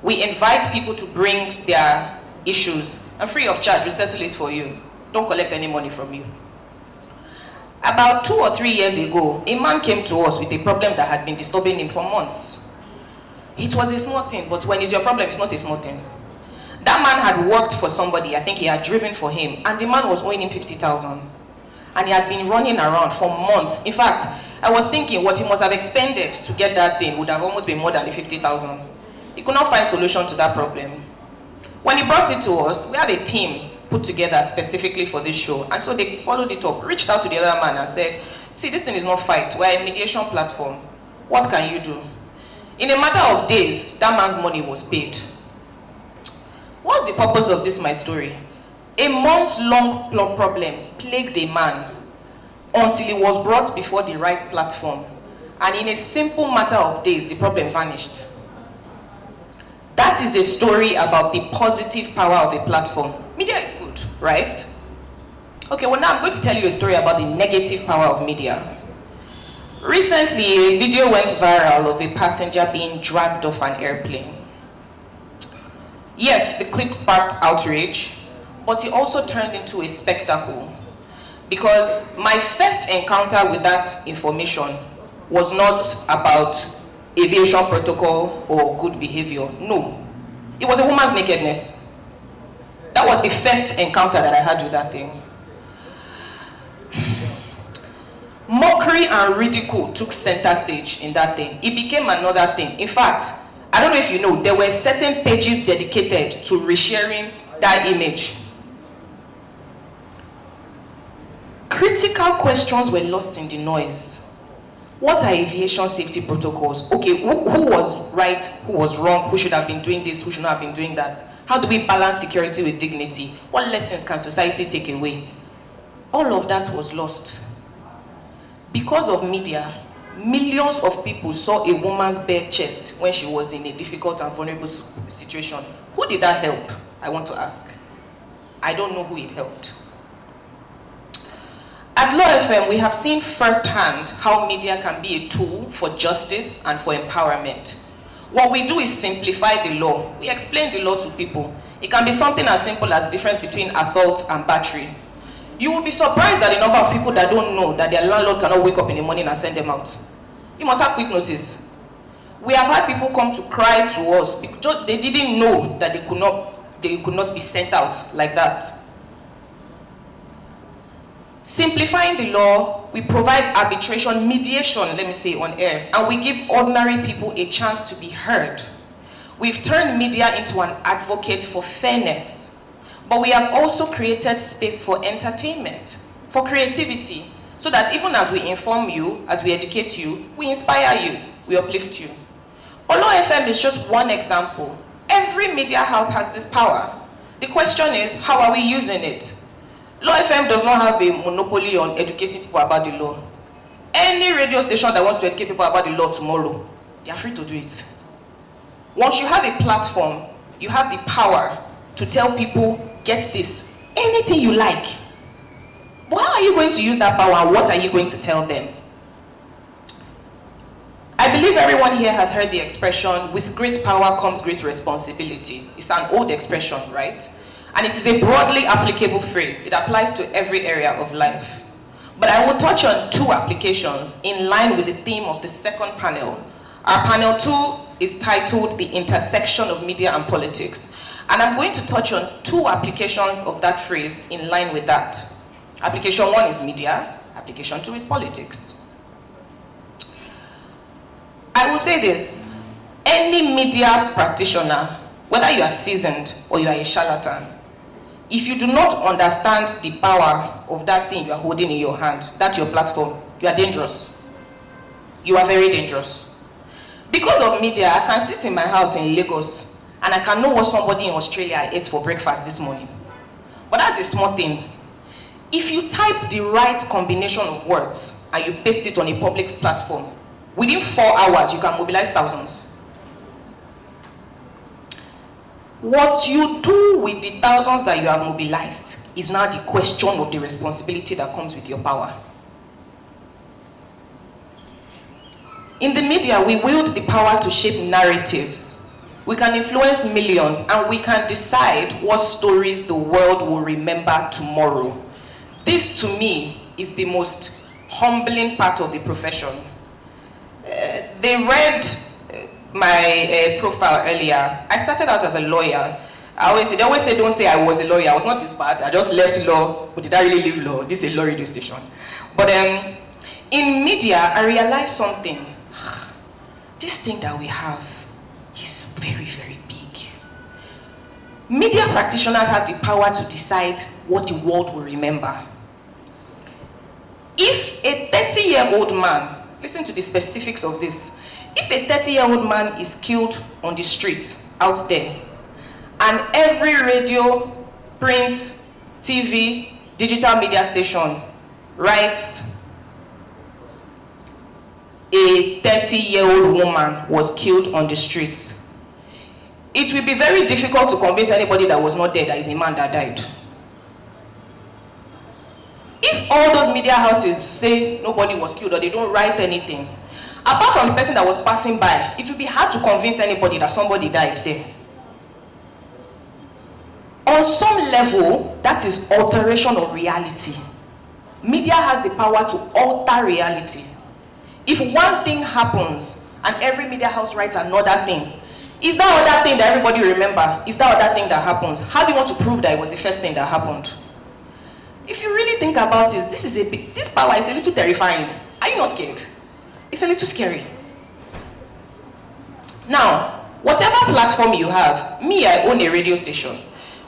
S14: We invite people to bring their issues, and free of charge, we settle it for you. Don't collect any money from you. About 2 or 3 years ago, a man came to us with a problem that had been disturbing him for months. It was a small thing, but when it's your problem, it's not a small thing. That man had worked for somebody, I think he had driven for him, and the man was owing him 50,000. And he had been running around for months. In fact, I was thinking what he must have expended to get that thing would have almost been more than the 50,000. He could not find a solution to that problem. When he brought it to us, we have a team put together specifically for this show. And so they followed it up, reached out to the other man and said, see, this thing is not fight. We're a mediation platform. What can you do? In a matter of days, that man's money was paid. What's the purpose of this, my story? A months-long problem plagued a man until he was brought before the right platform. And in a simple matter of days, the problem vanished. That is a story about the positive power of a platform. Media is good, right? Okay, well now I'm going to tell you a story about the negative power of media. Recently, a video went viral of a passenger being dragged off an airplane. Yes, the clip sparked outrage, but it also turned into a spectacle. Because my first encounter with that information was not about aviation protocol or good behavior. No. It was a woman's nakedness. That was the first encounter that I had with that thing. Mockery and ridicule took center stage in that thing. It became another thing. In fact, I don't know if you know, there were certain pages dedicated to resharing that image. Critical questions were lost in the noise. What are aviation safety protocols? Okay, who was right, who was wrong, who should have been doing this, who should not have been doing that? How do we balance security with dignity? What lessons can society take away? All of that was lost. Because of media, millions of people saw a woman's bare chest when she was in a difficult and vulnerable situation. Who did that help? I want to ask. I don't know who it helped. At Law FM, we have seen firsthand how media can be a tool for justice and for empowerment. What we do is simplify the law. We explain the law to people. It can be something as simple as the difference between assault and battery. You will be surprised at the number of people that don't know that their landlord cannot wake up in the morning and send them out. You must have quick notice. We have had people come to cry to us because they didn't know that they could not be sent out like that. Simplifying the law, we provide arbitration, mediation, let me say, on air, and we give ordinary people a chance to be heard. We've turned media into an advocate for fairness, but we have also created space for entertainment, for creativity, so that even as we inform you, as we educate you, we inspire you, we uplift you. Law FM is just one example. Every media house has this power. The question is, how are we using it? Law FM does not have a monopoly on educating people about the law. Any radio station that wants to educate people about the law tomorrow, they are free to do it. Once you have a platform, you have the power to tell people, get this, anything you like. But how are you going to use that power? What are you going to tell them? I believe everyone here has heard the expression, with great power comes great responsibility. It's an old expression, right? And it is a broadly applicable phrase. It applies to every area of life. But I will touch on 2 applications in line with the theme of the second panel. Our panel 2 is titled The Intersection of Media and Politics. And I'm going to touch on 2 applications of that phrase in line with that. Application 1 is media, application 2 is politics. I will say this, any media practitioner whether you are seasoned or you are a charlatan, if you do not understand the power of that thing you are holding in your hand, that's your platform, you are dangerous. You are very dangerous. Because of media, I can sit in my house in Lagos and I can know what somebody in Australia ate for breakfast this morning. But that's a small thing. If you type the right combination of words and you paste it on a public platform, within 4 hours, you can mobilize thousands. What you do with the thousands that you have mobilized is now the question of the responsibility that comes with your power. In the media, we wield the power to shape narratives. We can influence millions, and we can decide what stories the world will remember tomorrow. This, to me, is the most humbling part of the profession. They read my profile earlier. I started out as a lawyer. They always say, don't say I was a lawyer. I was not this bad. I just left law, but did I really leave law? This is a law radio station. But in media, I realized something. This thing that we have is very, very big. Media practitioners have the power to decide what the world will remember. If a 30-year-old man, listen to the specifics of this, if a 30-year-old man is killed on the street out there, and every radio, print, TV, digital media station writes a 30-year-old woman was killed on the streets, it will be very difficult to convince anybody that was not there that is a man that died. If all those media houses say nobody was killed or they don't write anything, apart from the person that was passing by, it will be hard to convince anybody that somebody died there. On some level, that is alteration of reality. Media has the power to alter reality. If one thing happens and every media house writes another thing, is that other thing that everybody remember? Is that other thing that happens? How do you want to prove that it was the first thing that happened? If you really think about it, this power is a little terrifying. Are you not scared? It's a little scary. Now, whatever platform you have, me, I own a radio station.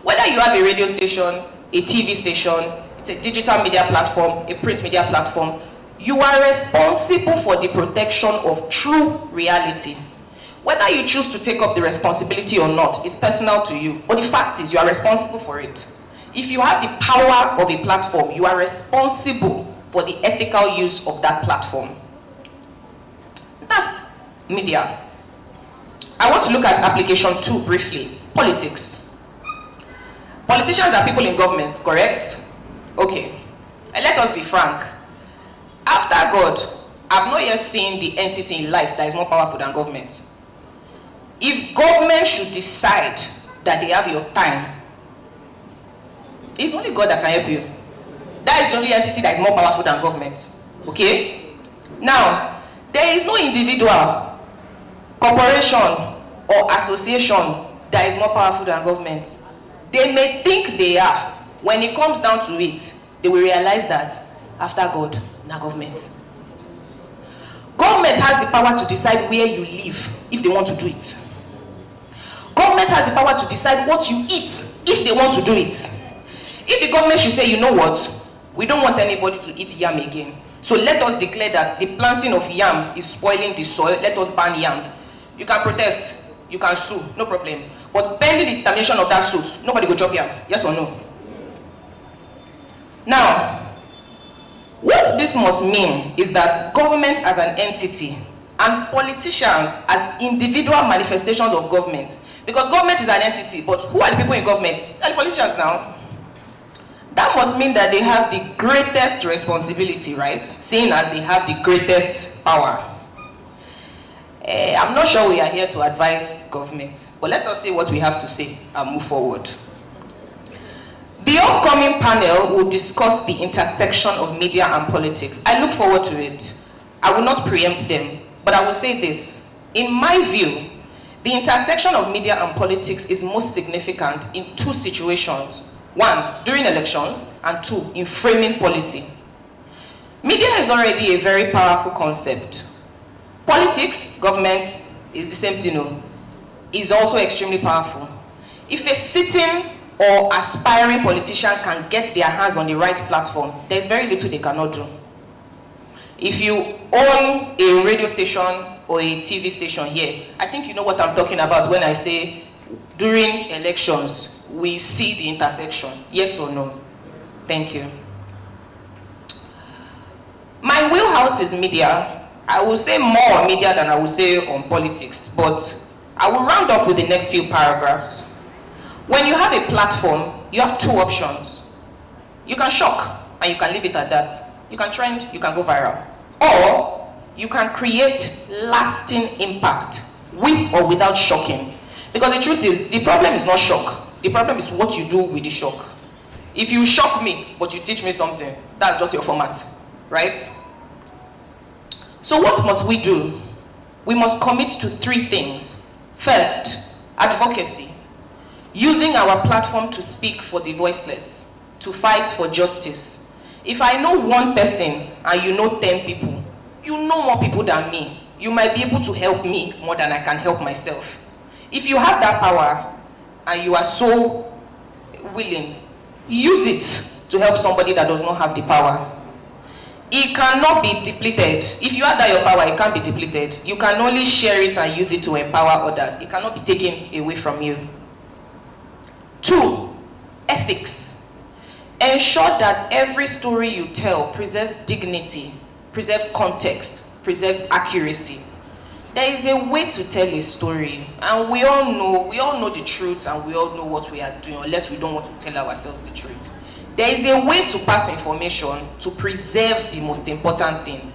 S14: Whether you have a radio station, a TV station, it's a digital media platform, a print media platform, you are responsible for the protection of true reality. Whether you choose to take up the responsibility or not is personal to you, but the fact is you are responsible for it. If you have the power of a platform, you are responsible for the ethical use of that platform. That's media. I want to look at application 2 briefly. Politics. Politicians are people in government, correct? Okay. And let us be frank. After God, I've not yet seen the entity in life that is more powerful than government. If government should decide that they have your time, it's only God that can help you. That is the only entity that is more powerful than government. Okay? Now, there is no individual, corporation, or association that is more powerful than government. They may think they are. When it comes down to it, they will realize that after God, not government. Government has the power to decide where you live if they want to do it. Government has the power to decide what you eat if they want to do it. If the government should say, you know what, we don't want anybody to eat yam again, so let us declare that the planting of yam is spoiling the soil, let us ban yam. You can protest, you can sue, no problem. But pending the determination of that suit, nobody will drop yam, yes or no? Now, what this must mean is that government as an entity and politicians as individual manifestations of government, because government is an entity, but who are the people in government? They are the politicians now. That must mean that they have the greatest responsibility, right? Seeing as they have the greatest power. I'm not sure we are here to advise government, but let us say what we have to say and move forward. The upcoming panel will discuss the intersection of media and politics. I look forward to it. I will not preempt them, but I will say this. In my view, the intersection of media and politics is most significant in 2 situations. 1, during elections, and 2, in framing policy. Media is already a very powerful concept. Politics, government, is the same thing. is also extremely powerful. If a sitting or aspiring politician can get their hands on the right platform, there's very little they cannot do. If you own a radio station or a TV station here, I think you know what I'm talking about when I say during elections, we see the intersection. Yes or no? Thank you. My wheelhouse is media. I will say more on media than I will say on politics, but I will round up with the next few paragraphs. When you have a platform, you have two options. You can shock, and you can leave it at that. You can trend, you can go viral. Or you can create lasting impact with or without shocking. Because the truth is, the problem is not shock. The problem is what you do with the shock. If you shock me, but you teach me something, that's just your format, right? So what must we do? We must commit to three things. First, advocacy. Using our platform to speak for the voiceless, to fight for justice. If I know one person and you know 10 people, you know more people than me. You might be able to help me more than I can help myself. If you have that power and you are so willing, use it to help somebody that does not have the power. It cannot be depleted. If you have that your power, it can't be depleted. You can only share it and use it to empower others. It cannot be taken away from you. 2, ethics. Ensure that every story you tell preserves dignity, preserves context, preserves accuracy. There is a way to tell a story, and we all know the truth, and we all know what we are doing, unless we don't want to tell ourselves the truth. There is a way to pass information to preserve the most important thing.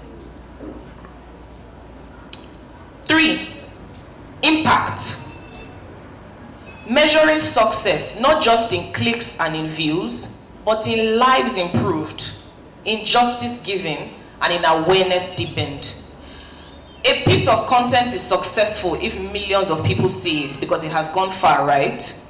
S14: 3, impact. Measuring success, not just in clicks and in views, but in lives improved, in justice given, and in awareness deepened. A piece of content is successful if millions of people see it because it has gone far, right?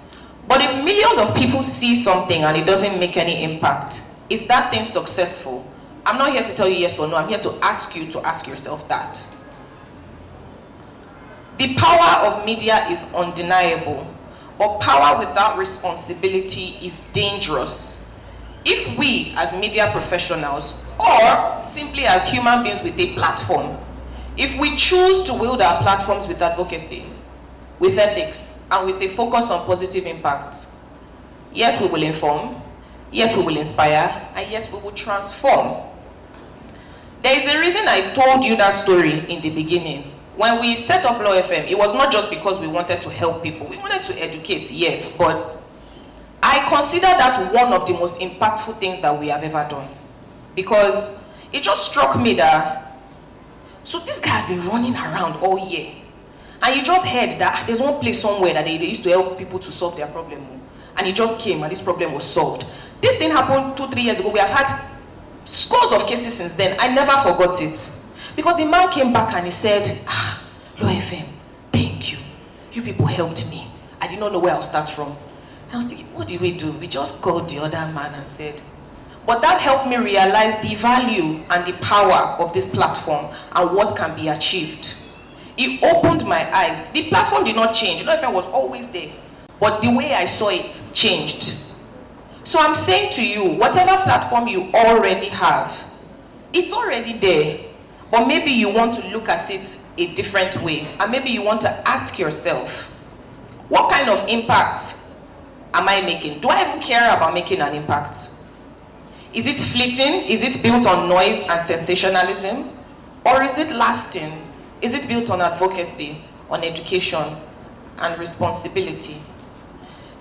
S14: But if millions of people see something and it doesn't make any impact, is that thing successful? I'm not here to tell you yes or no, I'm here to ask you to ask yourself that. The power of media is undeniable, but power without responsibility is dangerous. If we as media professionals, or simply as human beings with a platform, if we choose to wield our platforms with advocacy, with ethics, and with a focus on positive impact, yes, we will inform, yes, we will inspire, and yes, we will transform. There is a reason I told you that story in the beginning. When we set up Law FM, it was not just because we wanted to help people. We wanted to educate, yes, but I consider that one of the most impactful things that we have ever done. Because it just struck me that, so this guy has been running around all year. And he just heard that there's one place somewhere that they used to help people to solve their problem. And he just came and this problem was solved. This thing happened 2-3 years ago. We have had scores of cases since then. I never forgot it. Because the man came back and he said, Law FM, thank you. You people helped me. I did not know where I'll start from. And I was thinking, what did we do? We just called the other man and said, but that helped me realize the value and the power of this platform and what can be achieved. It opened my eyes. The platform did not change. Law FM was always there. But the way I saw it changed. So I'm saying to you, whatever platform you already have, it's already there. But maybe you want to look at it a different way. And maybe you want to ask yourself, what kind of impact am I making? Do I even care about making an impact? Is it fleeting? Is it built on noise and sensationalism? Or is it lasting? Is it built on advocacy, on education, and responsibility?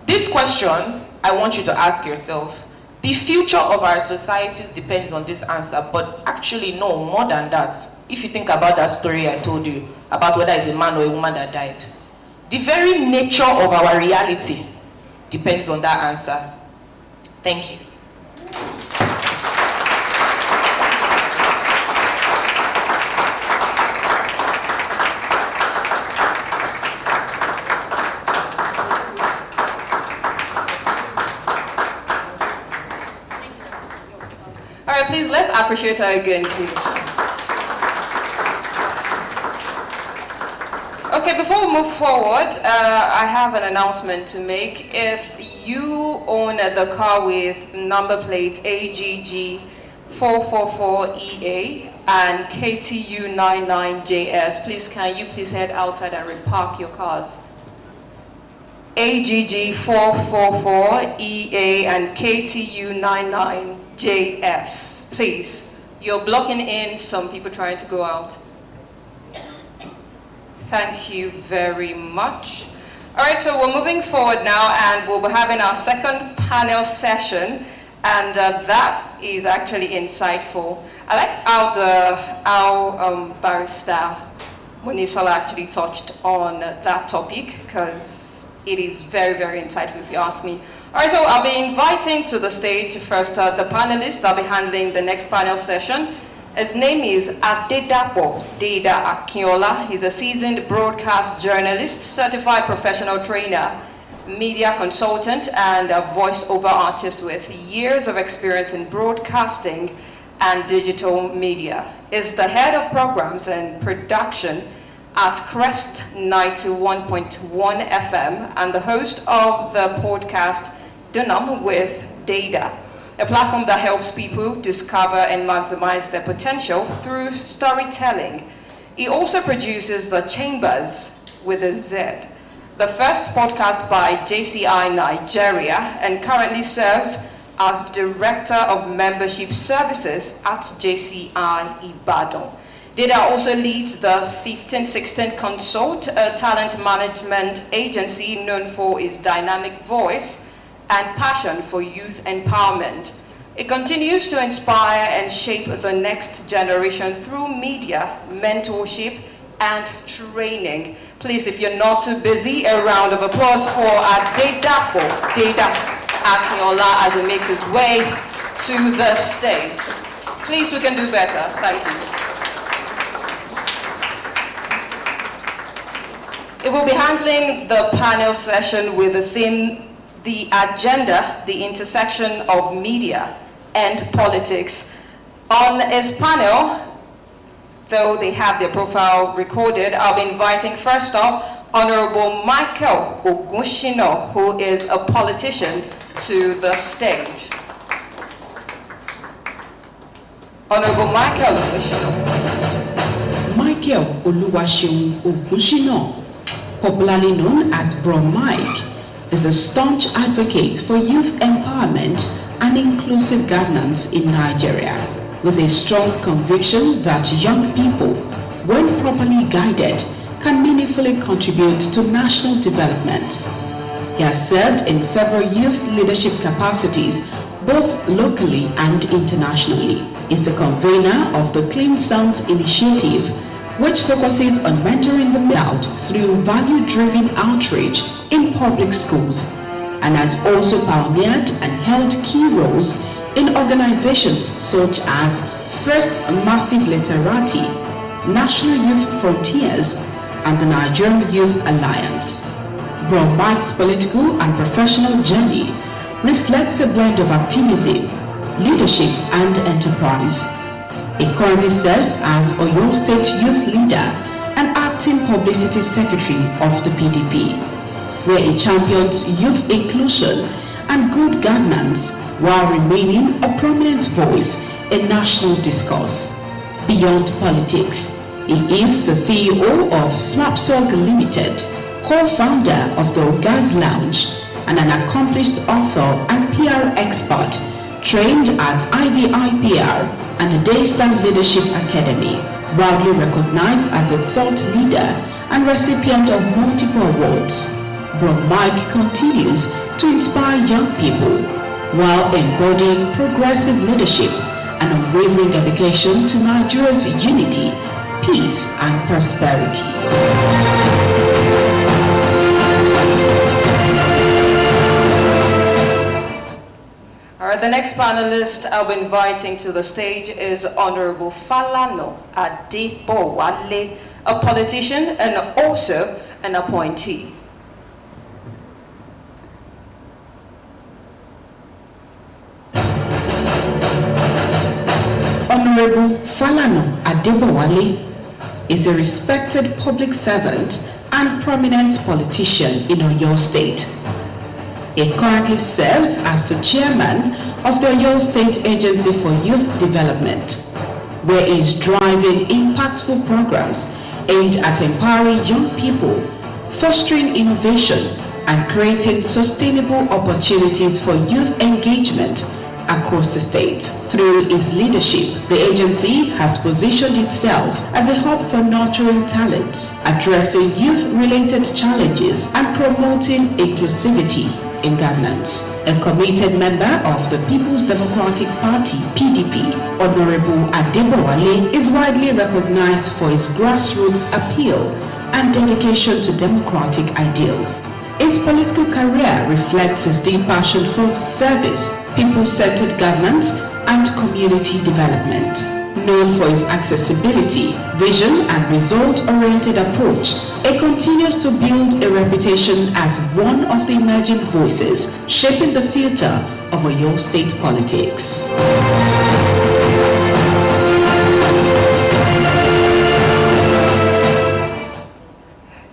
S14: This question, I want you to ask yourself. The future of our societies depends on this answer, but actually no, more than that. If you think about that story I told you, about whether it's a man or a woman that died, the very nature of our reality depends on that answer. Thank you. Please, let's appreciate her again, please. Okay, before we move forward, I have an announcement to make. If you own the car with number plates AGG 444EA and KTU 99JS, please can you please head outside and repark your cars. AGG 444EA and KTU 99JS, please. You're blocking in some people trying to go out. Thank you very much. All right, so we're moving forward now, and we'll be having our second panel session, and that is actually insightful. I like how Barrister Munisola actually touched on that topic, because it is very, very insightful if you ask me. All right, so I'll be inviting to the stage first the panelists that'll be handling the next panel session. His name is Adedapo Deda Akinola. He's a seasoned broadcast journalist, certified professional trainer, media consultant, and a voice-over artist with years of experience in broadcasting and digital media. Is the head of programs and production at Crest 91.1 FM and the host of the podcast Dunham with Deda, a platform that helps people discover and maximize their potential through storytelling. He also produces The Chambers with a Z, the first podcast by JCI Nigeria, and currently serves as Director of Membership Services at JCI Ibadan. Deda also leads the 1516 Consult, a talent management agency known for its dynamic voice and passion for youth empowerment. It continues to inspire and shape the next generation through media, mentorship, and training. Please, if you're not too busy, a round of applause for Adedapo Deda Akinola as he makes his way to the stage. Please, we can do better. Thank you. It will be handling the panel session with the theme, the agenda, the intersection of media and politics. On his panel, though they have their profile recorded, I'll be inviting first off Honorable Michael Ogunshino, who is a politician, to the stage. Honorable Michael Ogunshino.
S4: Michael Oluwaseun Ogunshino, popularly known as Bro Mike, is a staunch advocate for youth empowerment and inclusive governance in Nigeria, with a strong conviction that young people, when properly guided, can meaningfully contribute to national development. He has served in several youth leadership capacities, both locally and internationally. He is the convener of the Clean Sounds Initiative, which focuses on mentoring the child through value-driven outreach in public schools, and has also pioneered and held key roles in organizations such as First Massive Literati, National Youth Frontiers, and the Nigerian Youth Alliance. Bro Mike's political and professional journey reflects a blend of activism, leadership, and enterprise. He currently serves as Oyo State Youth Leader and Acting Publicity Secretary of the PDP, where he champions youth inclusion and good governance while remaining a prominent voice in national discourse. Beyond politics, he is the CEO of Swapsog Limited, co-founder of the Ogas Lounge, and an accomplished author and PR expert trained at IVIPR and the Daystar Leadership Academy, widely recognized as a thought leader and recipient of multiple awards. Bro Mike continues to inspire young people while embodying progressive leadership and unwavering dedication to Nigeria's unity, peace, and prosperity.
S14: All right, the next panelist I'll be inviting to the stage is Honorable Falano Adebowale, a politician and also an appointee.
S4: Honorable Falano Adebowale is a respected public servant and prominent politician in Oyo State. He currently serves as the chairman of the Oyo State Agency for Youth Development, where he is driving impactful programs aimed at empowering young people, fostering innovation, and creating sustainable opportunities for youth engagement across the state. Through its leadership, the agency has positioned itself as a hub for nurturing talents, addressing youth-related challenges, and promoting inclusivity in governance. A committed member of the People's Democratic Party, PDP, Honorable Adebowale, is widely recognized for his grassroots appeal and dedication to democratic ideals. His political career reflects his deep passion for service, people-centered governance, and community development. Known for his accessibility, vision, and result-oriented approach, he continues to build a reputation as one of the emerging voices shaping the future of Oyo State politics.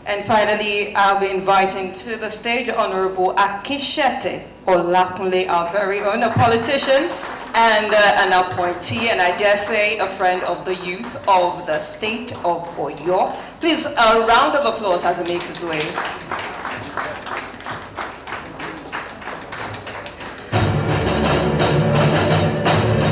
S1: And finally, I'll be inviting to the stage Honorable Akishete Olakunle, our very own, a politician and an appointee, and I dare say a friend of the youth of the state of Oyo. Please, a round of applause as he makes his way.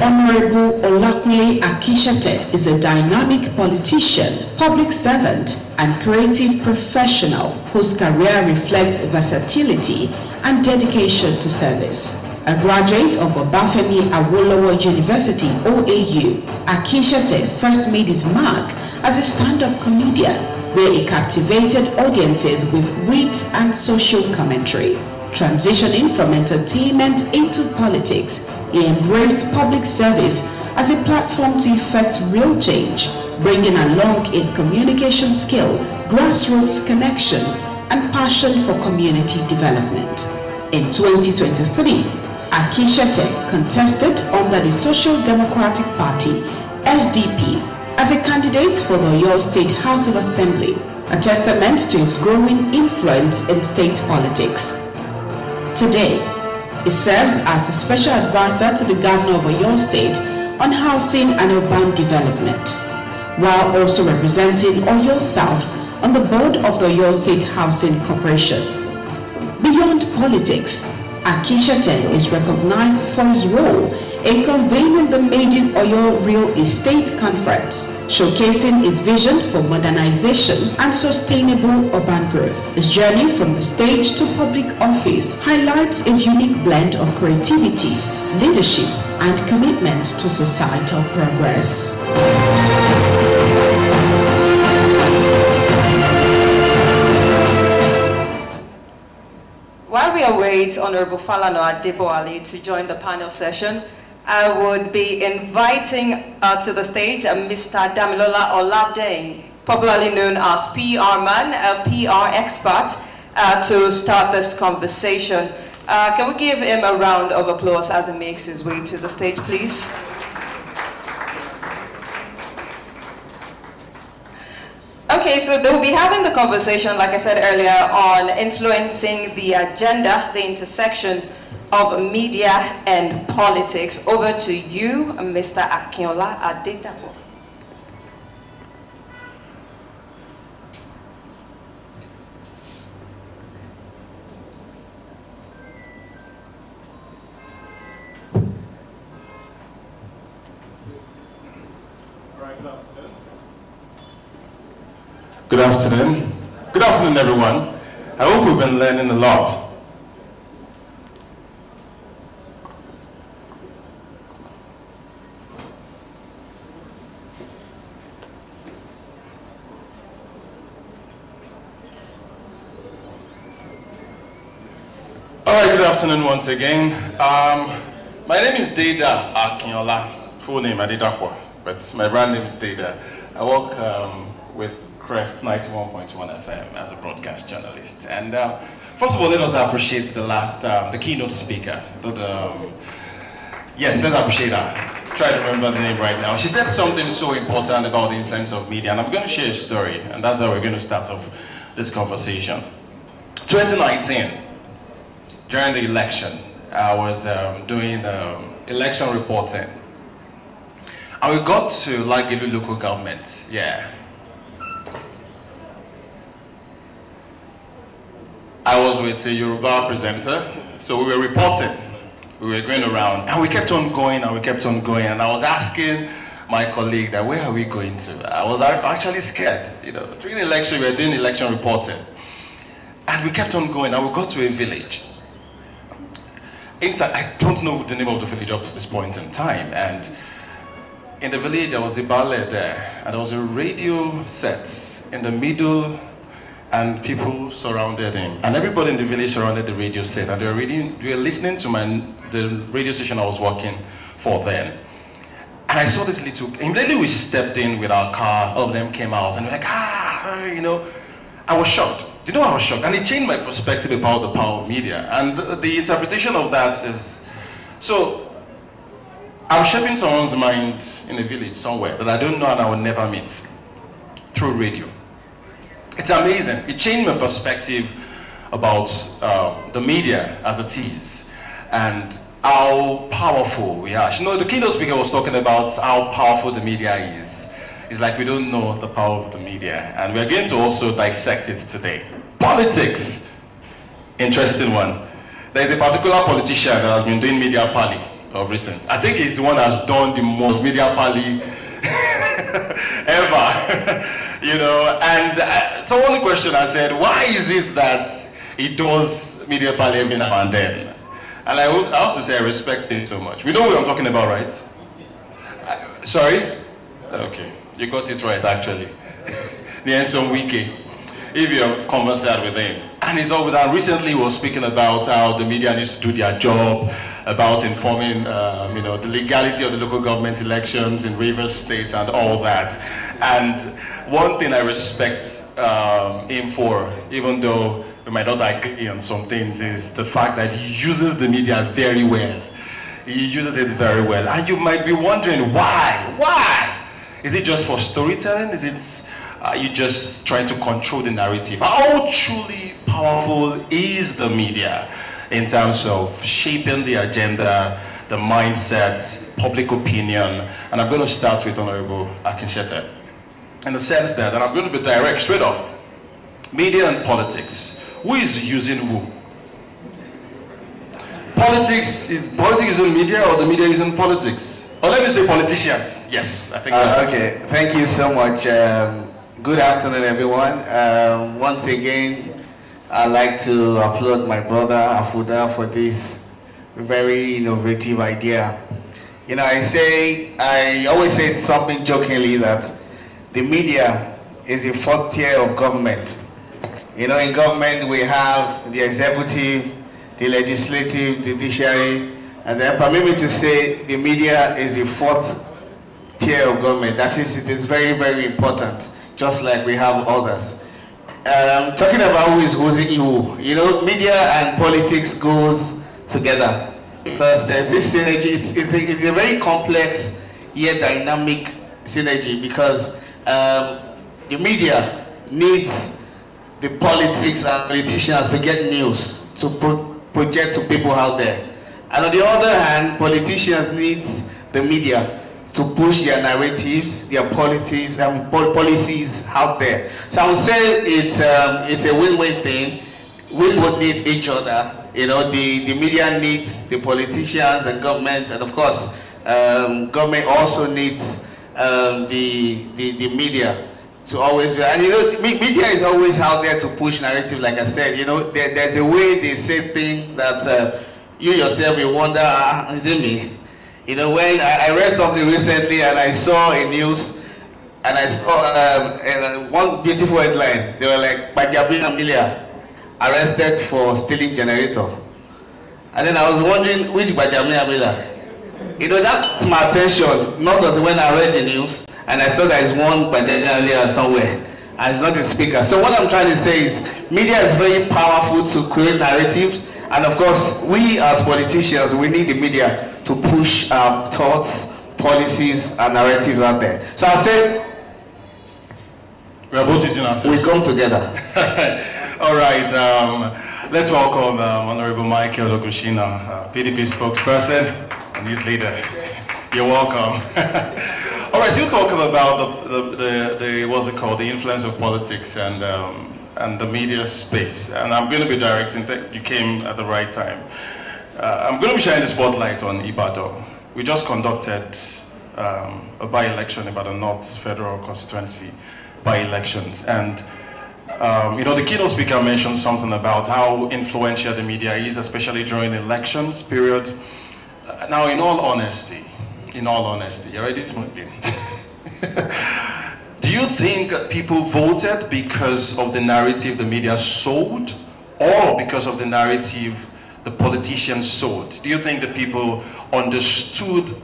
S4: Honorable Olakunle Akishete is a dynamic politician, public servant, and creative professional whose career reflects versatility and dedication to service. A graduate of Obafemi Awolowo University, OAU, Akishete first made his mark as a stand-up comedian, where he captivated audiences with wit and social commentary. Transitioning from entertainment into politics, he embraced public service as a platform to effect real change, bringing along his communication skills, grassroots connection, and passion for community development. In 2023, Akishete contested under the Social Democratic Party, SDP, as a candidate for the Oyo State House of Assembly, a testament to his growing influence in state politics. Today, he serves as a special advisor to the Governor of Oyo State on housing and urban development, while also representing Oyo South on the board of the Oyo State Housing Corporation. Beyond politics, Akishete is recognized for his role in convening the Made Oyo Real Estate Conference, showcasing his vision for modernization and sustainable urban growth. His journey from the stage to public office highlights his unique blend of creativity, leadership, and commitment to societal progress.
S1: While we await Honorable Falana Adebowale to join the panel session, I would be inviting to the stage Mr. Damilola Olade, popularly known as PR Man, a PR expert, to start this conversation. Can we give him a round of applause as he makes his way to the stage, please? Okay, so they'll be having the conversation, like I said earlier, on influencing the agenda, the intersection of media and politics. Over to you, Mr. Akinola Adedapo.
S15: Good afternoon. Good afternoon, everyone. I hope we've been learning a lot. All right, good afternoon once again. My name is Deda Akinola, full name Adedapo, but my brand name is Deda. I work with Crest 91.1 FM as a broadcast journalist. And first of all, let us appreciate the keynote speaker. Yes, let's appreciate her. Try to remember the name right now. She said something so important about the influence of media, and I'm going to share a story, and that's how we're going to start off. this conversation. 2019, during the election, I was doing election reporting. And we got to Lagelu local government, yeah. I was with a Yoruba presenter, so we were reporting. We were going around, and we kept on going, and we kept on going, and I was asking my colleague that, where are we going to? I was actually scared, you know. During the election, we were doing election reporting, and we kept on going, and we got to a village. Inside, I don't know the name of the village up to this point in time, and in the village, there was a ballet there, and there was a radio set in the middle, and people surrounded him. And everybody in the village surrounded the radio set, and they were listening to the radio station I was working for then. And I saw this little, immediately we stepped in with our car, all of them came out, and we're like, you know, I was shocked. Do you know I was shocked? And it changed my perspective about the power of media. And the interpretation of that is, so I'm shaping someone's mind in a village somewhere that I don't know and I will never meet through radio. It's amazing. It changed my perspective about the media as it is and how powerful we are. You know, the keynote speaker was talking about how powerful the media is. It's like we don't know the power of the media, and we're going to also dissect it today. Politics, interesting one. There's a particular politician that has been doing media pally of recent. I think he's the one that has done the most media pally ever. You know, and someone questioned, I said, why is it that he does media pally every now and then? And I have to say, I respect him so much. We know what I'm talking about, right? Sorry? Okay, you got it right, actually. The Enson Wiki, if you have conversed with him. And he's over there. Recently, he was speaking about how the media needs to do their job, about informing, you know, the legality of the local government elections in Rivers State and all that. And one thing I respect him for, even though we might not agree on some things, is the fact that he uses the media very well. He uses it very well. And you might be wondering, why? Why? Is it just for storytelling? Is it you just trying to control the narrative? How truly powerful is the media in terms of shaping the agenda, the mindset, public opinion? And I'm going to start with Honorable Akinshete, in the sense that, and I'm going to be direct straight off, media and politics. Who is using who? Politics using media, or the media using politics? Or let me say politicians. Yes, I think that's
S16: okay, thank you so much. Good afternoon, everyone. Once again, I'd like to applaud my brother Afuda for this very innovative idea. You know, I always say something jokingly that the media is the fourth tier of government. You know, in government we have the executive, the legislative, the judiciary, and then permit me to say the media is the fourth tier of government. That is, it is very, very important, just like we have others. Talking about who is using who, you know, media and politics goes together because there's this synergy. It's a very complex yet dynamic synergy because the media needs the politics and politicians to get news, to project to people out there. And on the other hand, politicians need the media to push their narratives, their policies, and policies out there. So I would say it's a win-win thing. We both need each other. You know, the media needs the politicians and government, and of course, government also needs the media to always do. And you know, media is always out there to push narrative. Like I said, you know, there's a way they say things that you yourself will wonder, is it me? You know, when I read something recently and I saw a news and I saw one beautiful headline. They were like, Bajabi Amelia arrested for stealing generator. And then I was wondering, which Bajabi Amelia? You know, that got my attention, not until when I read the news and I saw there is one Bajabi Amelia somewhere and it's not the speaker. So what I'm trying to say is, media is very powerful to create narratives. And of course, we as politicians, we need the media to push thoughts, policies, and narratives out there. So I'll say,
S15: We are both using ourselves.
S16: We come together.
S15: All right. Let's welcome Honorable Michael Ogushina, PDP spokesperson and youth leader. You're welcome. All right, so you're talking about the what's it called, the influence of politics and the media space. And I'm going to be directing. You came at the right time. I'm going to be shining the spotlight on Ibadan. We just conducted a by-election, Ibadan North Federal Constituency by-elections, and the keynote speaker mentioned something about how influential the media is, especially during elections period. Now, in all honesty, you're ready to move in. Do you think people voted because of the narrative the media sold, or because of the narrative the politicians sold? Do you think that people understood,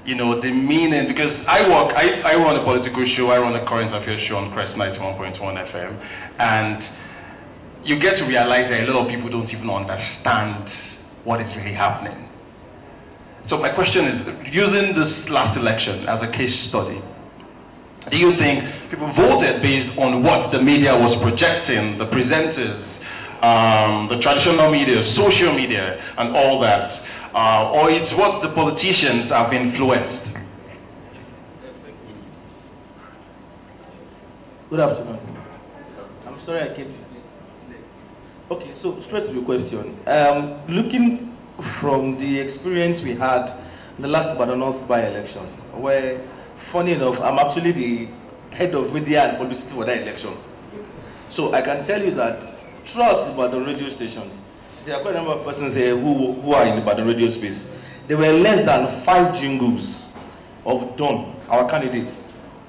S15: the meaning? Because I run a political show, I run a current affairs show on Crest 91.1 FM, and you get to realize that a lot of people don't even understand what is really happening. So my question is, using this last election as a case study, do you think people voted based on what the media was projecting, the presenters, the traditional media, social media, and all that, or it's what the politicians have influenced?
S17: Good afternoon. I'm sorry I came. Okay, so straight to the question. Looking from the experience we had in the last Ibadan North by-election, where, funny enough, I'm actually the head of media and publicity for that election. So I can tell you that throughout the Ibadan radio stations, there are quite a number of persons here who are in the Ibadan radio space. There were less than 5 jingles of Don, our candidates,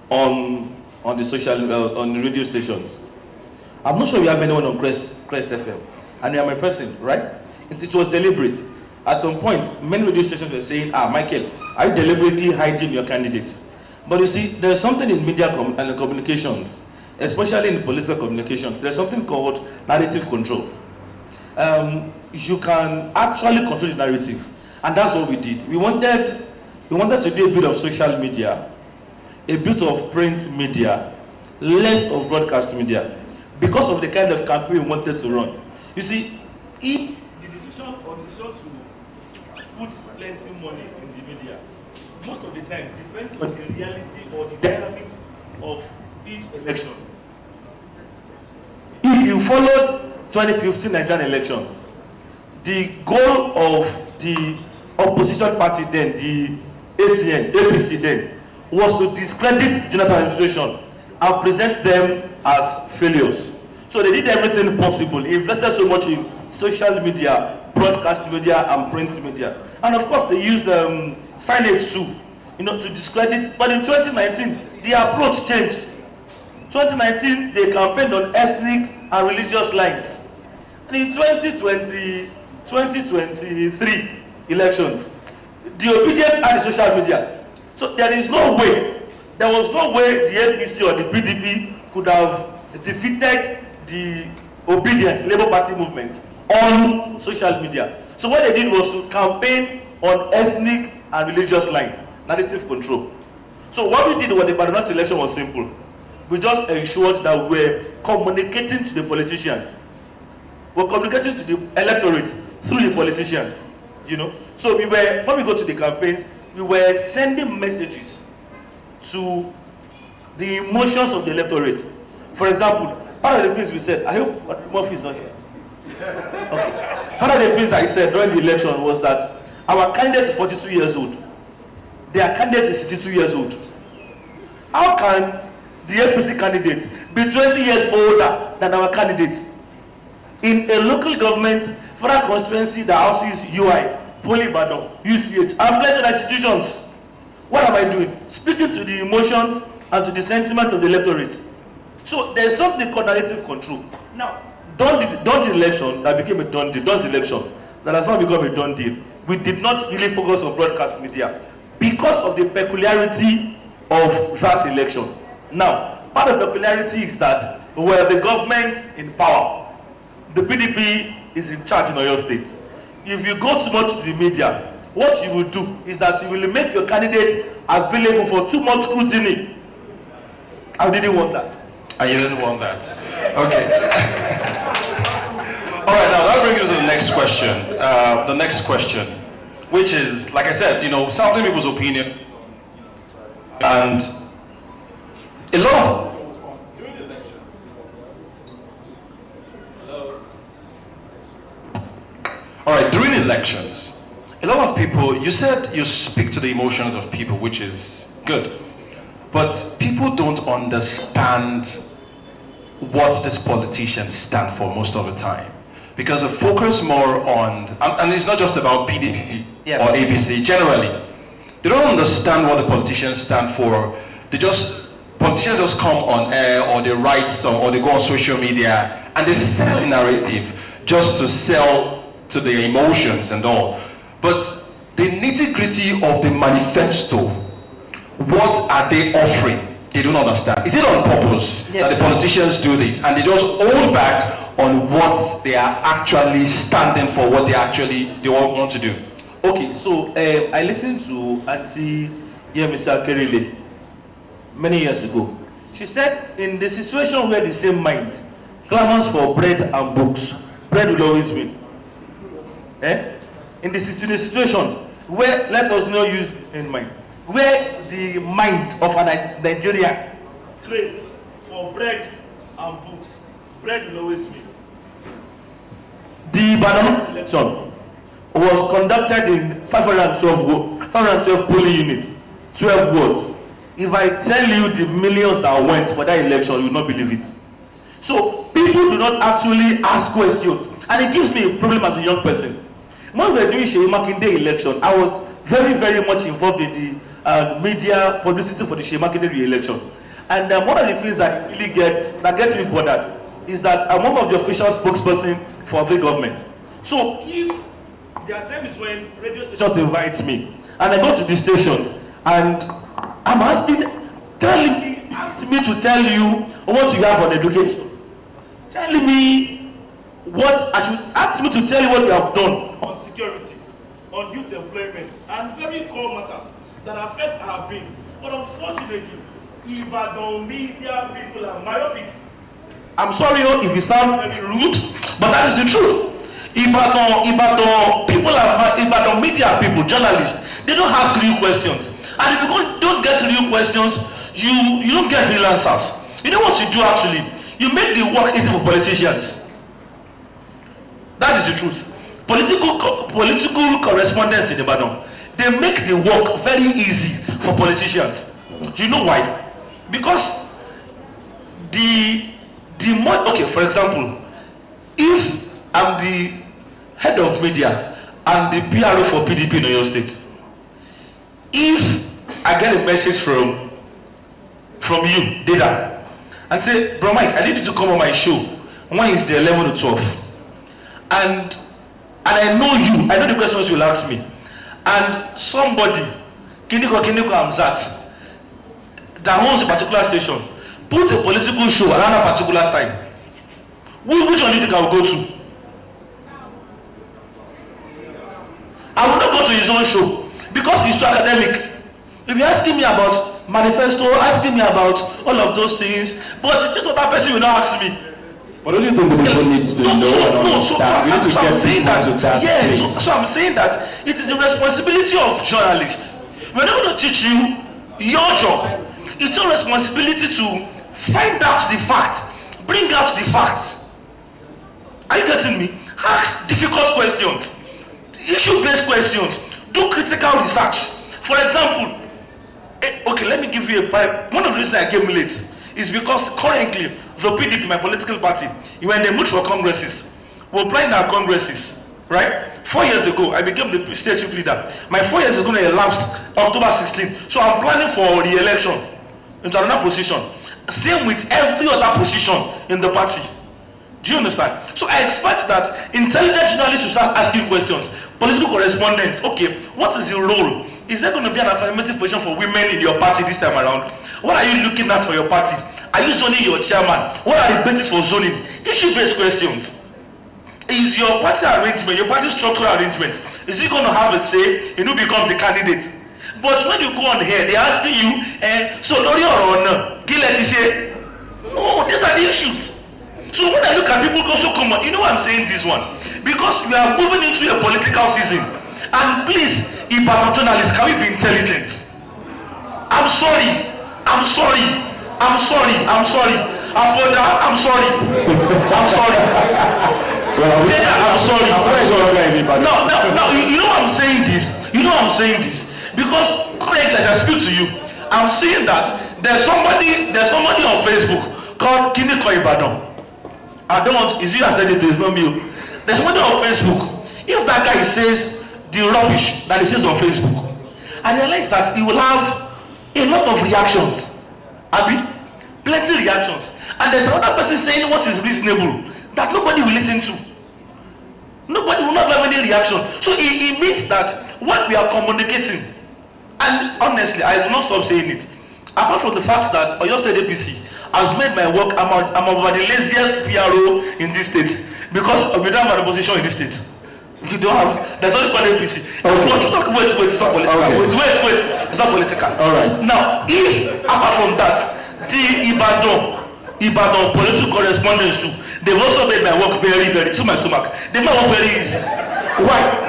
S17: on the radio stations. I'm not sure you have anyone on Crest FM, and I am a person, right? It was deliberate. At some point, many radio stations were saying, Michael, are you deliberately hiding your candidates? But you see, there's something in media and communications, especially in political communications, there's something called narrative control. You can actually control the narrative, and that's what we did. We wanted to do a bit of social media, a bit of print media, less of broadcast media, because of the kind of campaign we wanted to run. You see, if the decision to put plenty money in the media, most of the time depends on the reality or the dynamics of each election. If you followed 2015 Nigerian elections, the goal of the opposition party then, the APC then, was to discredit Jonathan administration and present them as failures. So they did everything possible, invested so much in social media, broadcast media, and print media. And of course they used signage too, to discredit. But in 2019, the approach changed. 2019, they campaigned on ethnic and religious lines. And in 2023 elections, the obedience and the social media. So there was no way the APC or the PDP could have defeated the obedience Labour Party movement on social media. So what they did was to campaign on ethnic and religious line, narrative control. So what we did when the Ibadan North election was simple. We just ensured that we're communicating to the politicians. We're communicating to the electorate through the politicians. So when we go to the campaigns, we were sending messages to the emotions of the electorate. For example, part of the things we said, I hope Murphy is not here. Okay. Part of the things I said during the election was that our candidate is 42 years old. Their candidate is 62 years old. How can the APC candidate be 20 years older than our candidates? In a local government, federal constituency that houses UI, Ibadan, UCH, and plenty of institutions. What am I doing? Speaking to the emotions and to the sentiment of the electorate. So there's something called narrative control. Now, done election that became a done deal, Don's election that has now become a done deal. We did not really focus on broadcast media because of the peculiarity of that election. Now, part of the peculiarity is that we're the government in power. The PDP is in charge in Oyo State. If you go too much to the media, what you will do is that you will make your candidate available for too much scrutiny. I didn't want that.
S15: And you didn't want that. Okay. All right, now that brings us to the next question. The next question, which is, like I said, sounding people's opinion. And a lot of all right, during elections, a lot of people, you said you speak to the emotions of people, which is good. But people don't understand what these politicians stand for most of the time. Because they focus more on, and it's not just about PDP or ABC, generally. They don't understand what the politicians stand for. Politicians just come on air, or they write some, or they go on social media, and they sell a narrative just to sell to their emotions and all. But the nitty-gritty of the manifesto, what are they offering? They don't understand. Is it on purpose that the politicians do this, and they just hold back on what they are actually standing for, what they want to do?
S17: Okay, so I listened to Auntie Yemisa Kerele many years ago. She said, in the situation where the same mind clamors for bread and books, bread will always win. In the situation where, let us not use in mind, where the mind of a Nigerian crave for bread and books, bread will always win. The Ibadan election was conducted in 512 polling units, 12 votes. If I tell you the millions that went for that election, you will not believe it. So people do not actually ask questions, and it gives me a problem as a young person. When we were doing Sheyi Makinde election, I was very, very much involved in the media publicity for the Sheyi Makinde re-election. And one of the things that really gets me bothered is that I'm one of the official spokesperson for the government. So if there are times when radio stations invite me, and I go to the stations, and I'm ask me to tell you what you have on education, telling me what I should ask me to tell you what you have done on security, on youth employment, and very core matters that affect our being. But unfortunately, Ibadan media people are myopic. I'm sorry if you sound very rude, but that is the truth. Ibadan media people, journalists, they don't ask real questions. And if you don't get real questions, you don't get real answers. You know what you do actually? You make the work easy for politicians. That is the truth. Political correspondents in Ibadan, they make the work very easy for politicians. Do you know why? Because for example, if I'm the head of media and the PRO for PDP in Oyo State, if I get a message from you, Data, and say, Bro Mike, I need you to come on my show. When is the 11 to 12? And I know you, I know the questions you'll ask me. And somebody, Kiniko Amzat, that owns a particular station, put a political show around a particular time. Which one do you think I will go to? I will not go to his own show because he's too academic. If you're asking me about manifesto, asking me about all of those things, but this other person will not ask me.
S3: But don't you think the people needs to know and understand? We need to get people to that place.
S17: So I'm saying that it is the responsibility of journalists. We're not going to teach you your job. It's your responsibility to find out the fact, bring out the facts. Are you getting me? Ask difficult questions, issue-based questions, do critical research. For example, okay, let me give you a pipe. One of the reasons I came late is because currently the PDP, my political party, when they moved for congresses, we're planning our congresses, right? 4 years ago, I became the state chief leader. My 4 years is going to elapse October 16th. So I'm planning for re-election into another position. Same with every other position in the party. Do you understand? So I expect that intelligent journalists will start asking questions. Political correspondents, okay, what is your role? Is there going to be an affirmative position for women in your party this time around? What are you looking at for your party? Are you zoning your chairman? What are the basis for zoning? Issue-based questions. Is your party arrangement, your party structural arrangement, is it going to have a say in who becomes the candidate? But when you go on here, they're asking you, so Lori or no, kill it. No, these are the issues. So when I look at people also come on, you know why I'm saying this one? Because we are moving into a political season. And please, Ibadan journalists, can we be intelligent? I'm sorry. I'm sorry. I'm sorry. I'm sorry. Afoda, I'm sorry. I'm sorry. I'm sorry. I'm sorry. No, you know why I'm saying this? You know why I'm saying this? Because correct as I speak to you, I'm saying that there's somebody on Facebook called Kiniko Ibadan. I don't want, is he as said it, it's not me. There's somebody on Facebook. If that guy says the rubbish that he says on Facebook, I realize that he will have a lot of reactions. Plenty reactions. And there's another person saying what is reasonable that nobody will listen to. Nobody will not have any reaction. So it means that what we are communicating, and honestly, I will not stop saying it, apart from the fact that Oyo State APC has made my work, I'm over the laziest PRO in this state because we don't have a position in this state. You don't have, there's only one APC. Okay. Wait, it's not political. Okay. Wait, it's not political.
S13: All right.
S17: Now, if apart from that, the Ibadan political correspondence too, they've also made my work very, very, to my stomach, they make my work very easy. Why?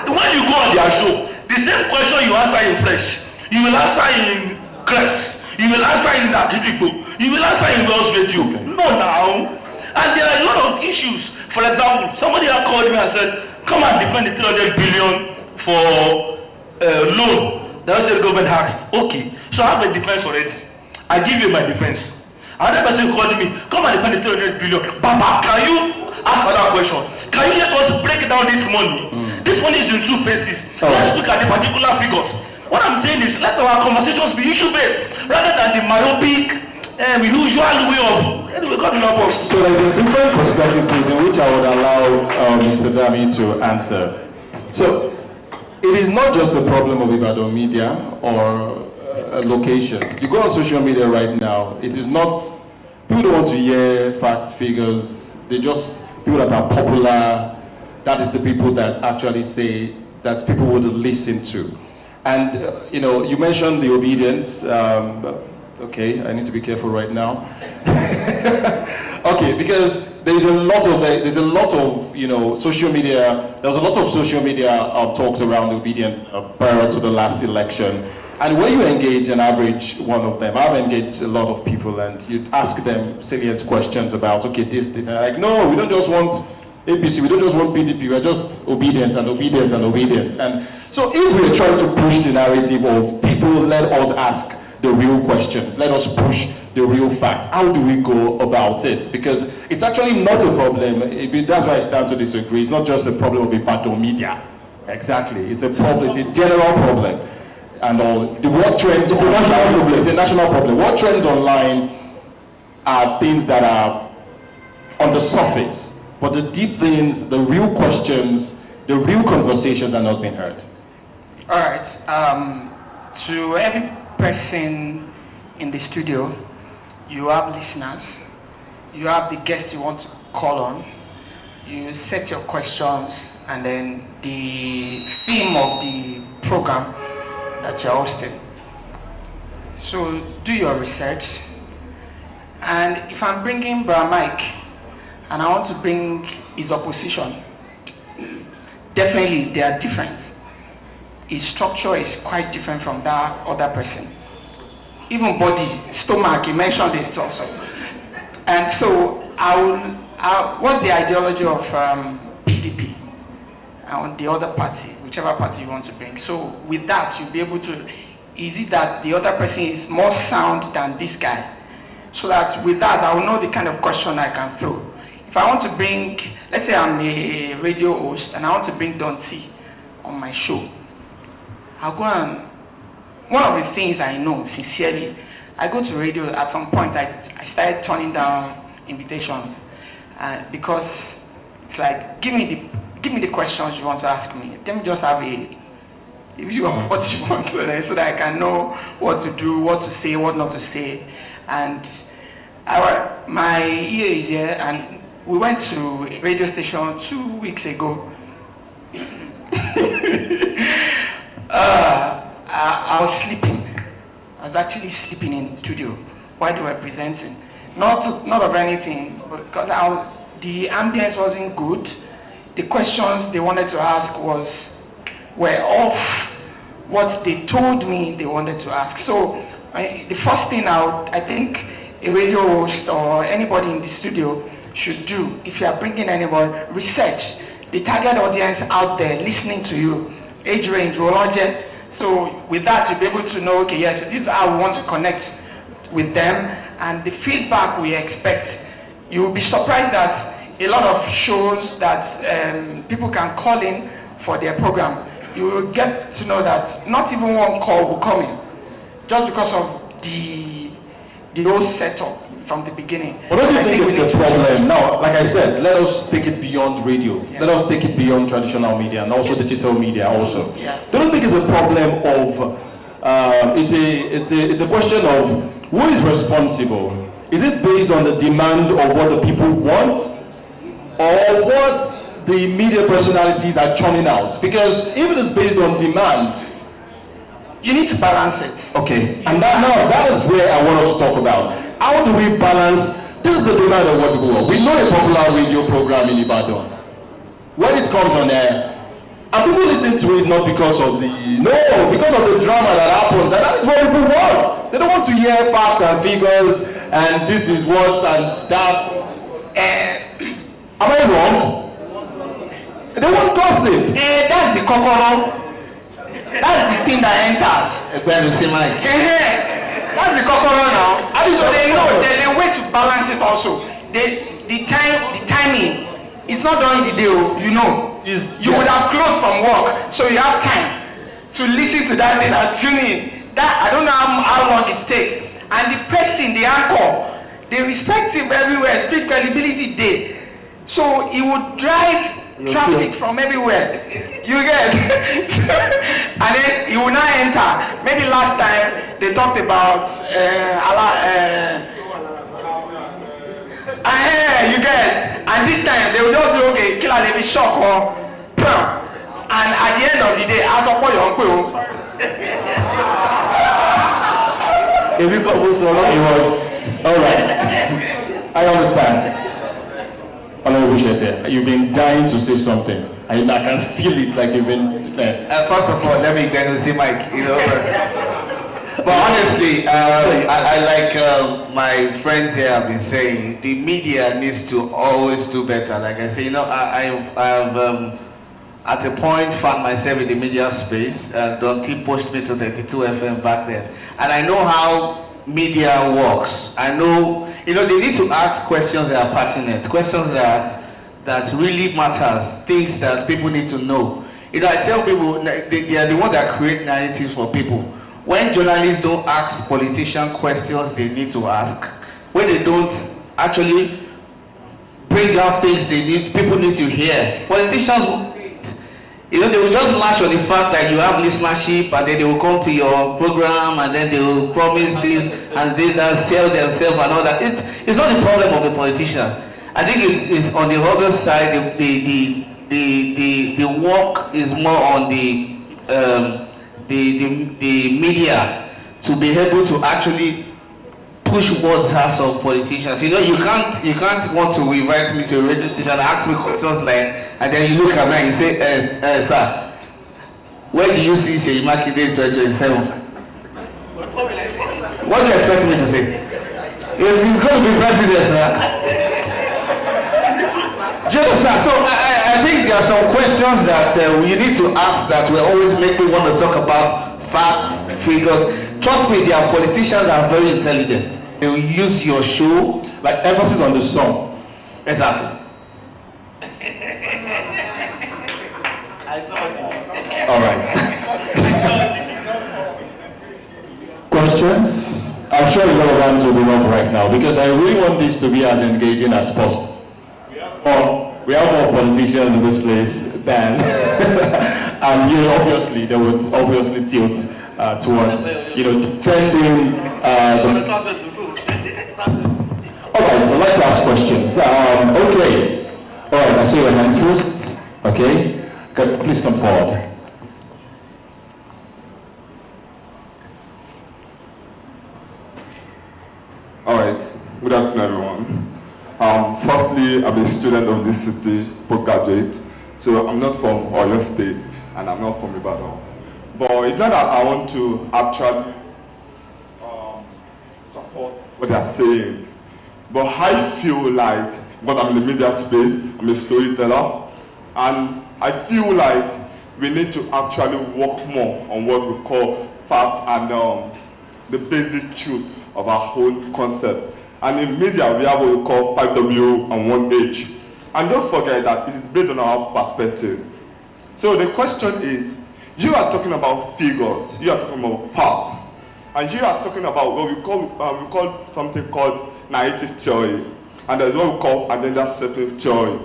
S17: When you go on their show, the same question you answer in French, you will answer in Crest, you will answer in Akitipo, you will answer in Wells Radio. Okay. No, now. And there are a lot of issues. For example, somebody had called me and said, come and defend the 300 billion for loan that the government has. Okay, so I have a defense already. I give you my defense. Another person called me, come and defend the 300 billion. Baba, can you ask another question? Can you let us break down this money? This money is in two phases. Let's look at the particular figures. What I'm saying is, let our conversations be issue-based rather than the myopic, usual way of. Anyway, God help us.
S3: So there's a different perspective to it, in which I would allow Mr. Dami to answer. So it is not just a problem of Ibadan media or a location. You go on social media right now, it is not, people don't want to hear facts, figures, they just, people that are popular, that is the people that actually say that people would listen to. And, you mentioned the obedience, okay, I need to be careful right now. Okay, because there's a lot of social media, there was a lot of social media talks around obedience prior to the last election. And when you engage an average one of them, I've engaged a lot of people, and you ask them salient questions about, okay, this, and like, no, we don't just want APC, we don't just want PDP, we're just obedient. And so if we're trying to push the narrative of people, let us ask the real questions, let us push the real fact. How do we go about it? Because it's actually not a problem. That's why I stand to disagree. It's not just a problem of Ibadan media. Exactly. It's a problem, it's a general problem. And all what trends, it's a national problem. What trends online are things that are on the surface, but the deep things, the real questions, the real conversations are not being heard.
S18: All right. To every person in the studio, you have listeners, you have the guests you want to call on, you set your questions, and then the theme of the program that you're hosting. So do your research, and if I'm bringing Bra Mike and I want to bring his opposition, definitely they are different. His structure is quite different from that other person. Even body, stomach, he mentioned it also. And so what's the ideology of PDP and the other party, whichever party you want to bring? So with that, you'll be able to, is it that the other person is more sound than this guy? So that with that, I will know the kind of question I can throw. If I want to bring, let's say I'm a radio host and I want to bring Don T on my show, I'll go and, one of the things I know, sincerely, I go to radio at some point, I started turning down invitations because it's like, give me the questions you want to ask me. Let me just have if you want what you want, so that I can know what to do, what to say, what not to say. And my ear is here, and we went to a radio station 2 weeks ago. I was sleeping. I was actually sleeping in the studio while they were presenting. not of anything, because the ambience wasn't good. The questions they wanted to ask were off what they told me they wanted to ask. So the first thing I think a radio host or anybody in the studio should do, if you are bringing anybody, research the target audience out there listening to you, age range, rolloje. So with that, you'll be able to know, okay, yes, this is how we want to connect with them, and the feedback we expect. You will be surprised that a lot of shows that people can call in for their program, you will get to know that not even one call will come in, just because of the whole setup from the beginning.
S13: But don't you think it's a problem? Now, like I said, let us take it beyond radio. Yeah. Let us take it beyond traditional media and also digital media also.
S18: Yeah.
S13: Don't you think it's a problem of, it's a question of who is responsible? Is it based on the demand of what the people want, or what the media personalities are churning out? Because if it is based on demand,
S18: you need to balance it.
S13: Okay, and that is where I want us to talk about. How do we balance? This is the demand of what people want. We know a popular radio program in Ibadan. When it comes on air, and people listen to it not because of because of the drama that happens, and that is what people want. They don't want to hear facts and figures, and this is what and that. Am I wrong? They want gossip.
S18: That's the kokoro. That's the thing that enters. That's the kokoro now. So they know there's a way to balance it also. The timing, it's not during the day, you know. You would have closed from work, so you have time to listen to that thing and tune in. That I don't know how long it takes. And the person, the anchor, they respect him everywhere, street credibility day. So he would drive traffic from everywhere. You get and then he will now enter. Maybe last time they talked about you get, and this time they will just say, okay, killer they be shock or and at the end of the day, ask up for your uncle.
S13: If you got was alright. I understand. You've been dying to say something. I can feel it like you've been
S16: first of all, let me get to see Mike, but honestly, I like my friends here have been saying, the media needs to always do better. Like I say, I've at a point found myself in the media space. Donty pushed me to 32 FM back then, and I know how media works. I know, they need to ask questions that are pertinent, questions that really matters, things that people need to know. I tell people they are the ones that create narratives for people. When journalists don't ask politicians questions they need to ask, when they don't actually bring out things people need to hear, politicians won't say it. They will just lash on the fact that you have listenership, and then they will come to your program, and then they will promise this and they sell themselves and all that. It's not the problem of the politician. I think it's on the other side. The work is more on the media to be able to actually push words out of politicians. You can't want to invite me to a radio station and ask me questions like, and then you look at me and you say, sir, where do you see Seyi Makinde in 2027? What do you expect me to say? He's going to be president, sir. Just that. So I think there are some questions that you need to ask that will always make me want to talk about facts, figures. Trust me, their politicians are very intelligent. They will use your show
S13: like emphasis on the song.
S16: Exactly.
S13: All right. Questions? I'm sure a lot of hands will be up right now because I really want this to be as engaging as possible. We have more politicians in this place than, and obviously they would obviously tilt towards defending the. Okay, I'd like to ask questions. Okay, all right. I see your hands first. Okay, please come forward.
S19: All right.
S3: Good afternoon, everyone. Firstly, I'm a student of this city, postgraduate. So I'm not from Oyo State, and I'm not from Ibadan. But it's not that I want to actually support what they're saying. But I feel like, because I'm in the media space, I'm a storyteller, and I feel like we need to actually work more on what we call fact and the basic truth of our whole concept. And in media, we have what we call 5W and 1H. And don't forget that it is based on our perspective. So the question is, you are talking about figures, you are talking about facts, and you are talking about what we call something called narrative theory, and there's what we call agenda setting theory,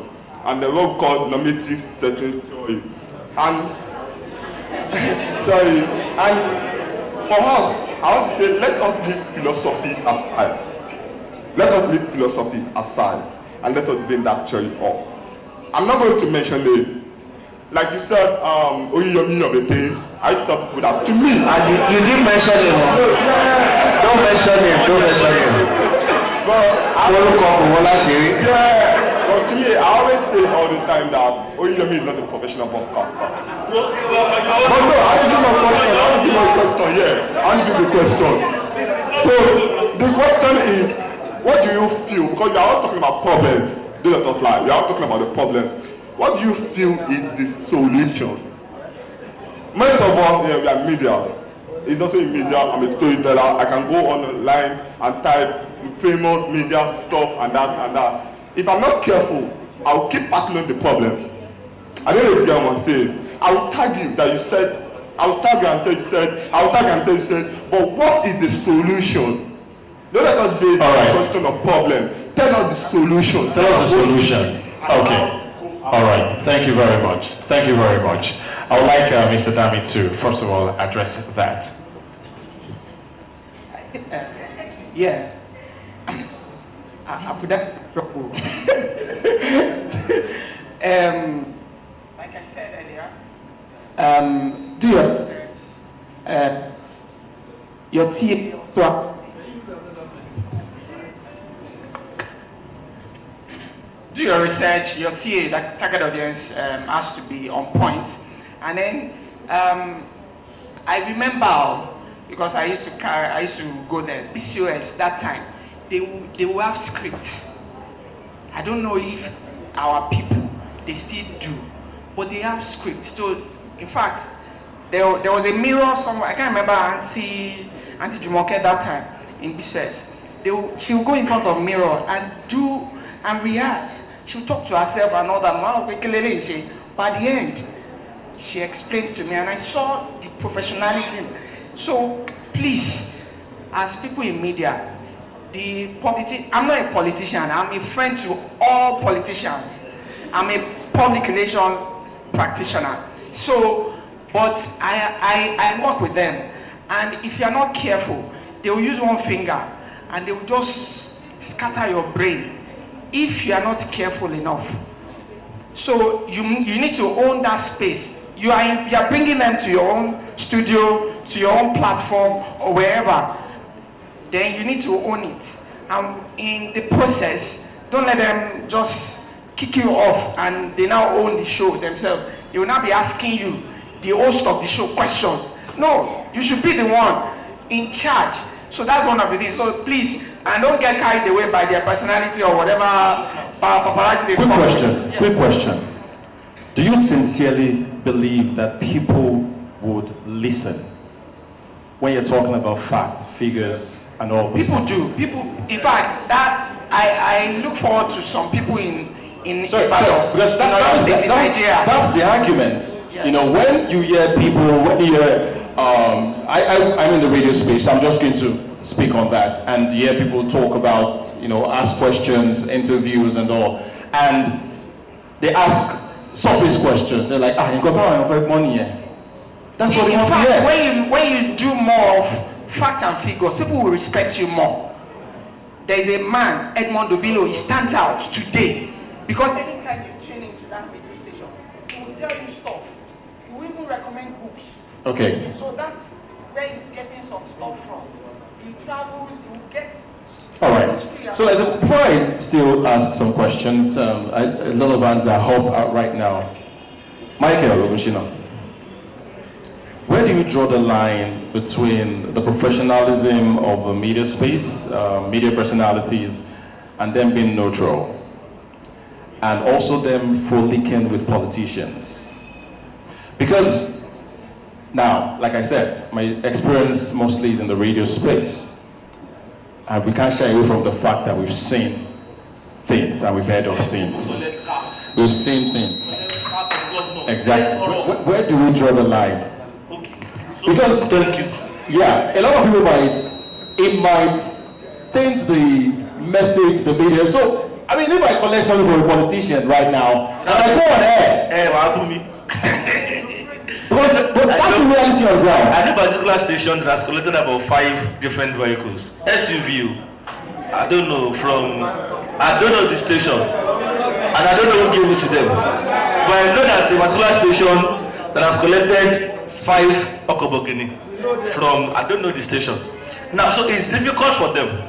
S3: and there's what we call normative setting theory. And sorry, and for us, I want to say, let us leave philosophy aside. Let us leave philosophy aside, and let us bring that theory up. I'm not going to mention names. Like you said, Oyiyomi Obete, I thought with that. To me,
S16: and you didn't mention him. Don't mention him. Don't mention him.
S3: But to me, I always say all the time that Oyiyomi is not a professional broadcaster. But no, I want to give my question. I want to give my question. Yeah, I want to give the question. So the question is, what do you feel? Because we are all talking about problems. Do not lie. We are all talking about the problem. What do you feel is the solution? Most of us, we are media. It's also in media. I'm a storyteller. I can go online and type famous media stuff and that. If I'm not careful, I'll keep passing on the problem. I don't know if you get what I'm saying. I will tag you that you said. I will tag you and say you said. I will tag you and say you said. But what is the solution? Don't let us be a question of problem. Tell us the solution.
S19: Tell us the solution. Okay. All right. Thank you very much. Thank you very much. I would like Mr. Dami to, first of all, address that.
S18: Yeah. I put that trouble. Like I said earlier, do your research. Your team swap. Do your research, your TA, that target audience has to be on point. And then I remember, because I used to go there, PCOS that time, they will have scripts. I don't know if our people, they still do, but they have scripts. So in fact, there was a mirror somewhere, I can't remember Auntie Jumoke that time in PCOS. She would go in front of mirror and do and rehearse. She'll talk to herself and all that. By the end, she explained to me and I saw the professionalism. So please, as people in media, I'm not a politician, I'm a friend to all politicians. I'm a public relations practitioner. So, but I work with them, and if you're not careful, they will use one finger and they will just scatter your brain if you are not careful enough. So you need to own that space. You are bringing them to your own studio, to your own platform, or wherever. Then you need to own it. And in the process, don't let them just kick you off and they now own the show themselves. They will not be asking you, the host of the show, questions. No, you should be the one in charge. So that's one of the things. So please, and don't get carried away by their personality or whatever paparazzi they
S19: call. Quick question. Do you sincerely believe that people would listen when you're talking about facts, figures, and all this?
S18: People do. People, in fact, that I look forward to some people in Ibadan, in Nigeria.
S19: That's the argument. Yeah. You know, when you hear people, when you hear, I'm in the radio space, so I'm just going to speak on that, and you hear people talk about, you know, ask questions, interviews, and all, and they ask surface questions. They're like, you got money here. That's what they want to hear.
S18: When you do more of fact and figures, people will respect you more. There is a man, Edmond Dobilo, he stands out today because anytime you tune into that radio station, he will tell you stuff. He will even recommend books.
S19: Okay.
S18: So that's where he's getting some stuff from. He travels, he will get
S19: all right.
S18: history.
S19: So before I still ask some questions, a lot of hands are up right now. Michael Ogushina, where do you draw the line between the professionalism of the media space, media personalities, and them being neutral, and also them frolicking with politicians? Because now, like I said, my experience mostly is in the radio space, and we can't shy away from the fact that we've seen things and we've heard of things. We've seen things. Exactly. Where do we draw the line? Because yeah, a lot of people might taint the message, the media. So I mean, if I collect something from a politician right now, and I go on air, but that's the reality on ground.
S17: At a particular station that has collected about 5 different vehicles, SUV. I don't know the station, and I don't know who gave it to them. But I know that a particular station that has collected 5 Okobogini from, I don't know the station. Now, so it's difficult for them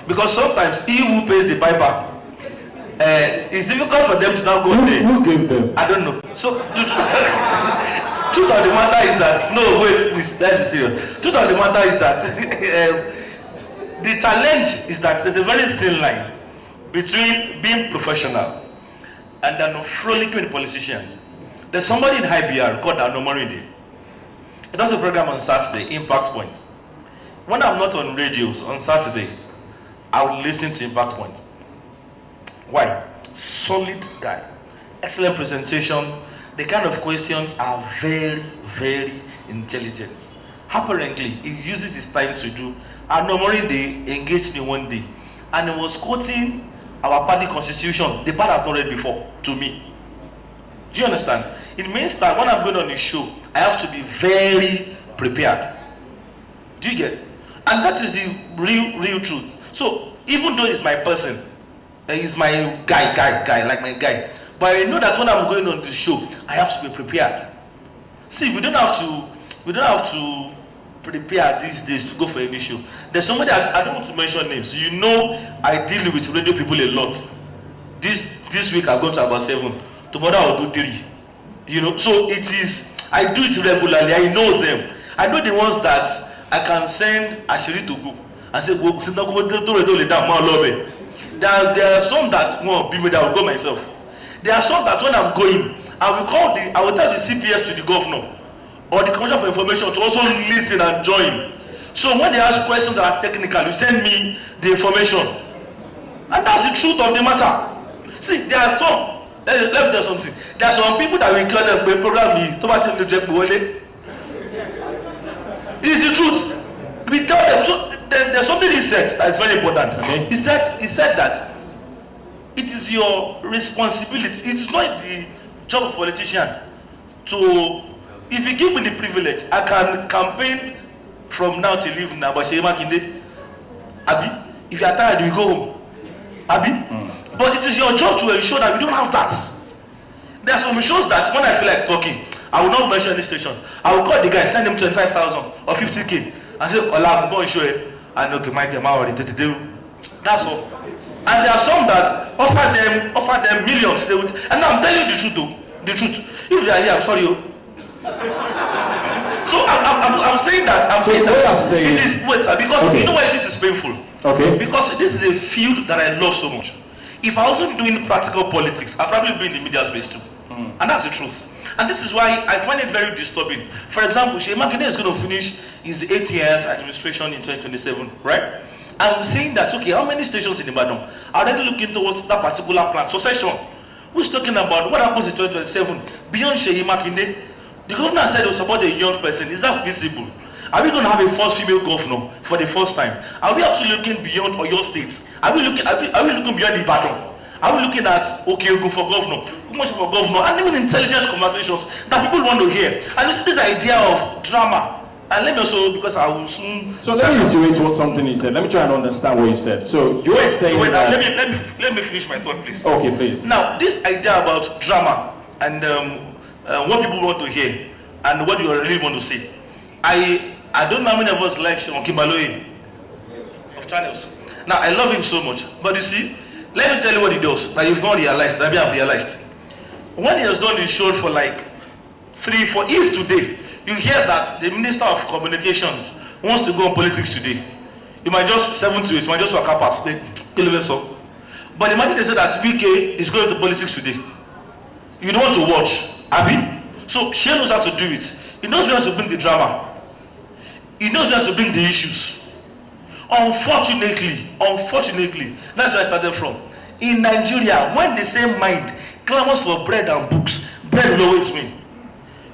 S17: because sometimes he who pays the piper, it's difficult for them to now go there.
S19: Who gave them?
S17: I don't know. So, truth of the matter is that, no, wait, please, let's be serious. Truth of the matter is that the challenge is that there's a very thin line between being professional and then frolicking with politicians. There's somebody in IBR called Anomoride. He does a program on Saturday, Impact Point. When I'm not on radios on Saturday, I will listen to Impact Point. Why? Solid guy. Excellent presentation. The kind of questions are very, very intelligent. Apparently, he uses his time to do. Anomoride engaged me one day, and he was quoting our party constitution, the part I've not read before, to me. Do you understand? It means that when I'm going on the show, I have to be very prepared. Do you get it? And that is the real truth. So even though it's my person, he's my guy, like my guy, but I know that when I'm going on the show, I have to be prepared. See, we don't have to prepare these days to go for any show. There's somebody, I don't want to mention names. You know, I deal with radio people a lot. This week I've gone to about 7. Tomorrow I'll do 3. You know, so it is, I do it regularly. I know them. I know the ones that I can send Ashiri to go and say, there are some that won't be me, that I will go myself. There are some that when I'm going, I will tell the CPS to the governor or the Commissioner for Information to also listen and join. So when they ask questions that are technical, you send me the information. And that's the truth of the matter. See, there are some, let me tell you something. There are some people that will call them by program me. It's the truth. We tell them. So there's something he said that is very important. Okay? He said that it is your responsibility. It is not the job of a politician to, if you give me the privilege, I can campaign from now till evening about Shema Kinde. Abi, if you are tired, you go home. Abi, but it is your job to ensure that we don't have that. There are some shows that when I feel like talking, I will not mention any station. I will call the guy, send him 25,000 or 50K, and say, "Ola, I'm going to show you." And okay, my dear, that's all. And there are some that offer them millions. And I'm telling you the truth, though. The truth. If they are here, I'm sorry. So I'm saying that. It is because okay. You know why this is painful?
S19: Okay.
S17: Because this is a field that I love so much. If I wasn't doing practical politics, I'd probably be in the media space too. And that's the truth. And this is why I find it very disturbing. For example, Shea Makinde is going to finish his 8 years administration in 2027, right? I'm saying that, okay, how many stations in Ibadan are already looking towards that particular plan? Succession. Who's talking about what happens in 2027 beyond Shea Makinde? The governor said he will support a young person. Is that feasible? Are we going to have a first female governor for the first time? Are we actually looking beyond Oyo State? Are we looking beyond Ibadan? Are we looking at, okay, we'll go for governor, and even intelligent conversations that people want to hear? And this idea of drama. And let me also, because I will soon...
S19: So let me reiterate something you said. Let me try and understand what you said. So you were saying that...
S17: Let me finish my thought, please.
S19: Okay, please.
S17: Now, this idea about drama and what people want to hear and what you really want to say. I don't know how many of us like Shimon Kimbaloye of channels. Now, I love him so much. But you see, let me tell you what he does that you've not realized, that we have realized. When he has done his show for like 3-4 years today, you hear that the Minister of Communications wants to go on politics today. You might just 7 to 8, you might just walk up past the so. But imagine they said that BK is going to politics today. You don't want to watch, Abby? So she knows how to do it. He knows where to bring the drama. He knows where to bring the issues. Unfortunately, that's where I started from. In Nigeria, when the same mind clamors for bread and books, bread will always win.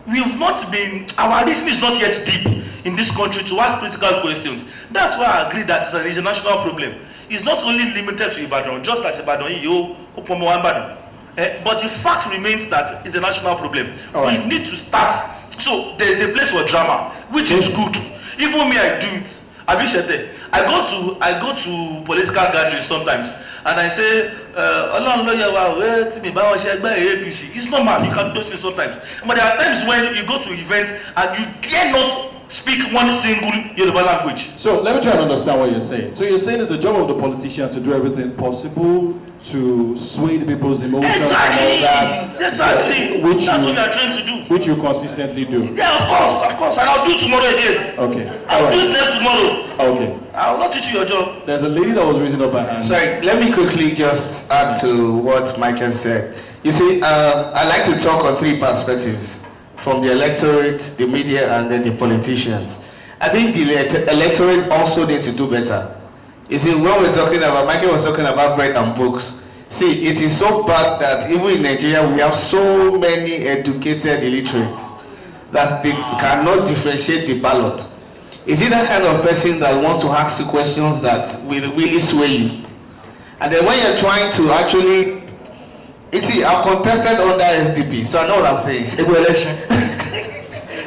S17: We've not been, our reasoning is not yet deep in this country to ask critical questions. That's why I agree that it's a national problem. It's not only limited to Ibadan, just like Ibadan, but the fact remains that it's a national problem. Right. We need to start. So there's a place for drama, which is good. Even me, I do it. I go to political gatherings sometimes, and I say, it's normal, you can do this sometimes. But there are times when you go to events and you dare not speak one single Yoruba language.
S19: So let me try and understand what you're saying. So you're saying it's the job of the politician to do everything possible to sway the people's emotions and all that.
S17: Exactly.
S19: Which
S17: that's what we are trying to do.
S19: Which you consistently do.
S17: Yeah, of course. And I'll do it tomorrow again.
S19: Okay.
S17: I'll do it next tomorrow.
S19: Okay.
S17: I'll not teach you your job.
S19: There's a lady that was raising up her hand.
S16: Sorry, let me quickly just add to what Michael said. You see, I like to talk on 3 perspectives. From the electorate, the media, and then the politicians. I think the electorate also need to do better. You see, when we're talking about, Michael was talking about bread and books. See, it is so bad that even in Nigeria, we have so many educated illiterates that they cannot differentiate the ballot. Is it that kind of person that wants to ask you questions that will really sway you? And then when you're trying to actually, you see, I've contested under SDP, so I know what I'm saying.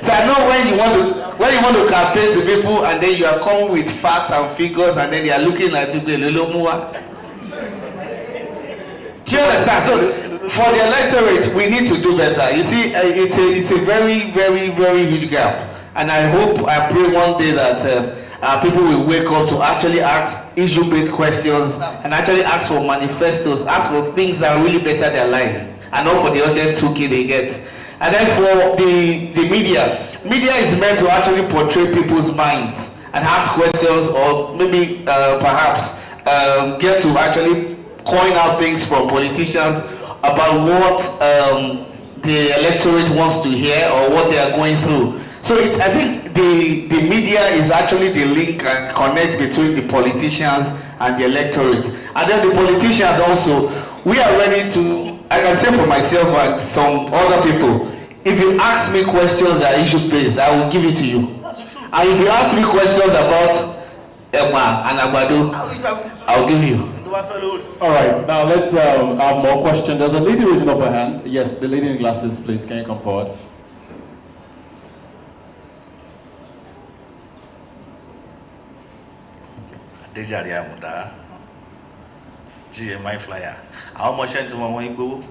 S16: So I know when you want to campaign to people and then you are coming with facts and figures and then they are looking at you, do you understand? So for the electorate, we need to do better. You see, it's a very, very, very huge gap. And I pray one day that people will wake up to actually ask issue-based questions and actually ask for manifestos, ask for things that really better their life, and not for the other 2K they get. And then for the media is meant to actually portray people's minds and ask questions, or maybe perhaps get to actually coin out things from politicians about what the electorate wants to hear or what they are going through. So I think the media is actually the link and connect between the politicians and the electorate. And then the politicians also, we are ready to, I can say for myself and some other people, if you ask me questions that are issue-based, I will give it to you. And if you ask me questions about Emma and Agbado, I'll give you.
S19: All right, now let's have more questions. There's a lady raising up her hand. Yes, the lady in glasses, please. Can you come forward?
S17: GMI flyer. How much into my way go?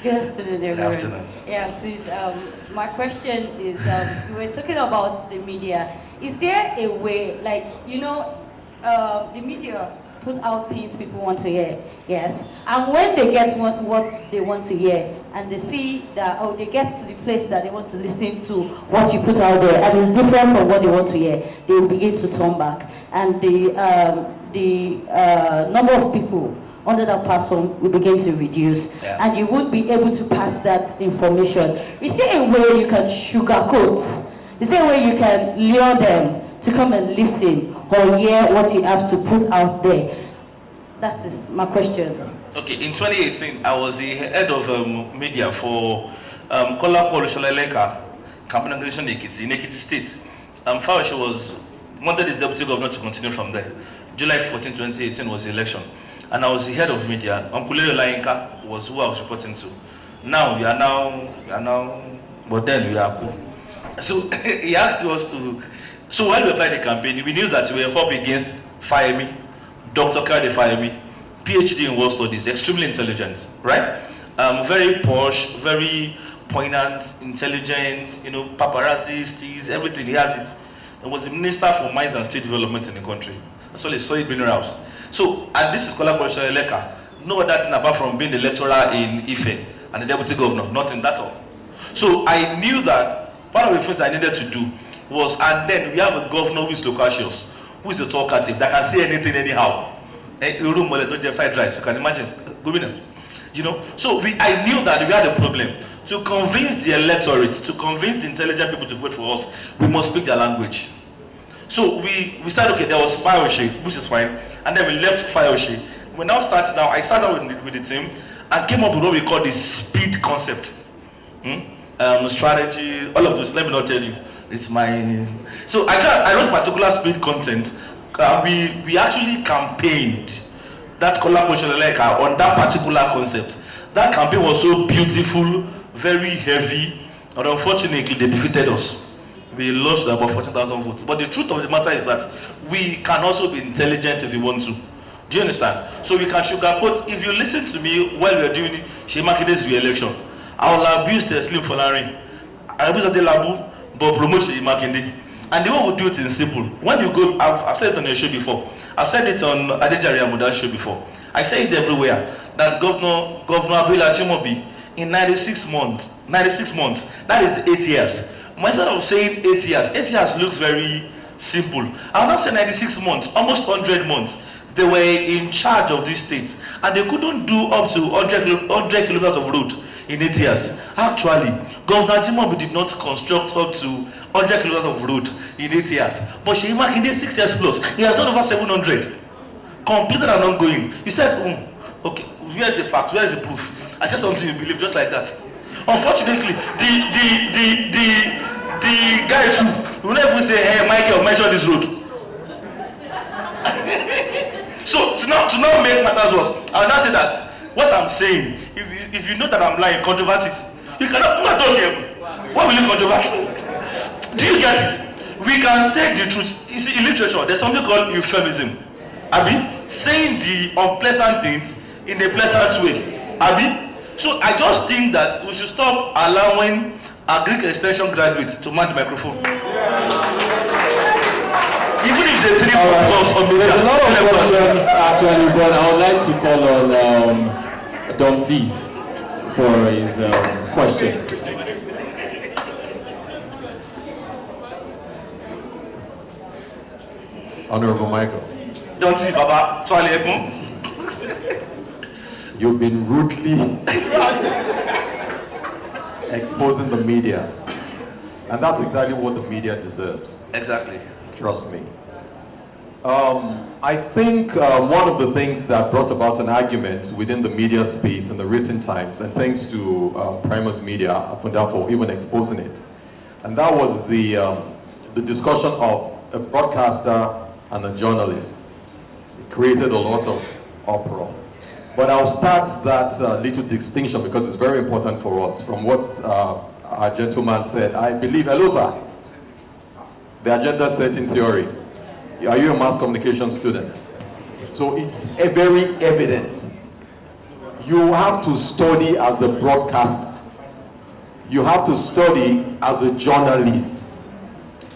S20: Good afternoon, everyone.
S17: Good afternoon.
S20: Yeah, please. My question is, we were talking about the media. Is there a way, like, the media put out things people want to hear, yes, and when they get what they want to hear, and they see that, or they get to the place that they want to listen to what you put out there, and it's different from what they want to hear, they will begin to turn back, and the number of people under that platform will begin to reduce, and you would be able to pass that information. Is there a way you can sugarcoat? Is there a way you can lure them to come and listen or hear what you have to put out there? That is my question.
S17: Okay, in 2018, I was the head of media for Kola Polishaleleka campaign organization in Ekiti State. Fawashi wanted his deputy governor to continue from there. July 14, 2018 was the election. And I was the head of media. Kulele Lainka was who I was reporting to. Now, we are now, but then we are cool. So he asked us to, so while we applied the campaign, we knew that we were up against Fayemi, Dr. Kade Fayemi, PhD in world studies, extremely intelligent, right? Very posh, very poignant, intelligent, paparazzi, steez, everything, he has it. He was the Minister for Mines and State Development in the country. That's all a solid minerals. So, and this is Kola Professor Eleka. No other thing apart from being the lecturer in Ife and the deputy governor. Nothing, that's all. So I knew that one of the things I needed to do was, and then we have a governor who is loquacious, who is a talkative, that can say anything anyhow. Don't get fried rice, you can imagine. You know, so I knew that we had a problem. To convince the electorate, to convince the intelligent people to vote for us, we must speak their language. So we started, okay, there was Fayoshe, which is fine, and then we left Fayoshe. We now start now, I started with the team and came up with what we call the speed concept. Strategy, all of this, let me not tell you. It's my... So I wrote particular speed content. We actually campaigned that collaboration on that particular concept. That campaign was so beautiful, very heavy, and unfortunately they defeated us. We lost about 40,000 votes. But the truth of the matter is that we can also be intelligent if we want to. Do you understand? So we can sugarcoat. If you listen to me while we are doing Shemakide's re-election, I will abuse the Slim Folarin. I abuse the Labu, but promote Shemakinde. And the way we do it in simple. When you go, I've said it on your show before. I've said it on Adejari Amuda's show before. I say it everywhere that Governor Abiola Ajimobi in 96 months, that is 8 years. Instead of saying 8 years looks very simple. I will not say 96 months, almost 100 months. They were in charge of this state, and they couldn't do up to 100 kilometers of road in 8 years. Actually, Governor Ajimobi did not construct up to 100 kilometers of road in 8 years. But Seyi Makinde 6 years plus, he has done over 700. Completed and ongoing. You said, okay, where's the fact? Where's the proof? I said something you believe just like that. Unfortunately, the guys who will never say, hey, Michael, measure this road. So to now make matters worse, I will not say that what I'm saying, if you know that I'm lying, controvert it. You cannot talk here. Why will you controvert? Do you get it? We can say the truth. You see, in literature, there's something called euphemism. Abi, saying the unpleasant things in a pleasant way. Abi, so I just think that we should stop allowing our Greek extension graduates to man the microphone. Even if they three on media.
S19: There's a lot of questions actually, but I would like to call on Don T for his question.
S13: Honorable Michael.
S17: Don T, Baba, Swale.
S13: You've been rudely exposing the media. And that's exactly what the media deserves.
S17: Exactly.
S13: Trust me. I think one of the things that brought about an argument within the media space in the recent times, and thanks to Primus Media for even exposing it, and that was the discussion of a broadcaster and a journalist. It created a lot of uproar. But I'll start that little distinction because it's very important for us from what our gentleman said. I believe, hello sir, the agenda setting theory. Are you a mass communication student? So it's very evident. You have to study as a broadcaster. You have to study as a journalist.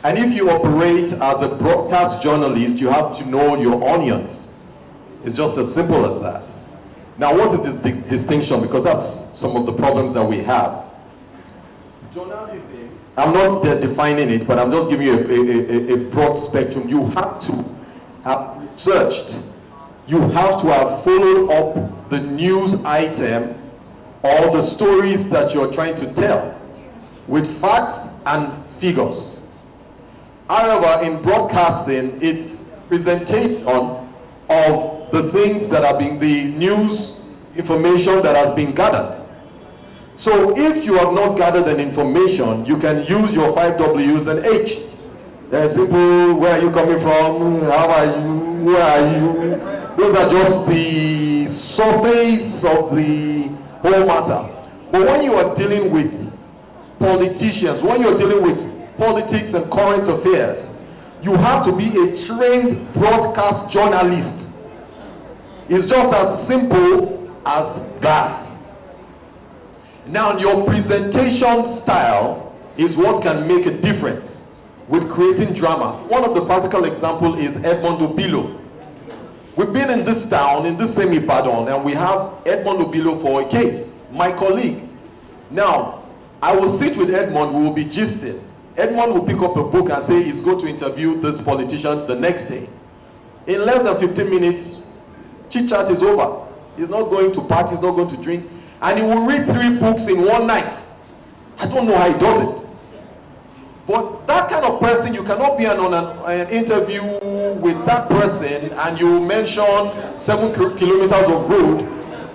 S13: And if you operate as a broadcast journalist, you have to know your onions. It's just as simple as that. Now, what is this distinction? Because that's some of the problems that we have. Journalism, I'm not defining it, but I'm just giving you a broad spectrum. You have to have researched. You have to have followed up the news item or the stories that you're trying to tell with facts and figures. However, in broadcasting, it's presentation of the things that are being, the news information that has been gathered. So if you have not gathered an information, you can use your 5 W's and H. They're simple, where are you coming from, how are you, where are you? Those are just the surface of the whole matter. But when you are dealing with politicians, when you're dealing with politics and current affairs, you have to be a trained broadcast journalist. It's just as simple as that. Now, your presentation style is what can make a difference. with creating drama. One of the practical examples is Edmond Obilo. We've been in this town, in this same Ibadan, and we have Edmond Obilo for a case, my colleague. Now, I will sit with Edmond, we will be gisting. Edmond will pick up a book and say he's going to interview this politician the next day. In less than 15 minutes, chit-chat is over. He's not going to party, he's not going to drink, and he will read 3 books in one night. I don't know how he does it. But that kind of person, you cannot be on an interview with that person and you mention 7 kilometers of road.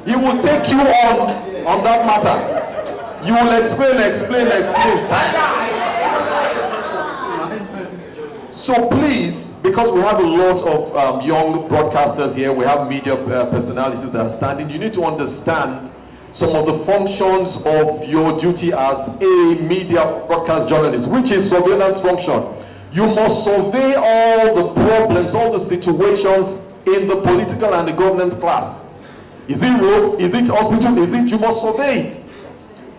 S13: He will take you on that matter. You will explain. So please, because we have a lot of young broadcasters here, we have media personalities that are standing, you need to understand some of the functions of your duty as a media broadcast journalist, which is surveillance function. You must survey all the problems, all the situations in the political and the governance class. Is it road? Is it hospital? You must survey it.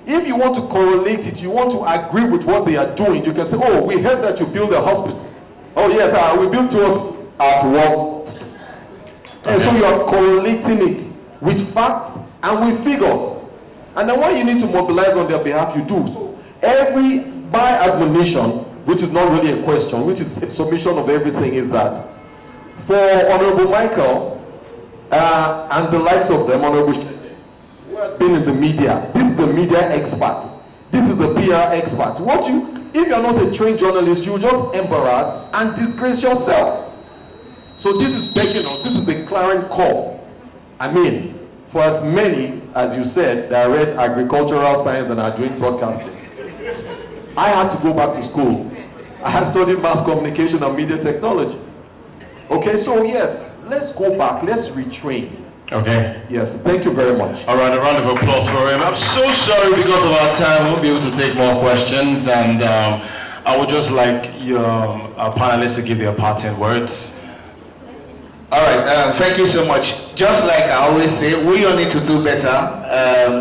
S13: If you want to correlate it, you want to agree with what they are doing, you can say, oh, we heard that you build a hospital. Oh yes, we built 2 hospitals at once. And so you are correlating it with facts and with figures. And then what you need to mobilize on their behalf, you do. So my admonition, which is not really a question, which is a submission of everything, is that for Honorable Michael and the likes of them, Honorable who has been in the media, this is a media expert. This is a PR expert. If you're not a trained journalist, you just embarrass and disgrace yourself. So this is begging us, this is a clarion call. I mean, for as many, as you said, that read agricultural science and are doing broadcasting, I had to go back to school. I had studied mass communication and media technology. Okay, so yes, let's go back, let's retrain.
S15: Okay.
S13: Yes, thank you very much.
S15: All right, a round of applause for him. I'm so sorry because of our time, we won't be able to take more questions, and I would just like our panelists to give their parting words.
S16: All right, thank you so much. Just like I always say, we all need to do better.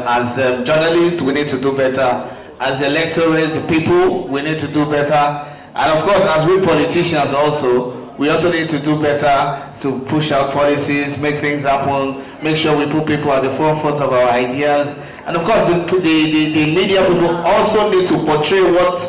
S16: As journalists, we need to do better. As electorate, the people, we need to do better. And of course, as we politicians also, we also need to do better to push out policies, make things happen, make sure we put people at the forefront of our ideas. And of course, the media people also need to portray what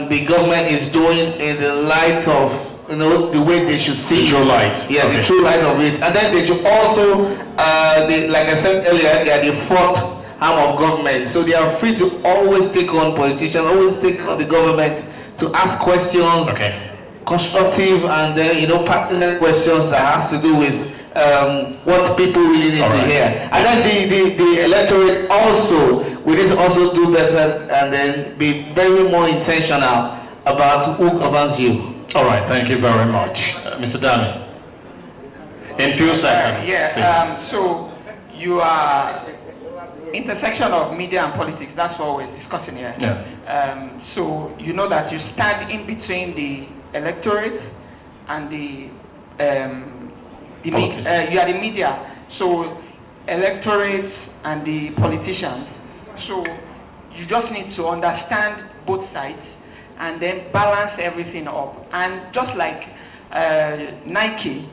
S16: the government is doing in the light of, the way they should see
S15: the true light.
S16: Yeah, okay. The true light of it. And then they should also, like I said earlier, they are the 4th arm of government. So they are free to always take on politicians, always take on the government to ask questions.
S15: Okay.
S16: Constructive and pertinent questions that has to do with what people really need to hear. And then the electorate also, we need to also do better and then be very more intentional about who governs you.
S15: All right, thank you very much. Mr. Dami, in few seconds.
S18: So you are intersection of media and politics, that's what we're discussing here.
S15: Yeah.
S18: So you know that you stand in between the electorate and you are the media, so electorate and the politicians. So you just need to understand both sides and then balance everything up. And just like Nike,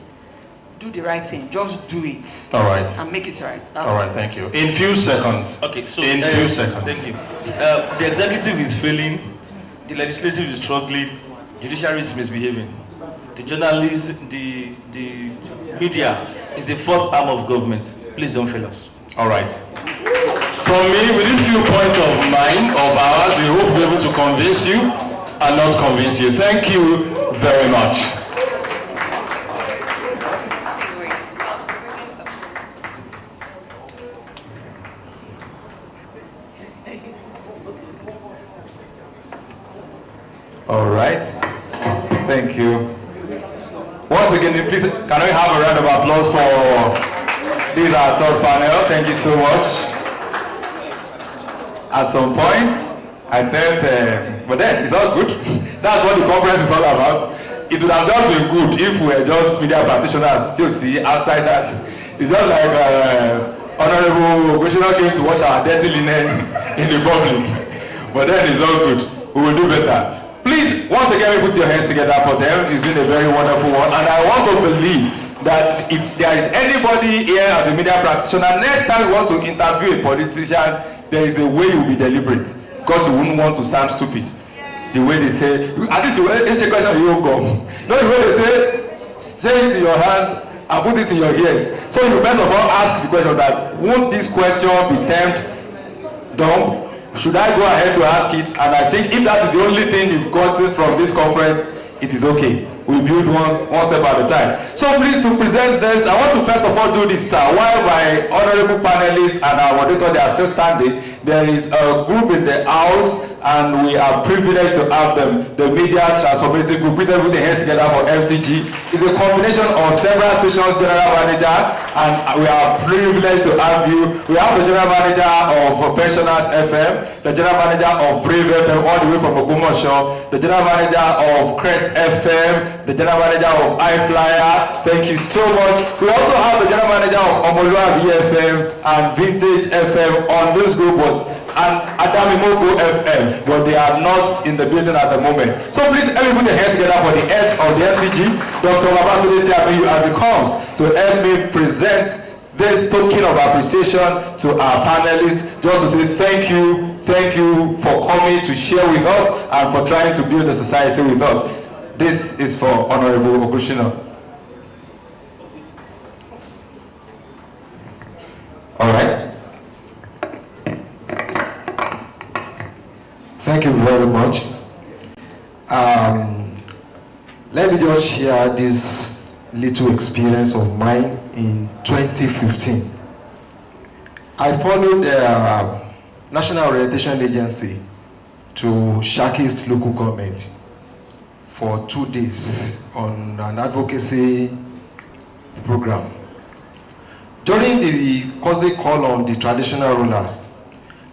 S18: do the right thing, just do it.
S15: All right.
S18: And make it right.
S15: All right, thank you. In few seconds.
S17: Okay, so
S15: in few seconds.
S17: Thank you. The executive is failing, the legislative is struggling, judiciary is misbehaving. The journalists, the media is the 4th arm of government. Please don't fail us.
S15: All right. From me, with these few points of mine, of ours, we hope we're able to convince you and not convince you. Thank you very much.
S3: All right. Thank you. Once again, please, can we have a round of applause for this our 3rd panel? Thank you so much. At some point, I felt, but then it's all good. That's what the conference is all about. It would have just been good if we were just media practitioners still see outsiders. It's just like Honorable Commissioner came to wash our dirty linen in the public. But then it's all good. We will do better. please, once again, put your hands together for them. It's been a very wonderful one. And I want to believe that if there is anybody here as a media practitioner, next time you want to interview a politician, there is a way you will be deliberate. Because you wouldn't want to sound stupid. The way they say, at least you ask a question, you go. No, the way they say it in your hands and put it in your ears. So you first of all ask the question that, won't this question be termed dumb? Should I go ahead to ask it? And I think if that is the only thing you've gotten from this conference, it is okay. We build one step at a time. So please, to present this, I want to first of all do this, sir. While my honorable panelists and our moderator, they are still standing, there is a group in the house, and we are privileged to have them. The Media Transformative Group, please everybody hands together for MTG. It's a combination of several stations general manager, and we are privileged to have you. We have the general manager of Pensioners FM, the general manager of Brave FM, all the way from Ogbomoso, the general manager of Crest FM, the general manager of iFlyer. Thank you so much. We also have the general manager of Omoluabi FM and Vintage FM on this group, and Adamimogo FM, but they are not in the building at the moment. So please, everybody hands together for the head of the MCG, Dr. Babatunde Tiabiyu, as he comes to help me present this token of appreciation to our panelists, just to say thank you for coming to share with us and for trying to build a society with us. This is for Honorable Okushino. All right.
S21: Thank you very much. Let me just share this little experience of mine in 2015. I followed the National Orientation Agency to Shaki East local government for 2 days on an advocacy program. During the Cosy call on the traditional rulers,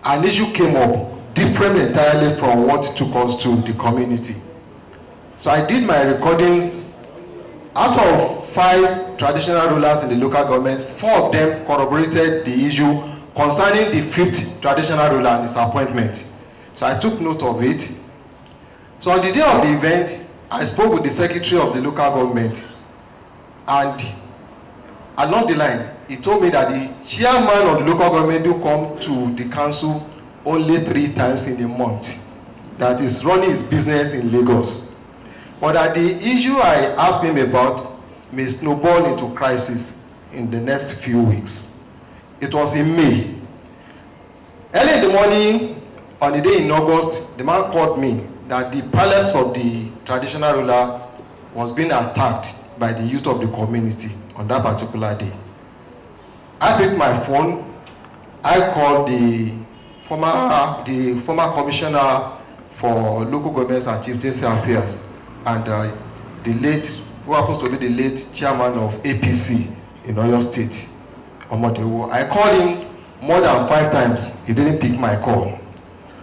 S21: an issue came up different entirely from what took us to the community. So I did my recordings. Out of 5 traditional rulers in the local government, 4 of them corroborated the issue concerning the 5th traditional ruler and his appointment. So I took note of it. So on the day of the event, I spoke with the secretary of the local government, and along the line, he told me that the chairman of the local government do come to the council only 3 times in a month, that is running his business in Lagos. But that the issue I asked him about may snowball into crisis in the next few weeks. It was in May. Early in the morning, on the day in August, the man called me that the palace of the traditional ruler was being attacked by the youth of the community on that particular day. I picked my phone, I called the former commissioner for local governments and chieftaincy affairs, and the late, who happens to be the late chairman of APC in Oyo State, Omodewo. I called him more than 5 times. He didn't pick my call.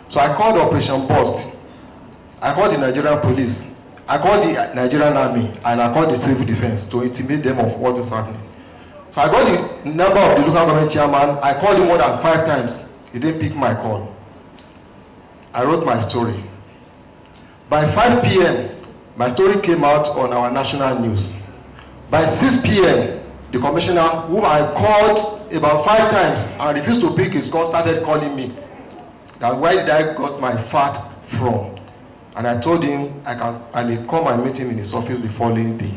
S21: So I called Operation Burst. I called the Nigerian police. I called the Nigerian army, and I called the civil defense to intimate them of what is happening. So I got the number of the local government chairman. I called him more than 5 times. He didn't pick my call. I wrote my story. By 5 p.m., my story came out on our national news. By 6 p.m., the commissioner, whom I called about 5 times and refused to pick his call, started calling me. That where did I got my fat from? And I told him I may come and meet him in his office the following day.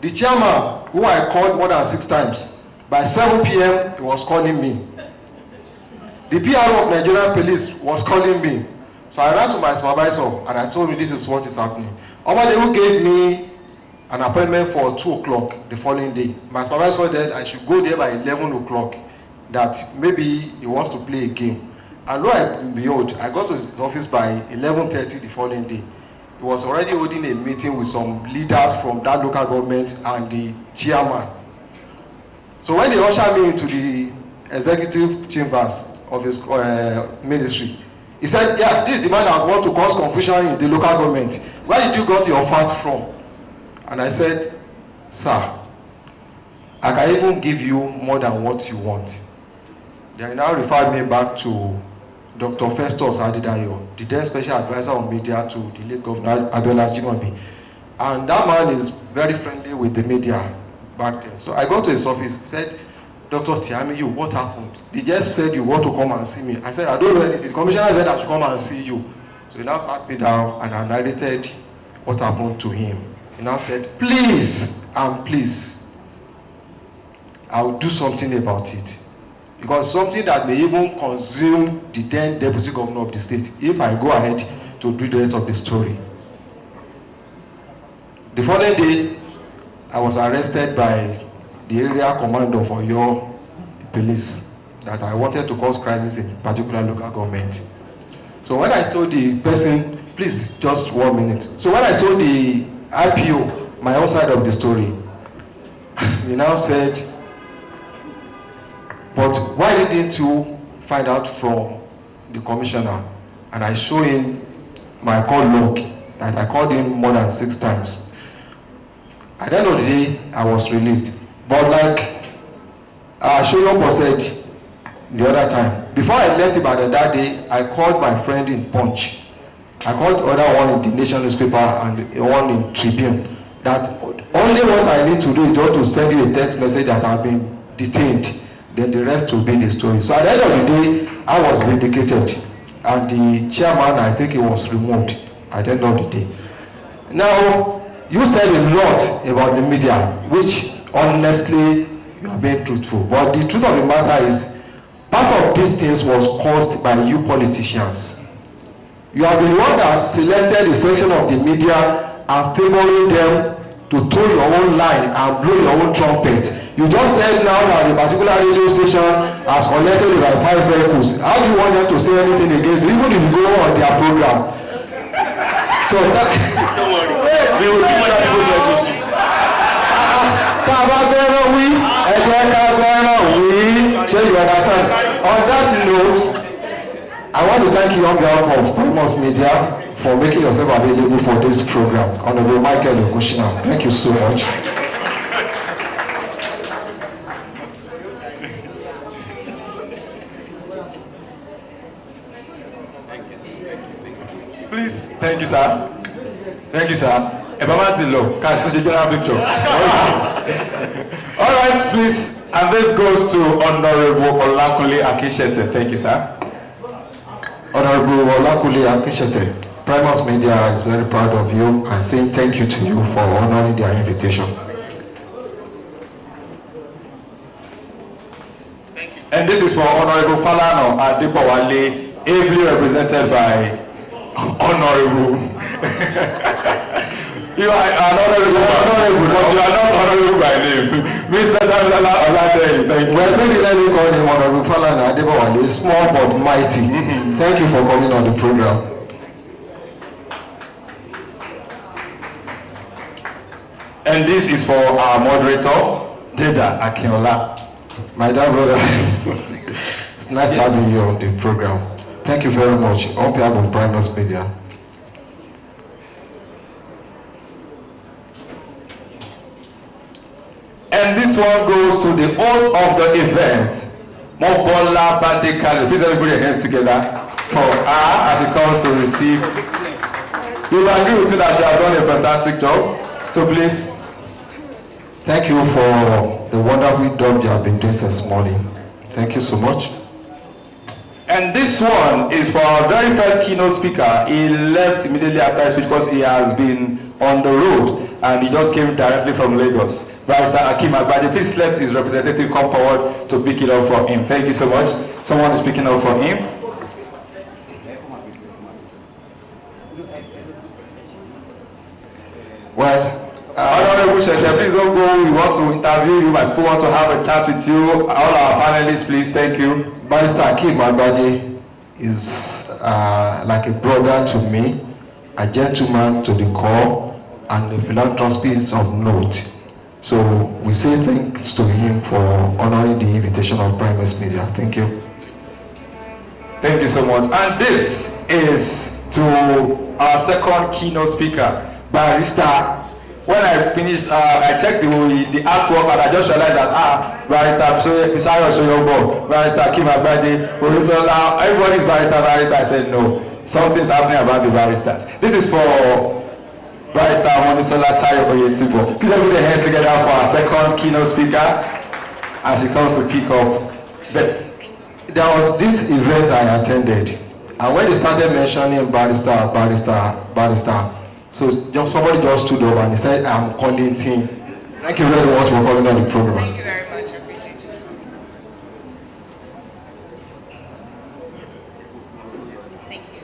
S21: The chairman, who I called more than 6 times, by 7 p.m., he was calling me. The PRO of Nigerian police was calling me. So I ran to my supervisor and I told him this is what is happening. Omodewo gave me an appointment for 2 o'clock the following day. My supervisor said I should go there by 11 o'clock, that maybe he wants to play a game. And lo and behold, I got to his office by 11:30 the following day. He was already holding a meeting with some leaders from that local government and the chairman. So when they ushered me into the executive chambers of his ministry, he said, yeah, this is the man that wants to cause confusion in the local government. Where did you got your fat from? And I said, sir, I can even give you more than what you want. They now referred me back to Dr. Festus Adedayo, the then special advisor on media to the late Governor Abiola Jimobi. And that man is very friendly with the media back then. So I got to his office, said, Dr. Tiamiyu, what happened? They just said you want to come and see me. I said, I don't know anything. The commissioner said I should come and see you. So he now sat me down and I narrated what happened to him. He now said, please, and please, I'll do something about it. Because something that may even consume the then deputy governor of the state if I go ahead to do the rest of the story. The following day, I was arrested by the area commander for your police that I wanted to cause crisis in particular local government. So when I told the person, please, just 1 minute. So when I told the IPO my own side of the story, he now said, but why didn't you find out from the commissioner? And I showed him my call log that I called him more than 6 times. At the end of the day, I was released. But like Shoyombo said the other time, before I left Ibadan that day, I called my friend in Punch. I called the other one in the Nation newspaper and one in Tribune. That only what I need to do is just to send you a text message that I've been detained. Then the rest will be the story. So at the end of the day, I was vindicated. And the chairman, I think he was removed at the end of the day. Now, you said a lot about the media, which honestly, you are being truthful. But the truth of the matter is, part of these things was caused by you politicians. You have been the one that selected a section of the media and favoring them to toe your own line and blow your own trumpet. You just said now that a particular radio station has collected about 5 vehicles. How do you want them to say anything against it, even if you go on their program? So that don't worry, we will give other people vehicles too. So you understand. On that note, I want to thank you on behalf of Primus Media for making yourself available for this program. Honorable Michael Okushina, thank you so much.
S3: Please, thank you, sir. Thank you, sir. Ebama cash for the general picture. All right, please. And this goes to Honorable Olakunle Akishete. Thank you, sir.
S21: Honorable Olakunle Akishete, Primus Media is very proud of you and saying thank you to you for honoring their invitation.
S3: And this is for Honorable Falano Adebowale, ably represented by Honorable. You are honorable, but you are not honorable by name. Mr. Damilala Olade, thank you.
S21: Well, maybe let me call him Honorable Falana Adebowale, small but mighty. Thank you for coming on the program.
S3: And this is for our moderator, Jeda Akinola.
S21: My dear brother, it's nice having you on the program. Thank you very much. On behalf of Primus Media.
S3: And this one goes to the host of the event, Mobola Badekale. Please everybody put your hands together for her as she comes to receive. You will agree with you that she has done a fantastic job. So please.
S21: Thank you for the wonderful job you have been doing since morning. Thank you so much.
S3: And this one is for our very first keynote speaker. He left immediately after his speech because he has been on the road and he just came directly from Lagos. Barrister Akim Agbade, please let his representative come forward to pick it up for him. Thank you so much. Someone is picking up for him.
S21: Well,
S3: Honorable Shete, please don't go. We want to interview you. We want to have a chat with you. All our panelists, please. Thank you.
S21: Barrister Akim Agbade is like a brother to me, a gentleman to the core, and a philanthropist of note. So we say thanks to him for honoring the invitation of Primus Media. Thank you.
S3: Thank you so much. And this is to our second keynote speaker, Barrister when I finished, I checked the artwork and I just realized that, Barrister Pisayo Soyobo, Barrister Kim Agbade, Orizola, everybody's barrister. I said, no, something's happening about the barristers. This is for Barrister Monisola Tayo Oyetibo. Please put your hands together for our second keynote speaker as she comes to pick up. But there was this event I attended, and when they started mentioning barrister, so somebody just stood up and he said, I'm calling team. Thank you very much for coming on the program.
S14: Thank you very much. I appreciate it. Thank you.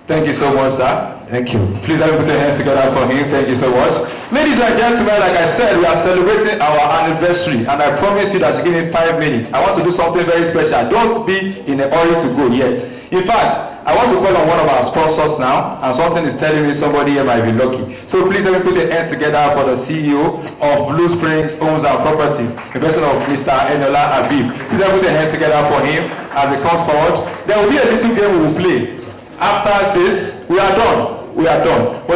S3: Thank you so much, sir. Thank you. Please let me put your hands together for him. Thank you so much. Ladies and gentlemen, like I said, we are celebrating our anniversary, and I promise you that you give me 5 minutes. I want to do something very special. Don't be in a hurry to go yet. In fact, I want to call on one of our sponsors now, and something is telling me somebody here might be lucky. So please let me put your hands together for the CEO of Blue Springs Homes and Properties, the person of Mr. Enola Habib. Please let me put your hands together for him as he comes forward. There will be a little game we will play. After this, we are done. But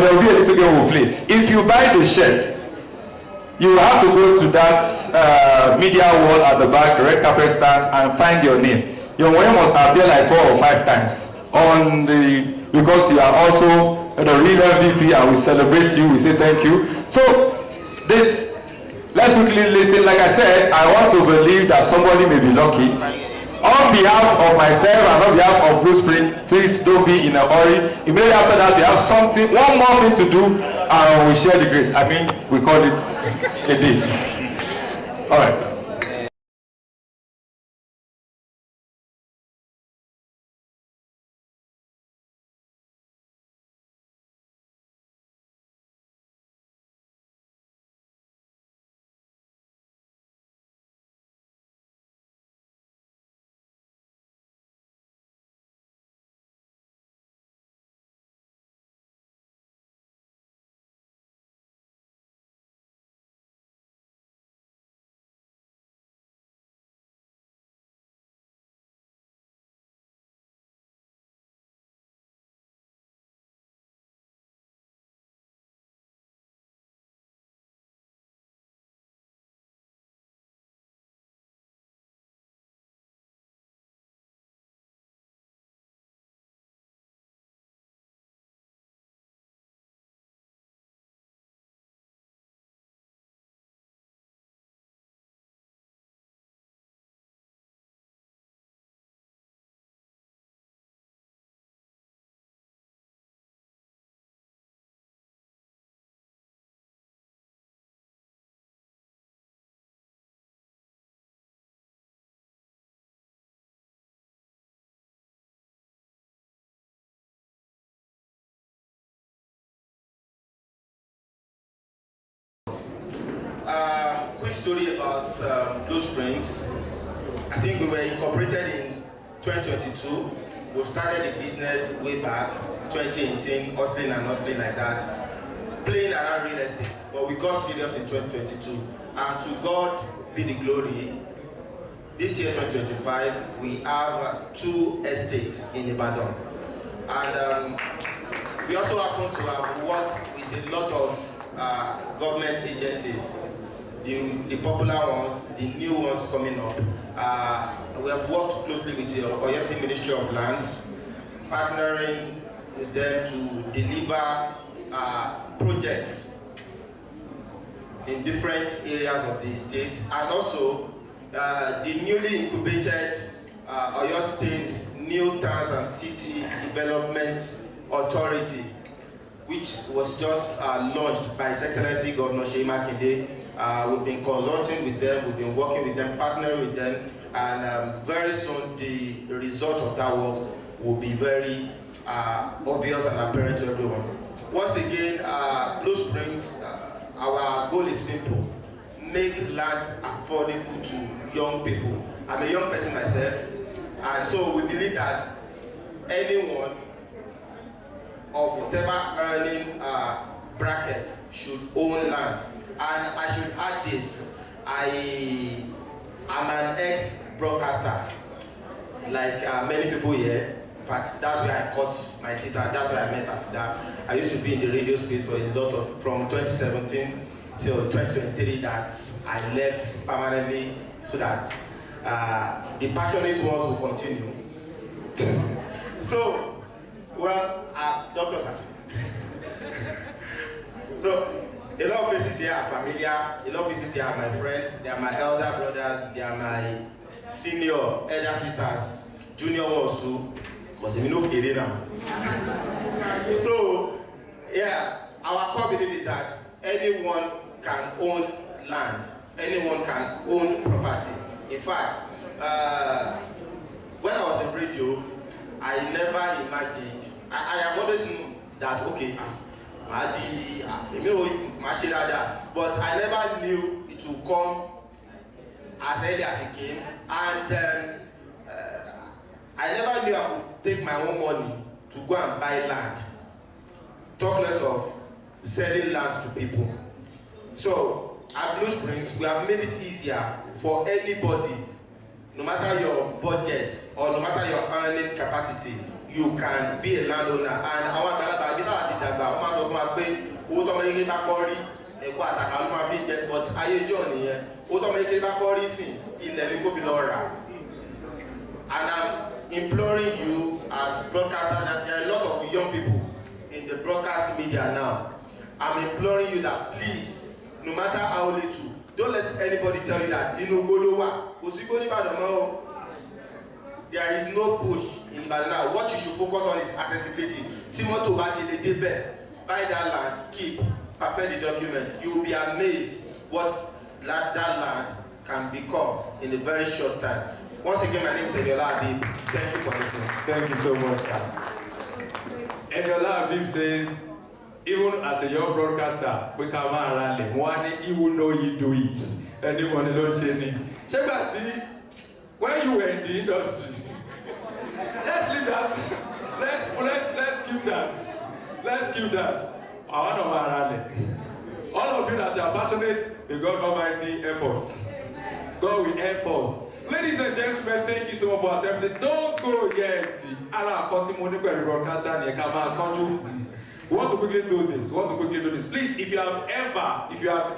S3: there will be a little game we will play. If you buy the shirt, you will have to go to that media wall at the back, the red carpet stand, and find your name. Your name must appear like 4 or 5 times on the, because you are also the real MVP, and we celebrate you. We say thank you. So this, let's quickly listen. Like I said, I want to believe that somebody may be lucky. On behalf of myself and on behalf of Blue Spring, please don't be in a hurry. Immediately after that, we have something, one more thing to do, and we share the grace. I mean, we call it a day. All right.
S2: Quick story about Blue Springs. I think we were incorporated in 2022. We started the business way back, 2018, hustling like that, playing around real estate. But we got serious in 2022. And to God be the glory. This year, 2025, we have 2 estates in Ibadan. And we also happen to have worked with a lot of government agencies. The popular ones, the new ones coming up. We have worked closely with the Oyo State Ministry of Lands, partnering with them to deliver projects in different areas of the state, and also the newly incubated Oyo State New Towns and City Development Authority, which was just launched by His Excellency Governor Seyi Makinde. We've been consulting with them, we've been working with them, partnering with them, and very soon the result of that work will be very obvious and apparent to everyone. Once again, Blue Springs, our goal is simple: make land affordable to young people. I'm a young person myself, and so we believe that anyone of whatever earning bracket should own land. And I should add this: I am an ex-broadcaster, like many people here. In fact, that's where I cut my teeth, and that's where I met after that. I used to be in the radio space for a lot of, from 2017 till 2023 that I left permanently so that the passionate ones will continue. So, well, doctors are. So, a lot of faces here are familiar, a lot of faces here are my friends, they are my elder brothers, they are my senior elder sisters, junior ones too, but they know Kere now. So, yeah, our core belief is that anyone can own land, anyone can own property. In fact, when I was in radio, I never imagined, I have always known that, okay, but I never knew it would come as early as it came, and I never knew I would take my own money to go and buy land, talk less of selling lands to people. So at Blue Springs, we have made it easier for anybody, no matter your budget or no matter your earning capacity, you can be a landowner. And our àgbàlagbà bí náà ti dàgbà wọ́n máa sọ fún wa pé owó tọ́mọ yín bá kọ́ rí ẹ̀kọ́ àtàkà ló máa fi jẹ, but ayé jọ nìyẹn owó tọ́mọ yín bá kọ́ rí sìn ilẹ̀ ní kó fi lọ rà. And I'm imploring you as broadcasters, that there are a lot of young people in the broadcast media now. I'm imploring you that please, no matter how little, don't let anybody tell you that inu golowa osigbo ni Ibadan mo. There is no push in Ibadan now. What you should focus on is accessibility. Timoto bá ti lè débẹ̀, buy that land, keep, perfect the document. You will be amazed what that land can become in a very short time. Once again, my name is Eniola Habib. Thank you for listening.
S5: Thank you so much, sir. Eniola Habib says, even as a young broadcaster, we can run one, you will know you do it. Anyone don't say anything. When you were in the industry, let's leave that. Let's keep that. Let's keep that. I want to all of you that are passionate, may God Almighty help us. God will help us. Ladies and gentlemen, thank you so much for accepting. Don't go yet. We want to quickly do this. Please, if you have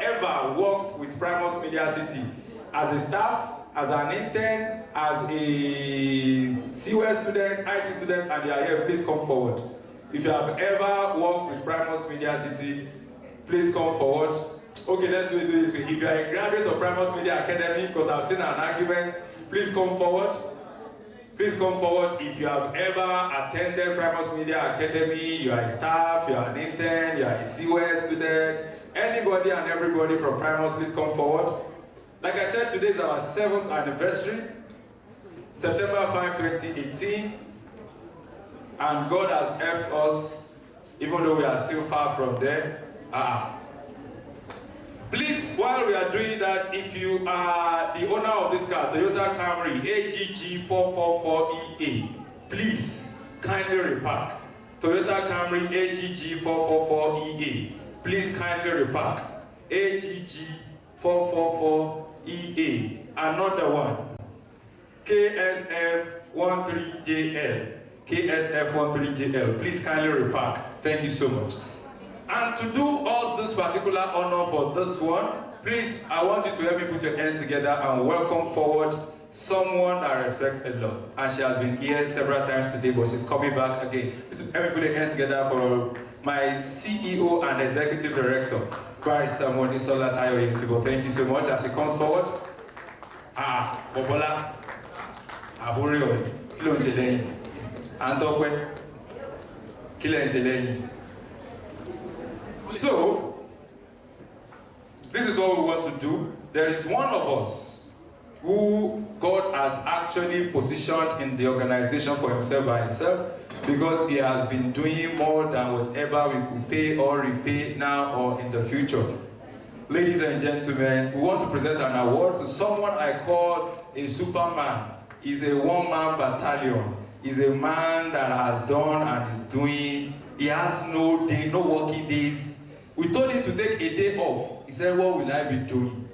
S5: ever worked with Primus Media City as a staff, as an intern, as a COS student, IT student, and you are here, please come forward. If you have ever worked with Primus Media City, please come forward. Okay, let's do it this way. If you are a graduate of Primus Media Academy, because I've seen an argument, please come forward. Please come forward. If you have ever attended Primus Media Academy, you are a staff, you are an intern, you are a COS student, anybody and everybody from Primus, please come forward. Like I said, today is our 7th anniversary, September 5, 2018, and God has helped us, even though we are still far from there. Please, while we are doing that, if you are the owner of this car, Toyota Camry AGG 444EA, please kindly repark. Toyota Camry AGG 444EA, please kindly repark. AGG 444EA, another one, KSF 13JL, KSF 13JL, please kindly repark. Thank you so much. And to do us this particular honor for this one, please, I want you to help me put your hands together and welcome forward someone I respect a lot. And she has been here several times today, but she's coming back again. Please help me put your hands together for my CEO and Executive Director, Barrister Monisola Tayo. Thank you so much. As he comes forward, Bobola, Aburio, Kilo Nseleni, Antokwe, Kilo Nseleni. So, this is what we want to do. There is one of us who God has actually positioned in the organization for himself by himself, because he has been doing more than whatever we could pay or repay now or in the future. Ladies and gentlemen, we want to present an award to someone I call a Superman. He's a one-man battalion. He's a man that has done and is doing. He has no day, no working days. We told him to take a day off. He said, what will I be doing?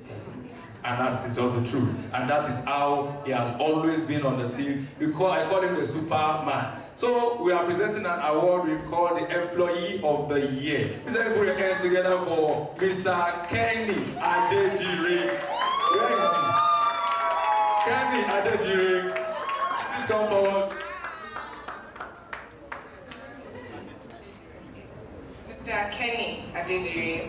S5: And that is all the truth. And that is how he has always been on the team. I call him the Superman. So we are presenting an award we call the Employee of the Year. Please everybody put your hands together for Mr. Kenny Adejire. Where is he? Kenny Adejire. Please come forward.
S9: Mr. Kenny Adejire.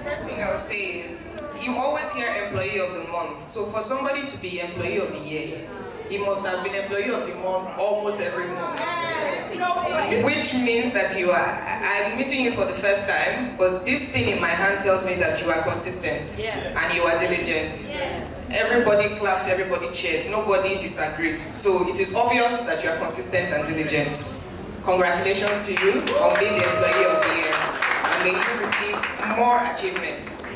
S9: First thing I would say is, you always hear Employee of the Month. So for somebody to be Employee of the Year, he must have been Employee of the Month almost every month. Which means that I'm meeting you for the first time, but this thing in my hand tells me that you are consistent and you are diligent. Everybody clapped, everybody cheered, nobody disagreed. So it is obvious that you are consistent and diligent. Congratulations to you on being the Employee of the Year, and may you receive more achievements.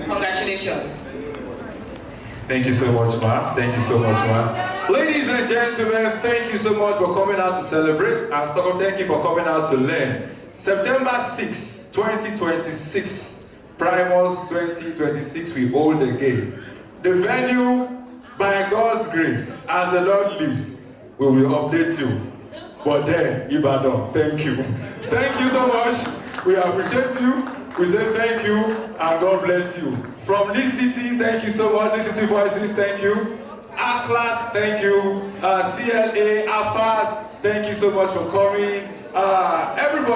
S9: Congratulations.
S5: Thank you so much, ma. Thank you so much, ma. Ladies and gentlemen, thank you so much for coming out to celebrate, and thank you for coming out to learn. September 6, 2026, Primus 2026, we hold again. The venue, by God's grace, as the Lord lives, we will update you. But then, Ibadan, thank you. Thank you so much. We appreciate you. We say thank you and God bless you. From Lee City, thank you so much. Lee City Voices, thank you. A-Class, thank you. CLA, AFAS, thank you so much for coming. Everybody.